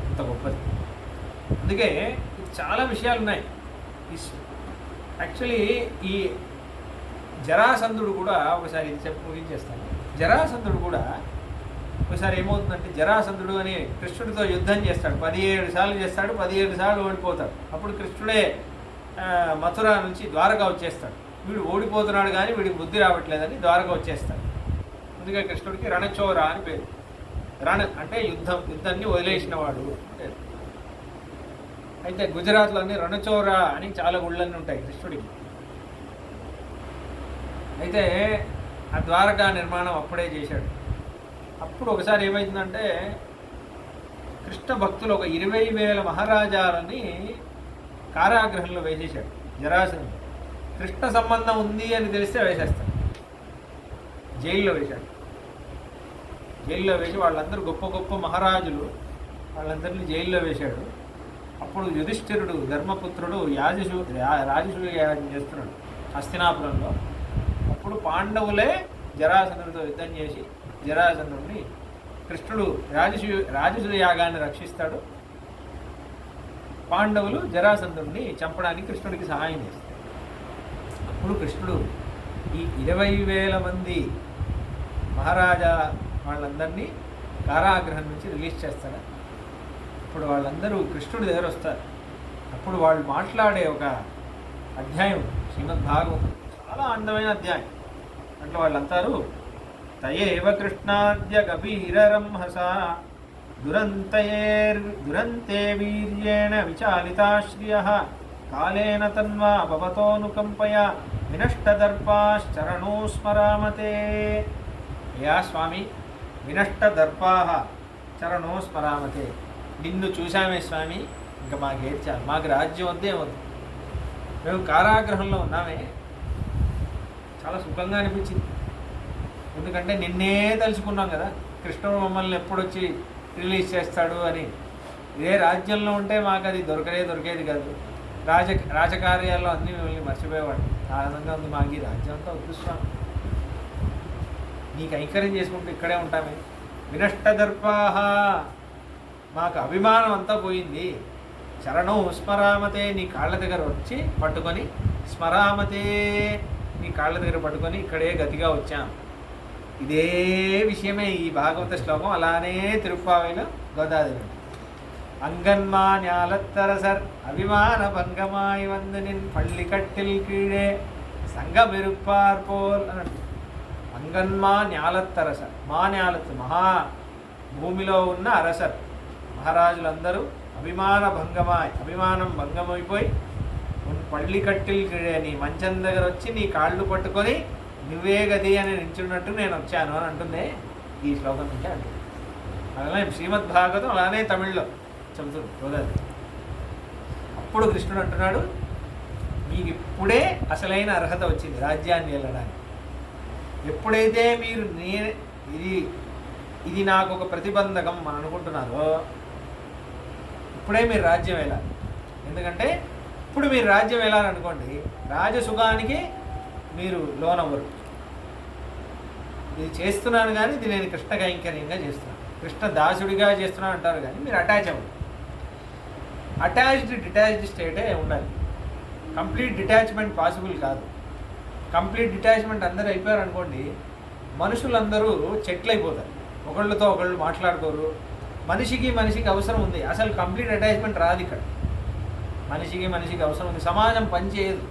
అంత గొప్పది. అందుకే చాలా విషయాలు ఉన్నాయి. యాక్చువల్లీ ఈ జరాసంధుడు కూడా ఒకసారి ఇది చెప్పి ముగించేస్తాను. జరాసంధుడు కూడా ఒకసారి ఏమవుతుందంటే, జరాసంధుడు అని కృష్ణుడితో యుద్ధం చేస్తాడు, 17 సార్లు చేస్తాడు, 17 సార్లు ఓడిపోతాడు. అప్పుడు కృష్ణుడే మథుర నుంచి ద్వారకా వచ్చేస్తాడు. వీడు ఓడిపోతున్నాడు కానీ వీడికి బుద్ధి రావట్లేదని ద్వారకా వచ్చేస్తాడు. అందుకే కృష్ణుడికి రణచోర అని పేరు. అంటే యుద్ధాన్ని వదిలేసిన వాడు అంటే. అయితే గుజరాత్లో అన్ని రణచోర అని చాలా గుళ్ళన్నీ ఉంటాయి కృష్ణుడికి. అయితే ఆ ద్వారకా నిర్మాణం అప్పుడే చేశాడు. అప్పుడు ఒకసారి ఏమైందంటే, కృష్ణ భక్తులు ఒక 20,000 మహారాజాలని కారాగృహంలో వేసేశాడు జరాసంధుడు. కృష్ణ సంబంధం ఉంది అని తెలిస్తే వేసేస్తాడు. జైల్లో వేశాడు. జైల్లో వేసి వాళ్ళందరూ గొప్ప గొప్ప మహారాజులు, వాళ్ళందరినీ జైల్లో వేశాడు. అప్పుడు యుధిష్ఠిరుడు ధర్మపుత్రుడు రాజసూయ యాగం చేస్తున్నాడు హస్తినాపురంలో. అప్పుడు పాండవులే జరాసంధుడితో యుద్ధం చేసి జరాసంధుడిని కృష్ణుడు రాజసూయ యాగాన్ని రక్షిస్తాడు. పాండవులు జరాసంధుడిని చంపడానికి కృష్ణుడికి సహాయం చేస్తారు. అప్పుడు కృష్ణుడు ఈ 20,000 మంది మహారాజా వాళ్ళందరినీ కారాగృహం నుంచి రిలీజ్ చేస్తాడు. అప్పుడు వాళ్ళందరూ కృష్ణుడి దగ్గర వస్తారు. అప్పుడు వాళ్ళు మాట్లాడే ఒక అధ్యాయం శ్రీమద్భాగవతం, చాలా అందమైన అధ్యాయం. అంటే వాళ్ళంతారు, తయేవ కృష్ణాద్య గభీరరంహస దురంతే వీర్యేణ విచాలితాశ్రియః కాలేన తన్వా భవతోనుకంపయ వినష్టదర్పాశ్చరణో స్మరామతే. యా స్వామి, వినష్టదర్పాః చరణో స్మరామతే. నిన్ను చూశామే స్వామి, ఇంకా మాకేది చాలు, మాకు రాజ్యం వద్దే వద్దు. మేము కారాగృహంలో ఉన్నామే, చాలా సుఖంగా అనిపించింది. ఎందుకంటే నిన్నే తలుచుకున్నాం కదా, కృష్ణుడు మమ్మల్ని ఎప్పుడొచ్చి రిలీజ్ చేస్తాడు అని. ఇదే రాజ్యంలో ఉంటే మాకు అది దొరికేది కాదు. రాజకార్యాల్లో అన్నీ మిమ్మల్ని మర్చిపోయేవాడు. ఆనందంగా ఉంది మాకు ఈ రాజ్యం అంతా వద్దుస్తాం, నీకు ఐకర్యం చేసుకుంటూ ఇక్కడే ఉంటామే. వినష్టదర్పాహ, మాకు అభిమానం అంతా పోయింది. చరణం స్మరామతే, నీ కాళ్ళ దగ్గర వచ్చి పట్టుకొని, స్మరామతే నీ కాళ్ళ దగ్గర పట్టుకొని ఇక్కడే గతిగా వచ్చాం. ఇదే విషయమే ఈ భాగవత శ్లోకం. అలానే తిరుప్పావైలో గోదాదేవి அங்கன்மா ஞாலத்தரசர் அபிமான பங்கமாய் வந்து நின் பள்ளிக்கட்டில் கீழே సంగమెరుప్పార్ పోల్ అని. అంగన్మా న్యాలత్తరసర్, మా న్యాలత్తు మహా భూమిలో ఉన్న అరసర్ మహారాజులందరూ అభిమానం భంగమైపోయి పళ్ళి కట్టిల్ కీడే, నీ మంచం దగ్గర వచ్చి నీ కాళ్ళు పట్టుకొని నువ్వే గది అని నించున్నట్టు నేను వచ్చాను అని అంటుంది ఈ శ్లోకం నుంచి అంటుంది. అలానే శ్రీమద్భాగవతం అలానే తమిళ్లో చెబుతుంది గోదావరి. అప్పుడు కృష్ణుడు అంటున్నాడు, మీకు ఇప్పుడే అసలైన అర్హత వచ్చింది రాజ్యాన్ని వెళ్ళడానికి. ఎప్పుడైతే మీరు ఇది నాకు ఒక ప్రతిబంధకం అని అనుకుంటున్నారో ఇప్పుడే మీరు రాజ్యం వెళ్ళాలి. ఎందుకంటే ఇప్పుడు మీరు రాజ్యం వెళ్ళాలనుకోండి, రాజసుఖానికి మీరు లోనవ్వరు. ఇది చేస్తున్నాను కానీ ఇది నేను కృష్ణ కైంకర్యంగా చేస్తున్నాను, కృష్ణ దాసుడిగా చేస్తున్నాను అంటారు కానీ మీరు అటాచ్ అవ్వరు. డిటాచ్డ్ స్టేటే ఉండాలి. కంప్లీట్ డిటాచ్మెంట్ పాసిబుల్ కాదు. కంప్లీట్ డిటాచ్మెంట్ అందరూ అయిపోయారు అనుకోండి, మనుషులందరూ చెట్లు అయిపోతారు, ఒకళ్ళతో ఒకళ్ళు మాట్లాడుకోరు. మనిషికి అవసరం ఉంది, అసలు కంప్లీట్ అటాచ్మెంట్ రాదు ఇక్కడ. మనిషికి అవసరం ఉంది, సమాజం పనిచేయదు.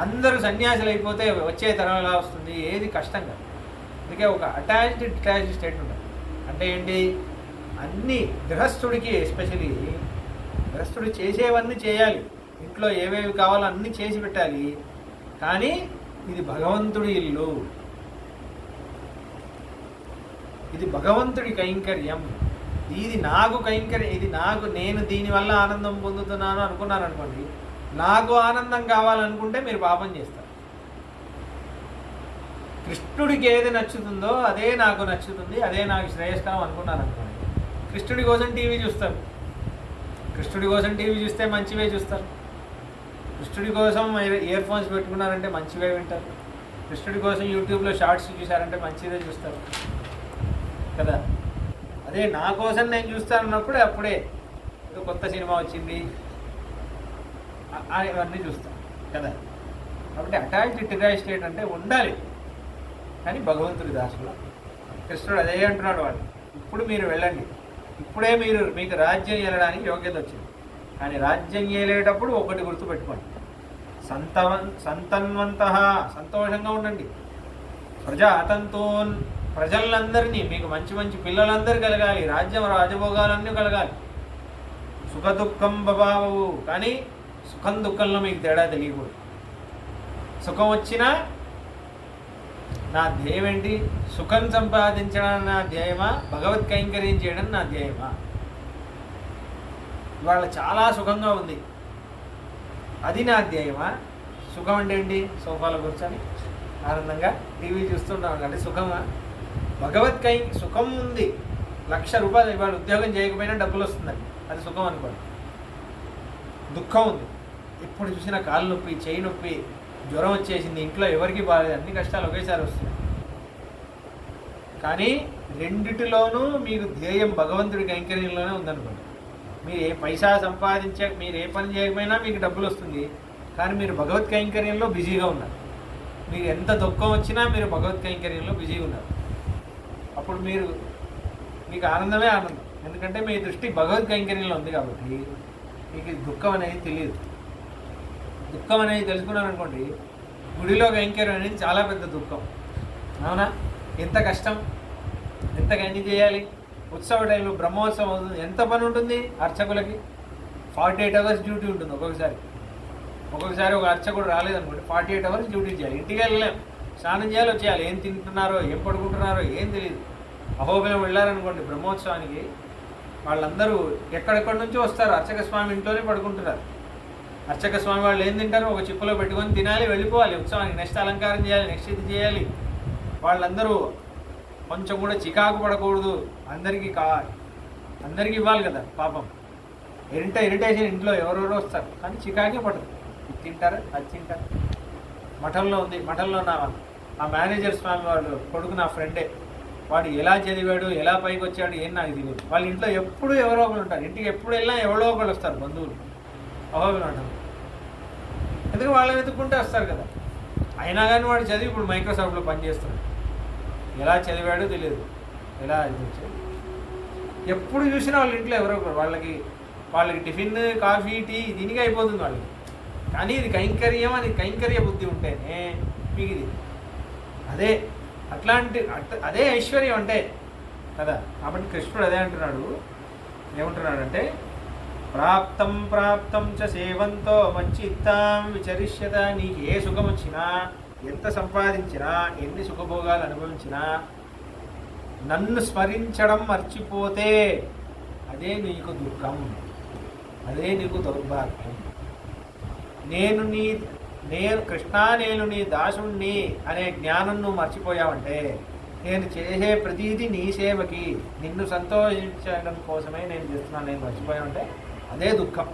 అందరూ సన్యాసులు అయిపోతే వచ్చే తరం ఎలా వస్తుంది, ఏది కష్టం కాదు. అందుకే ఒక డిటాచ్డ్ స్టేట్ ఉంటుంది. అంటే ఏంటి, అన్నీ గృహస్థుడికి ఎస్పెషలీ గృహస్థుడు చేసేవన్నీ చేయాలి, ఇంట్లో ఏవేవి కావాలో అన్నీ చేసి పెట్టాలి. కానీ ఇది భగవంతుడి ఇల్లు, ఇది భగవంతుడి కైంకర్యం, ఇది నాకు కైంకర్యం, ఇది నాకు, నేను దీనివల్ల ఆనందం పొందుతున్నాను అనుకున్నాను అనుకోండి, నాకు ఆనందం కావాలనుకుంటే మీరు పాపం చేస్తారు. కృష్ణుడికి ఏది నచ్చుతుందో అదే నాకు నచ్చుతుంది, అదే నాకు శ్రేయస్కరం అనుకున్నాను అనుకోండి, కృష్ణుడి కోసం టీవీ చూస్తారు. కృష్ణుడి కోసం టీవీ చూస్తే మంచివే చూస్తారు. కృష్ణుడి కోసం ఇయర్ ఫోన్స్ పెట్టుకున్నారంటే మంచివే వింటారు. కృష్ణుడి కోసం యూట్యూబ్లో షార్ట్స్ చూశారంటే మంచిదే చూస్తారు కదా. అదే నా కోసం నేను చూస్తాను అన్నప్పుడు అప్పుడే ఏదో కొత్త సినిమా వచ్చింది ఇవన్నీ చూస్తాం కదా. కాబట్టి డిటాచ్డ్ స్టేట్ అంటే ఉండాలి, కానీ భగవంతుడి దాసులో. కృష్ణుడు అదే అంటున్నాడు, వాడు ఇప్పుడు మీరు వెళ్ళండి, ఇప్పుడే మీకు రాజ్యం ఏలడానికి యోగ్యత వచ్చింది. కానీ రాజ్యం ఏలేటప్పుడు ఒకటి గుర్తుపెట్టుకోండి, సంతన్వంత, సంతోషంగా ఉండండి. ప్రజాతంతోన్, ప్రజలందరినీ, మీకు మంచి పిల్లలందరూ కలగాలి, రాజభోగాలన్నీ కలగాలి. సుఖ దుఃఖం బబావు, కానీ సుఖం దుఃఖంలో మీకు తేడా తెలియకూడదు. సుఖం వచ్చినా నా ధ్యేయం ఏంటి, సుఖం సంపాదించడం నా ధ్యేయమా, భగవత్ కైంకర్యం చేయడం నా ధ్యేయమా? ఇవాళ చాలా సుఖంగా ఉంది, అది నా ధ్యేయమా? సుఖం అంటే ఏంటి, సోఫాలో కూర్చొని ఆనందంగా టీవీ చూస్తున్నాం అంటే సుఖమా? సుఖం ఉంది, ₹1,00,000 ఇవాళ ఉద్యోగం చేయకపోయినా డబ్బులు వస్తుందండి, అది సుఖం అనుకోండి. దుఃఖం ఉంది, ఎప్పుడు చూసినా కాలు నొప్పి, చేయి నొప్పి, జ్వరం వచ్చేసింది, ఇంట్లో ఎవరికి బాగాలేదు, అన్ని కష్టాలు ఒకేసారి వస్తున్నాయి. కానీ రెండిటిలోనూ మీరు ధ్యేయం భగవంతుడి కైంకర్యంలోనే ఉందనుకోండి. మీరు ఏ పైసా మీరు ఏ పని చేయకపోయినా మీకు డబ్బులు వస్తుంది, కానీ మీరు భగవత్ కైంకర్యంలో బిజీగా ఉన్నారు. మీకు ఎంత దుఃఖం వచ్చినా మీరు భగవత్ కైంకర్యంలో బిజీగా ఉన్నారు. అప్పుడు మీకు ఆనందమే ఆనందం, ఎందుకంటే మీ దృష్టి భగవత్ కైంకర్యంలో ఉంది కాబట్టి మీకు దుఃఖం అనేది తెలియదు. దుఃఖం అనేది తెలుసుకున్నాను అనుకోండి, గుడిలో కైంకర్యం అనేది చాలా పెద్ద దుఃఖం, అవునా? ఎంత కష్టం, ఎంత గండి చేయాలి. ఉత్సవ టైంలో బ్రహ్మోత్సవం అవుతుంది, ఎంత పని ఉంటుంది అర్చకులకి. 48 అవర్స్ డ్యూటీ ఉంటుంది. ఒక్కొక్కసారి ఒక అర్చకుడు రాలేదనుకోండి, 48 అవర్స్ డ్యూటీ చేయాలి. ఇంటికి వెళ్ళలేం, స్నానం చేయాలి, వచ్చేయాలి. ఏం తింటున్నారో ఏం పడుకుంటున్నారో ఏం తెలియదు. అహోబిలం వెళ్ళారనుకోండి బ్రహ్మోత్సవానికి, వాళ్ళందరూ ఎక్కడెక్కడి నుంచో వస్తారు. అర్చక స్వామి ఇంట్లోనే పడుకుంటున్నారు. అర్చక స్వామి వాళ్ళు ఏం తింటారు, ఒక చిప్పులో పెట్టుకొని తినాలి, వెళ్ళిపోవాలి ఉత్సవానికి. నెక్స్ట్ అలంకారం చేయాలి, నెక్స్ట్ ఇది చేయాలి. వాళ్ళందరూ కొంచెం కూడా చికాకు పడకూడదు, అందరికీ ఇవ్వాలి కదా పాపం. ఇరిటేషన్ ఇంట్లో ఎవరెవరో వస్తారు, కానీ చికాకే పడదు. ఇది తింటారు, అది తింటారు. మఠంలో ఉంది, మఠంలో ఆ మేనేజర్ స్వామి వాళ్ళు కొడుకు నా ఫ్రెండే. వాడు ఎలా చదివాడు, ఎలా పైకి వచ్చాడు ఏం నాకు తెలియదు. వాళ్ళ ఇంట్లో ఎప్పుడు ఎవరో ఒకరు ఉంటారు. ఇంటికి ఎప్పుడు వెళ్ళినా ఎవరో ఒకరు వస్తారు, బంధువులు అహోబిలం అంటారు. ఎందుకంటే వాళ్ళని వెతుక్కుంటే వస్తారు కదా. అయినా కానీ వాడు చదివి ఇప్పుడు మైక్రోసాఫ్ట్లో పనిచేస్తున్నాడు. ఎలా చదివాడో తెలియదు, ఎలా ఇది వచ్చాడు. ఎప్పుడు చూసినా వాళ్ళ ఇంట్లో ఎవరో ఒకరు. వాళ్ళకి టిఫిన్, కాఫీ, టీ దీనికి అయిపోతుంది వాళ్ళకి. కానీ ఇది కైంకర్యం అని కైంకర్య బుద్ధి ఉంటేనే మీకు ఇది అదే ఐశ్వర్యం అంటే కదా. కాబట్టి కృష్ణుడు అదే అంటున్నాడు. ఏమంటున్నాడంటే ప్రాప్తం చ సేవంతో మచ్చిత్తాం విచరిష్యత. నీకు ఏ సుఖం వచ్చినా, ఎంత సంపాదించినా, ఎన్ని సుఖభోగాలు అనుభవించినా, నన్ను స్మరించడం మర్చిపోతే అదే నీకు దుఃఖం, అదే నీకు దౌర్భాగ్యం. నేను నీ దాసుణ్ణి అనే జ్ఞానం నువ్వు మర్చిపోయావంటే, నేను చేసే ప్రతీది నీ సేవకి, నిన్ను సంతోషించడం కోసమే నేను చేస్తున్నాను, నేను మర్చిపోయావంటే అదే దుఃఖం.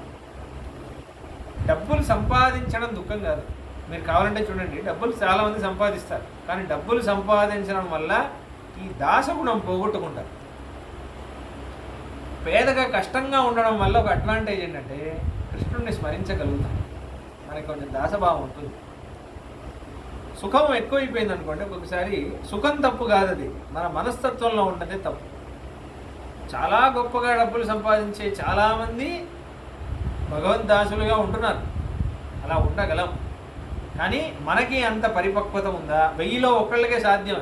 డబ్బులు సంపాదించడం దుఃఖం కాదు. మీరు కావాలంటే చూడండి, డబ్బులు చాలామంది సంపాదిస్తారు, కానీ డబ్బులు సంపాదించడం వల్ల ఈ దాసగుణం పోగొట్టుకుంటారు. పేదగా కష్టంగా ఉండడం వల్ల ఒక అడ్వాంటేజ్ ఏంటంటే కృష్ణుడిని స్మరించగలుగుతాం, మనకి కొంచెం దాసభావం ఉంటుంది. సుఖం ఎక్కువైపోయింది అనుకోండి, ఒక్కొక్కసారి సుఖం తప్పు కాదు, అది మన మనస్తత్వంలో ఉన్నదే తప్పు. చాలా గొప్పగా డబ్బులు సంపాదించే చాలామంది భగవద్దాసులుగా ఉంటున్నారు, అలా ఉండగలం. కానీ మనకి అంత పరిపక్వత ఉందా? 1000లో ఒకళ్ళకే సాధ్యం.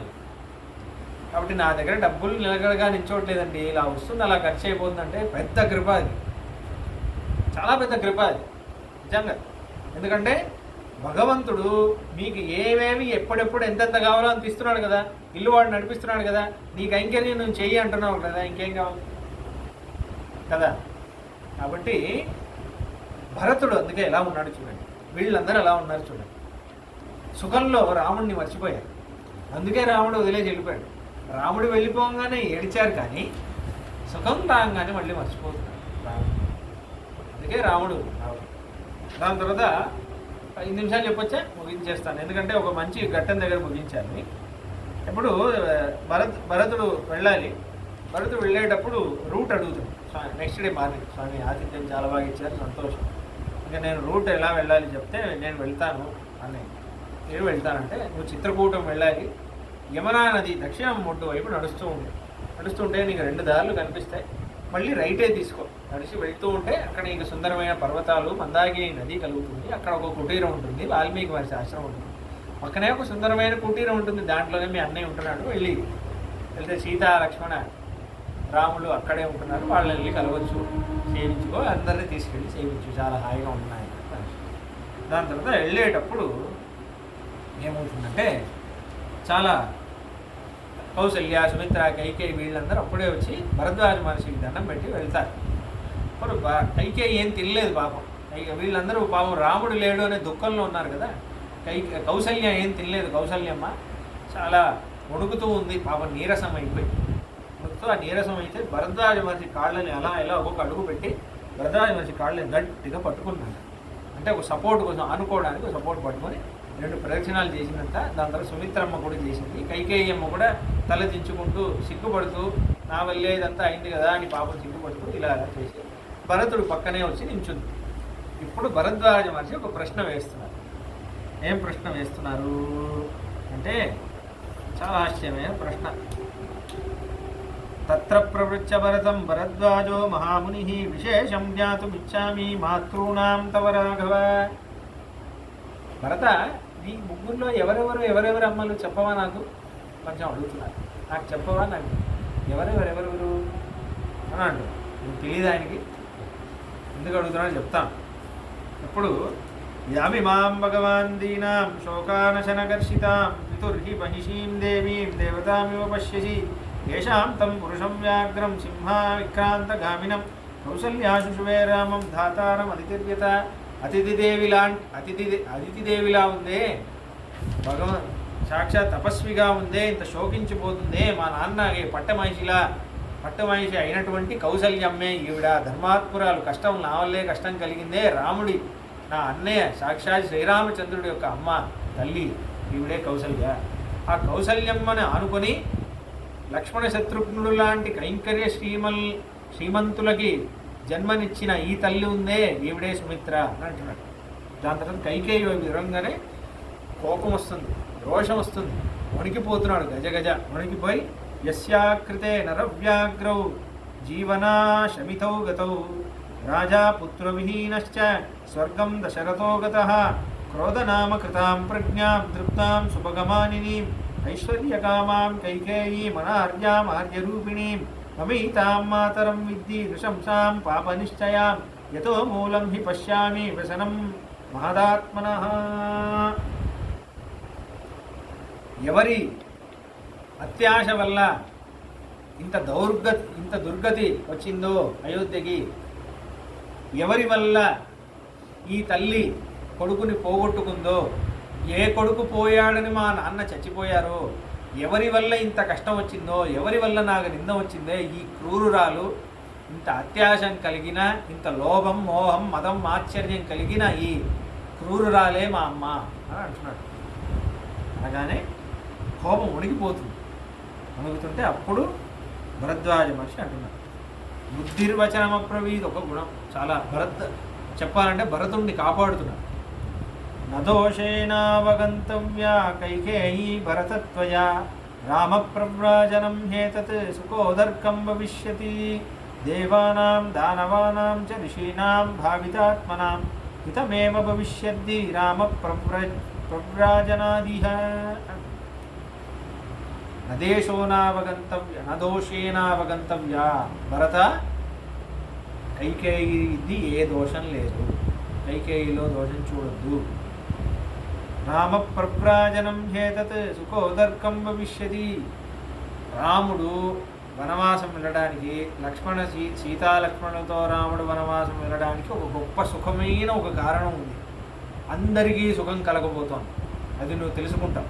కాబట్టి నా దగ్గర డబ్బులు నిలకడగా నించోట్లేదండి, ఇలా వస్తుంది అలా ఖర్చు అయిపోతుందంటే పెద్ద కృప, అది చాలా పెద్ద కృప అది నిజంగా. ఎందుకంటే భగవంతుడు మీకు ఏవేవి ఎప్పుడెప్పుడు ఎంతెంత కావాలో అంత ఇస్తున్నాడు కదా. ఇల్లు వాడు నడిపిస్తున్నాడు కదా. నీకు కైంకర్యం నువ్వు చెయ్యి అంటున్నావు కదా, ఇంకేం కావాలి కదా. కాబట్టి భరతుడు అందుకే ఎలా ఉన్నాడు చూడండి, వీళ్ళందరూ ఎలా ఉన్నారు చూడండి. సుఖంలో రాముడిని మర్చిపోయారు, అందుకే రాముడు వదిలేసి వెళ్ళిపోయాడు. రాముడు వెళ్ళిపోగానే ఏడిచారు, కానీ సుఖం రాగానే మళ్ళీ మర్చిపోతున్నాడు రాముడు. అందుకే రాముడు. దాని తర్వాత 5 నిమిషాలు చెప్పొచ్చా, ముగించేస్తాను. ఎందుకంటే ఒక మంచి ఘట్టం దగ్గర ముగించాలి. ఇప్పుడు భరతుడు వెళ్ళాలి. భరతుడు వెళ్ళేటప్పుడు రూట్ అడుగుతాడు స్వామి. నెక్స్ట్ డే మార్నింగ్, స్వామి ఆతిథ్యం చాలా బాగా ఇచ్చారు, సంతోషం. ఇంకా నేను రూట్ ఎలా వెళ్ళాలి చెప్తే నేను వెళ్తాను అని. నేను వెళ్తానంటే నువ్వు చిత్రకూటం వెళ్ళాలి, యమునా నది దక్షిణం ఒడ్డు వైపు నడుస్తుంటే నీకు 2 దారులు కనిపిస్తాయి. మళ్ళీ రైటే తీసుకో. నడిచి వెళ్తూ ఉంటే అక్కడ నీకు సుందరమైన పర్వతాలు, మందాకిని నది కలుగుతుంది. అక్కడ ఒక కుటీరం ఉంటుంది, వాల్మీకి మహర్షి ఆశ్రమం ఉంటుంది. పక్కనే ఒక సుందరమైన కుటీరం ఉంటుంది, దాంట్లోనే మీ అన్నయ్య ఉంటున్నాడు. వెళ్తే సీతా, లక్ష్మణ, రాములు అక్కడే ఉంటున్నారు, వాళ్ళని వెళ్ళి కలవచ్చు, సేవించుకో, అందరినీ తీసుకెళ్ళి సేవించు, చాలా హాయిగా ఉంటున్నాయి. దాని తర్వాత వెళ్ళేటప్పుడు ఏమవుతుందంటే చాలా కౌసల్య, సుమిత్ర, కైకేయి వీళ్ళందరూ అప్పుడే వచ్చి భరద్వాజ మహర్షికి దండం పెట్టి వెళ్తారు. ఇప్పుడు కైకేయి ఏం తినలేదు పాపం. వీళ్ళందరూ పాపం రాముడు లేడు అనే దుఃఖంలో ఉన్నారు కదా. కౌసల్య ఏం తినలేదు. కౌసల్యమ్మ చాలా వణుకుతూ ఉంది, పాపం నీరసం అయిపోయి. వణుకుతూ ఆ నీరసం అయితే భరద్వాజ మహర్షి కాళ్ళని ఎలా ఒక్కొక్క అడుగు పెట్టి భరద్వాజ మహర్షి కాళ్ళని గట్టిగా పట్టుకున్నాడు. అంటే ఒక సపోర్ట్ కోసం, ఆనుకోవడానికి ఒక సపోర్ట్ పట్టుకొని 2 ప్రదక్షిణాలు చేసినంత. దాని తర్వాత సుమిత్రమ్మ కూడా చేసింది. కైకేయి అమ్మ కూడా తల దించుకుంటూ సిగ్గుపడుతూ, నా వల్లే ఇదంతా అయింది కదా అని పాపం సిగ్గుపడుతూ ఇలా చేసి భరతుడు పక్కనే వచ్చి నించుంది. ఇప్పుడు భరద్వాజ మహర్షి ఒక ప్రశ్న వేస్తున్నారు. ఏం ప్రశ్న వేస్తున్నారు అంటే చాలా ఆశ్చర్యమైన ప్రశ్న. తత్ర ప్రవృత్య భరతం భరద్వాజో మహాముని విశేషం జ్ఞాతుమిచ్చామి మాతృణాం తవ రాఘవ. భరత, నీ ముగ్గురులో ఎవరెవరు అమ్మలు చెప్పవా? నాకు కొంచెం అడుగుతున్నారు, నాకు చెప్పవా? నాకు ఎవరెవరు అని అంటు. నువ్వు తెలియదు ఆయనకి, ఎందుకు అడుగుతున్నాను చెప్తాను. ఇప్పుడు యామిమాం భగవాన్ దీనాం శోకానశనకర్షితాం పితుర్హి మహిషీం దేవీం దేవతామివ పశ్యసి येषां तं पुरुषं व्याघ्रं सिंहाविक्रान्तगामिनं కౌసల్యాశుషువే రామం ధాతారం అతిథిర్యత అతిథిదేవిలా ఉందే, భగవన్ సాక్షాత్ తపస్విగా ఉందే, ఇంత శోకించిపోతుందే, మా నాన్న పట్టమహిషి అయినటువంటి కౌసల్యమ్మే ఈవిడ, ధర్మాత్మురాలు, కష్టం నా వల్లే కష్టం కలిగిందే, రాముడి నా అన్నయ్య సాక్షాత్ శ్రీరామచంద్రుడి యొక్క అమ్మ తల్లి ఈవిడే కౌసల్య. ఆ కౌసల్యమ్మని ఆనుకొని లక్ష్మణ శత్రుఘ్నుడు లాంటి కైంకర్య శ్రీమంతులకి జన్మనిచ్చిన ఈ తల్లి ఉందే ఈవిడే సుమిత్ర అని అంటున్నాడు. దాని తర్వాత కైకేయి విధంగానే కోపం వస్తుంది, రోషం వస్తుంది, వణికిపోతున్నాడు, గజగజ వణికిపోయి యస్యాకృతే నరవ్యాగ్రౌ జీవనా శమితౌ గతౌ రాజా పుత్రవిహీనశ్చ స్వర్గం దశరథో గతః క్రోధనామకృతాం ప్రజ్ఞాం దృప్తాం సుభగమానినీం ఐశ్వర్యకామాం కైకేయీమనార్యాం ఆర్యరూపిణీం మమీతాం మాతరం విద్ధి నృశంసాం పాపనిశ్చయాం యతో మూలం హి పశ్యామి వ్యసనం మహదాత్మనః. ఎవరి అత్యాశ వల్ల ఇంత దుర్గతి వచ్చిందో అయోధ్యకి, ఎవరి వల్ల ఈ తల్లి కొడుకుని పోగొట్టుకుందో, ఏ కొడుకు పోయాడని మా నాన్న చచ్చిపోయారో, ఎవరి వల్ల ఇంత కష్టం వచ్చిందో, ఎవరి వల్ల నాకు నింద వచ్చిందే, ఈ క్రూరురాలు, ఇంత అత్యాశం కలిగిన, ఇంత లోభం మోహం మదం ఆశ్చర్యం కలిగిన ఈ క్రూరురాలే మా అమ్మ అని అంటున్నాడు. అనగానే కోపం ఉణికిపోతుంది. ఉణుకుతుంటే అప్పుడు భరద్వాజ మహర్షి అంటున్నాడు, బుద్ధిర్వచనమప్రవీద్ ఒక గుణం, చాలా చెప్పాలంటే భరతుడిని కాపాడుతున్నాడు. నదోషేనావగంతవ్యా కైకేయీ భరతత్వయా రామప్రవ్రాజనం హేతత్ సుఖోదర్కం భవిష్యతి దేవానాం దానవానాం చ ఋషీణాం భావితాత్మనాం హితమేవ భవిష్యద్ది రామ ప్రవ్రాజనాదిహ. నదోషేనావగంతవ్యా భరత, కైకేయిది ఏ దోషం లేదు, కైకేయిలో దోషం చూడొద్దు. రామ ప్రవ్రాజనం హేతత్ సుఖోదర్కం భవిష్యతి. రాముడు వనవాసం వెళ్ళడానికి, సీతాలక్ష్మణులతో రాముడు వనవాసం వెళ్ళడానికి ఒక గొప్ప సుఖమైన ఒక కారణం ఉంది. అందరికీ సుఖం కలగబోతోంది, అది నువ్వు తెలుసుకుంటావు.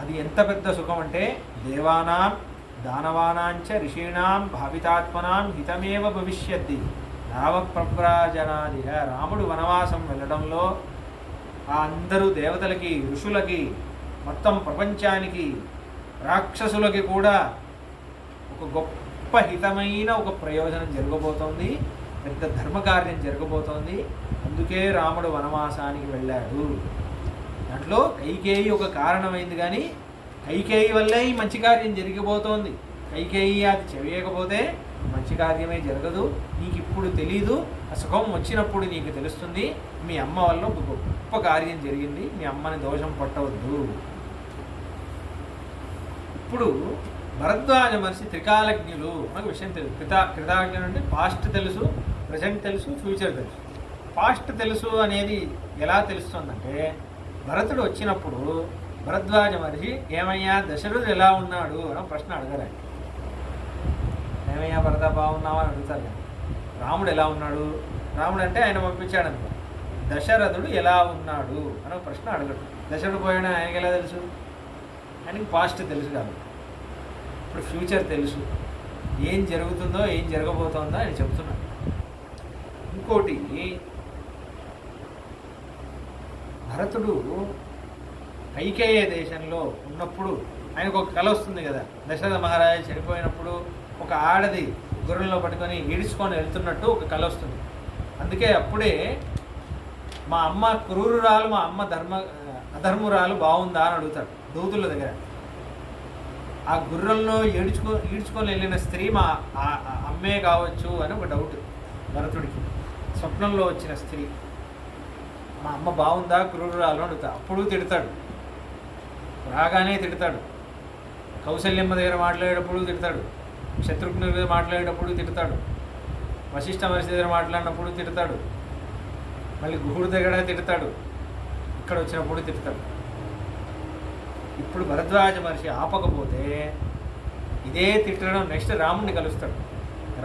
అది ఎంత పెద్ద సుఖం అంటే దేవానాం దానవానాంచ ఋషీణాం భావితాత్మనాం హితమేవ భవిష్యద్ది రామ ప్రవ్రాజనాదిహ. రాముడు వనవాసం వెళ్ళడంలో ఆ అందరూ దేవతలకి, ఋషులకి, మొత్తం ప్రపంచానికి, రాక్షసులకి కూడా ఒక గొప్ప హితమైన ఒక ప్రయోజనం జరగబోతోంది, పెద్ద ధర్మకార్యం జరగబోతోంది. అందుకే రాముడు వనవాసానికి వెళ్ళాడు. దాంట్లో కైకేయి ఒక కారణమైంది, కానీ కైకేయి వల్లే ఈ మంచి కార్యం జరిగిపోతోంది. కైకేయి అది చెయ్యకపోతే మంచి కార్యమే జరగదు. నీకు ఇప్పుడు తెలీదు, ఆ సుఖం వచ్చినప్పుడు నీకు తెలుస్తుంది. మీ అమ్మ వల్ల ఒక గొప్ప కార్యం జరిగింది, మీ అమ్మని దోషం పట్టవద్దు. ఇప్పుడు భరద్వాజ మహర్షి త్రికాలజ్ఞులు, మనకు విషయం తెలుసు. కృతజ్ఞులు అంటే పాస్ట్ తెలుసు, ప్రజెంట్ తెలుసు, ఫ్యూచర్ తెలుసు. పాస్ట్ తెలుసు అనేది ఎలా తెలుస్తుందంటే, భరతుడు వచ్చినప్పుడు భరద్వాజ మహర్షి ఏమయ్యా దశరథుడు ఎలా ఉన్నాడు అని ప్రశ్న అడగరా. ఏమయ్యా భరత బాగున్నావా అని అడుగుతారు. రాముడు ఎలా ఉన్నాడు, రాముడు అంటే ఆయన పంపించాడు అనుకో, దశరథుడు ఎలా ఉన్నాడు అని ప్రశ్న అడగడు. దశరథుడు పోయాడు ఆయనకి ఎలా తెలుసు? ఆయనకి పాస్ట్ తెలుసు కాబట్టి. ఇప్పుడు ఫ్యూచర్ తెలుసు, ఏం జరుగుతుందో ఏం జరగబోతోందో ఆయన చెప్తున్నాడు. ఇంకోటి, భరతుడు కైకేయ దేశంలో ఉన్నప్పుడు ఆయనకు ఒక కళ వస్తుంది కదా. దశరథ మహారాజు చనిపోయినప్పుడు ఒక ఆడది గొర్రెల్లో పట్టుకొని ఈడ్చుకొని వెళ్తున్నట్టు ఒక కళ వస్తుంది. అందుకే అప్పుడే మా అమ్మ క్రూరురాలు, మా అమ్మ అధర్మురాలు బాగుందా అని అడుగుతాడు దూతుల దగ్గర. ఆ గుర్రంలో ఈడ్చుకొని వెళ్ళిన స్త్రీ మా అమ్మే కావచ్చు అని ఒక డౌట్ భరతుడికి. స్వప్నంలో వచ్చిన స్త్రీ మా అమ్మ బాగుందా క్రూరురాలు అడుగుతా. అప్పుడు తిడతాడు, రాగానే తిడతాడు. కౌసల్యమ్మ దగ్గర మాట్లాడేటప్పుడు తిడతాడు, శత్రుఘ్నుడి దగ్గర మాట్లాడేటప్పుడు తిడతాడు, వశిష్ఠ మహర్షి దగ్గర మాట్లాడినప్పుడు తిడతాడు, మళ్ళీ గుహుడి దగ్గర తిడతాడు, ఇక్కడ వచ్చినప్పుడు తిడతాడు. ఇప్పుడు భరద్వాజ మహర్షి ఆపకపోతే ఇదే తిట్టడం. నెక్స్ట్ రాముడిని కలుస్తాడు.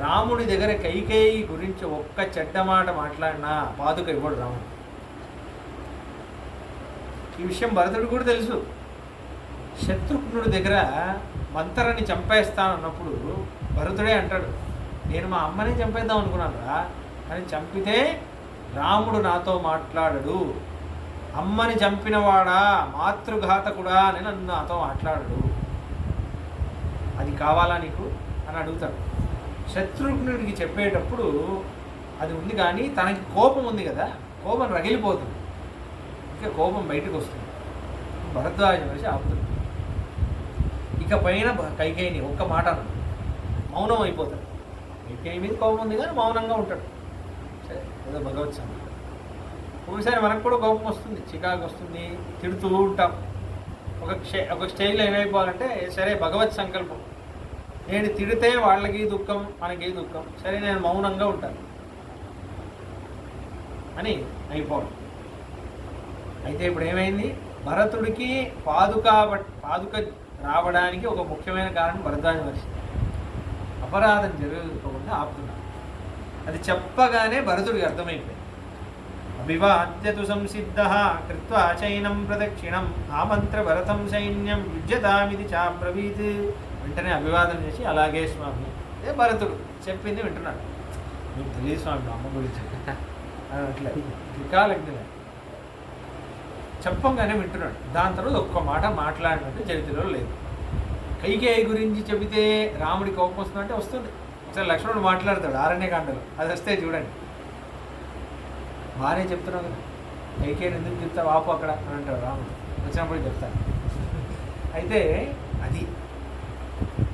రాముడి దగ్గర కైకేయి గురించి ఒక్క చెడ్డ మాట మాట్లాడినా పాదుక ఇవ్వడు రాముడు. ఈ విషయం భరతుడు కూడా తెలుసు. శత్రుఘ్నుడి దగ్గర మంతరని చంపేస్తానన్నప్పుడు భరతుడే అంటాడు, నేను మా అమ్మని చంపేద్దాం అనుకున్నాను రా, అని చంపితే రాముడు నాతో మాట్లాడడు, అమ్మని చంపినవాడా మాతృఘాతకుడా అని నన్ను నాతో మాట్లాడడు, అది కావాలా నీకు అని అడుగుతాడు. శత్రుఘ్నుడికి చెప్పేటప్పుడు అది ఉంది, కానీ తనకి కోపం ఉంది కదా, కోపం రగిలిపోతుంది, ఇంకా కోపం బయటకు వస్తుంది. భరద్వాజ మనిషి ఆపుతుంది. ఇక పైన కైకేయిని ఒక్క మాట అన్నాడు, మౌనం అయిపోతాడు. కైకేయి మీద కోపం ఉంది కానీ మౌనంగా ఉంటాడు. సరే, ఏదో భగవత్ సంకల్పం. ఒకసారి మనకు కూడా కోపం వస్తుంది, చికాకు వస్తుంది, తిడుతూ ఉంటాం. ఒక స్టేజ్లో ఏమైపోవాలంటే, సరే భగవత్ సంకల్పం, నేను తిడితే వాళ్ళకి దుఃఖం, మనకి దుఃఖం, సరే నేను మౌనంగా ఉంటాను అని అయితే ఇప్పుడు ఏమైంది, భరతుడికి పాదుక రావడానికి ఒక ముఖ్యమైన కారణం భరద్వాజ మహర్షి అపరాధం జరగకుండా ఆపుతున్నారు. అది చెప్పగానే భరతుడికి అర్థమైపోయింది. అభివాద్యతు సంసిద్ధ కృత్వా చైనం ప్రదక్షిణం ఆమంత్ర భరతం సైన్యం యుజ్యతామిది చాబ్రవీత్. వెంటనే అభివాదం చేసి, అలాగే స్వామి, అదే భరతుడు చెప్పింది వింటున్నాడు. మీకు తెలియదు స్వామి మా అమ్మ గురించి అట్లా త్రికాలజ్ఞ చెప్పంగానే వింటున్నాడు. దాని తర్వాత ఒక్క మాట మాట్లాడినట్టు చరిత్రలో లేదు. కైకేయి గురించి చెబితే రాముడి కోపం వస్తుందంటే వస్తుంది. ఒకసారి లక్ష్మణుడు మాట్లాడతాడు ఆరణ్యకాండలో, అది వస్తే చూడండి. బాగానే చెప్తున్నావు కదా, కైకేయిని ఎందుకు చెప్తావు, ఆపు అక్కడ అని అంటాడు రాముడు. వచ్చినప్పుడు చెప్తాను. అయితే అది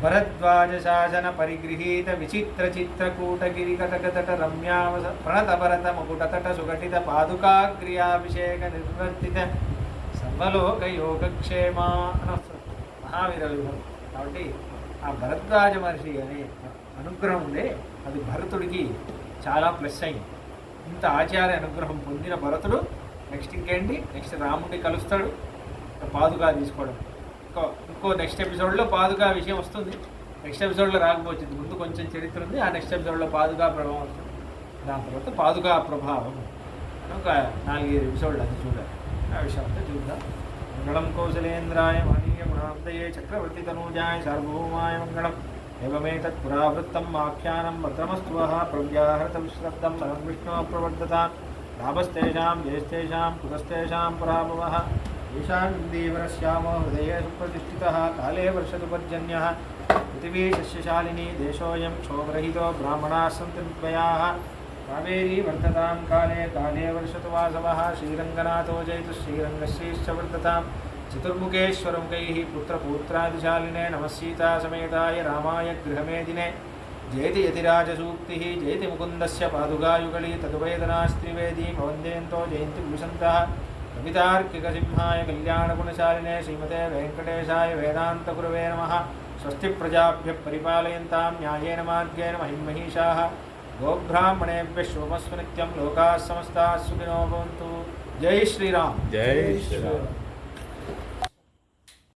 భరద్వాజ శాసన పరిగృహీత విచిత్ర చిత్రకూటగిరి కటకతట రమ్యావస ప్రణత భరత ముకుటతట సుఘటిత పాదుకాగ్రియాభిషేక నిర్వర్తిత సర్వలోక యోగక్షేమ అని వస్తుంది మహావీర విభవం. కాబట్టి ఆ భరద్వాజ మహర్షి అనే అనుగ్రహం ఉందే, అది భరతుడికి చాలా ప్లస్ అయింది. ఇంత ఆచార్య అనుగ్రహం పొందిన భరతుడు నెక్స్ట్ రాముడిని కలుస్తాడు, పాదుకా తీసుకోవడం. ఇంకో నెక్స్ట్ ఎపిసోడ్లో పాదుకా విషయం వస్తుంది. నెక్స్ట్ ఎపిసోడ్లో రాకపోతుంది, ముందు కొంచెం చరిత్ర ఉంది. ఆ నెక్స్ట్ ఎపిసోడ్లో పాదుకా ప్రభావం వస్తుంది. దాని తర్వాత పాదుకా ప్రభావం ఒక 4-5 ఎపిసోడ్లు అది చూడాలి. ఆ విషయం అంతా చూద్దాం. మంగళం కౌశలేంద్రాయ మహనీయ గుణాబ్దయే చక్రవర్తి తనూజాయ సార్వభౌమాయ మంగళం. ఏమేతత్ పురావృత్తం ఆఖ్యానం భద్రమస్తు ప్రవ్యాహృత విశ్రబ్దం పరం విష్ణు ప్రవర్తతాం. లాభస్తేషాం జయస్తేషాం కుతస్తేషాం పరాభవః. ఈశాన్యేవరశ్యామో హృదయే సుప్రతిష్ఠితః. కాలే వర్షతు పర్జన్యః పృథివీ సస్యశాలినీ. దేశోऽयं క్షోభరహితో బ్రాహ్మణాः సन्तు నిర్భయాः. కావేరీ వర్ధతాం కాలే కాలే వర్షతు వాసవః. శ్రీరంగనాథో జయతు శ్రీరంగశ్రీశ్చ వర్ధతాం. చతుర్ముఖేశ్వరముఖైః పుత్రపూత్రాదిశాలినే. నమః సీతాసమేతాయ రామాయ గృహమేదినే. జయతి యతిరాజసూక్తిः జయతి ముకుందస్య పాదుగాయుగళీ. తదువేదనాస్త్రివేదీ భవందేంతో జయంతి విశంతః. కవితార్కికసింహాయ కళ్యాణగుణశాలినే శ్రీమతే వెంకటేశాయ వేదాంతగురవే నమః. స్వస్తి ప్రజాభ్యః పరిపాలయంతాం న్యాయేన మార్గేణ మహిమహీషాः. గోబ్రాహ్మణేభ్యः శుభమస్తు నిత్యం. లోకాः సమస్తాः సుఖినో భవంతు. జై శ్రీరామ్. జై శ్రీరామ్.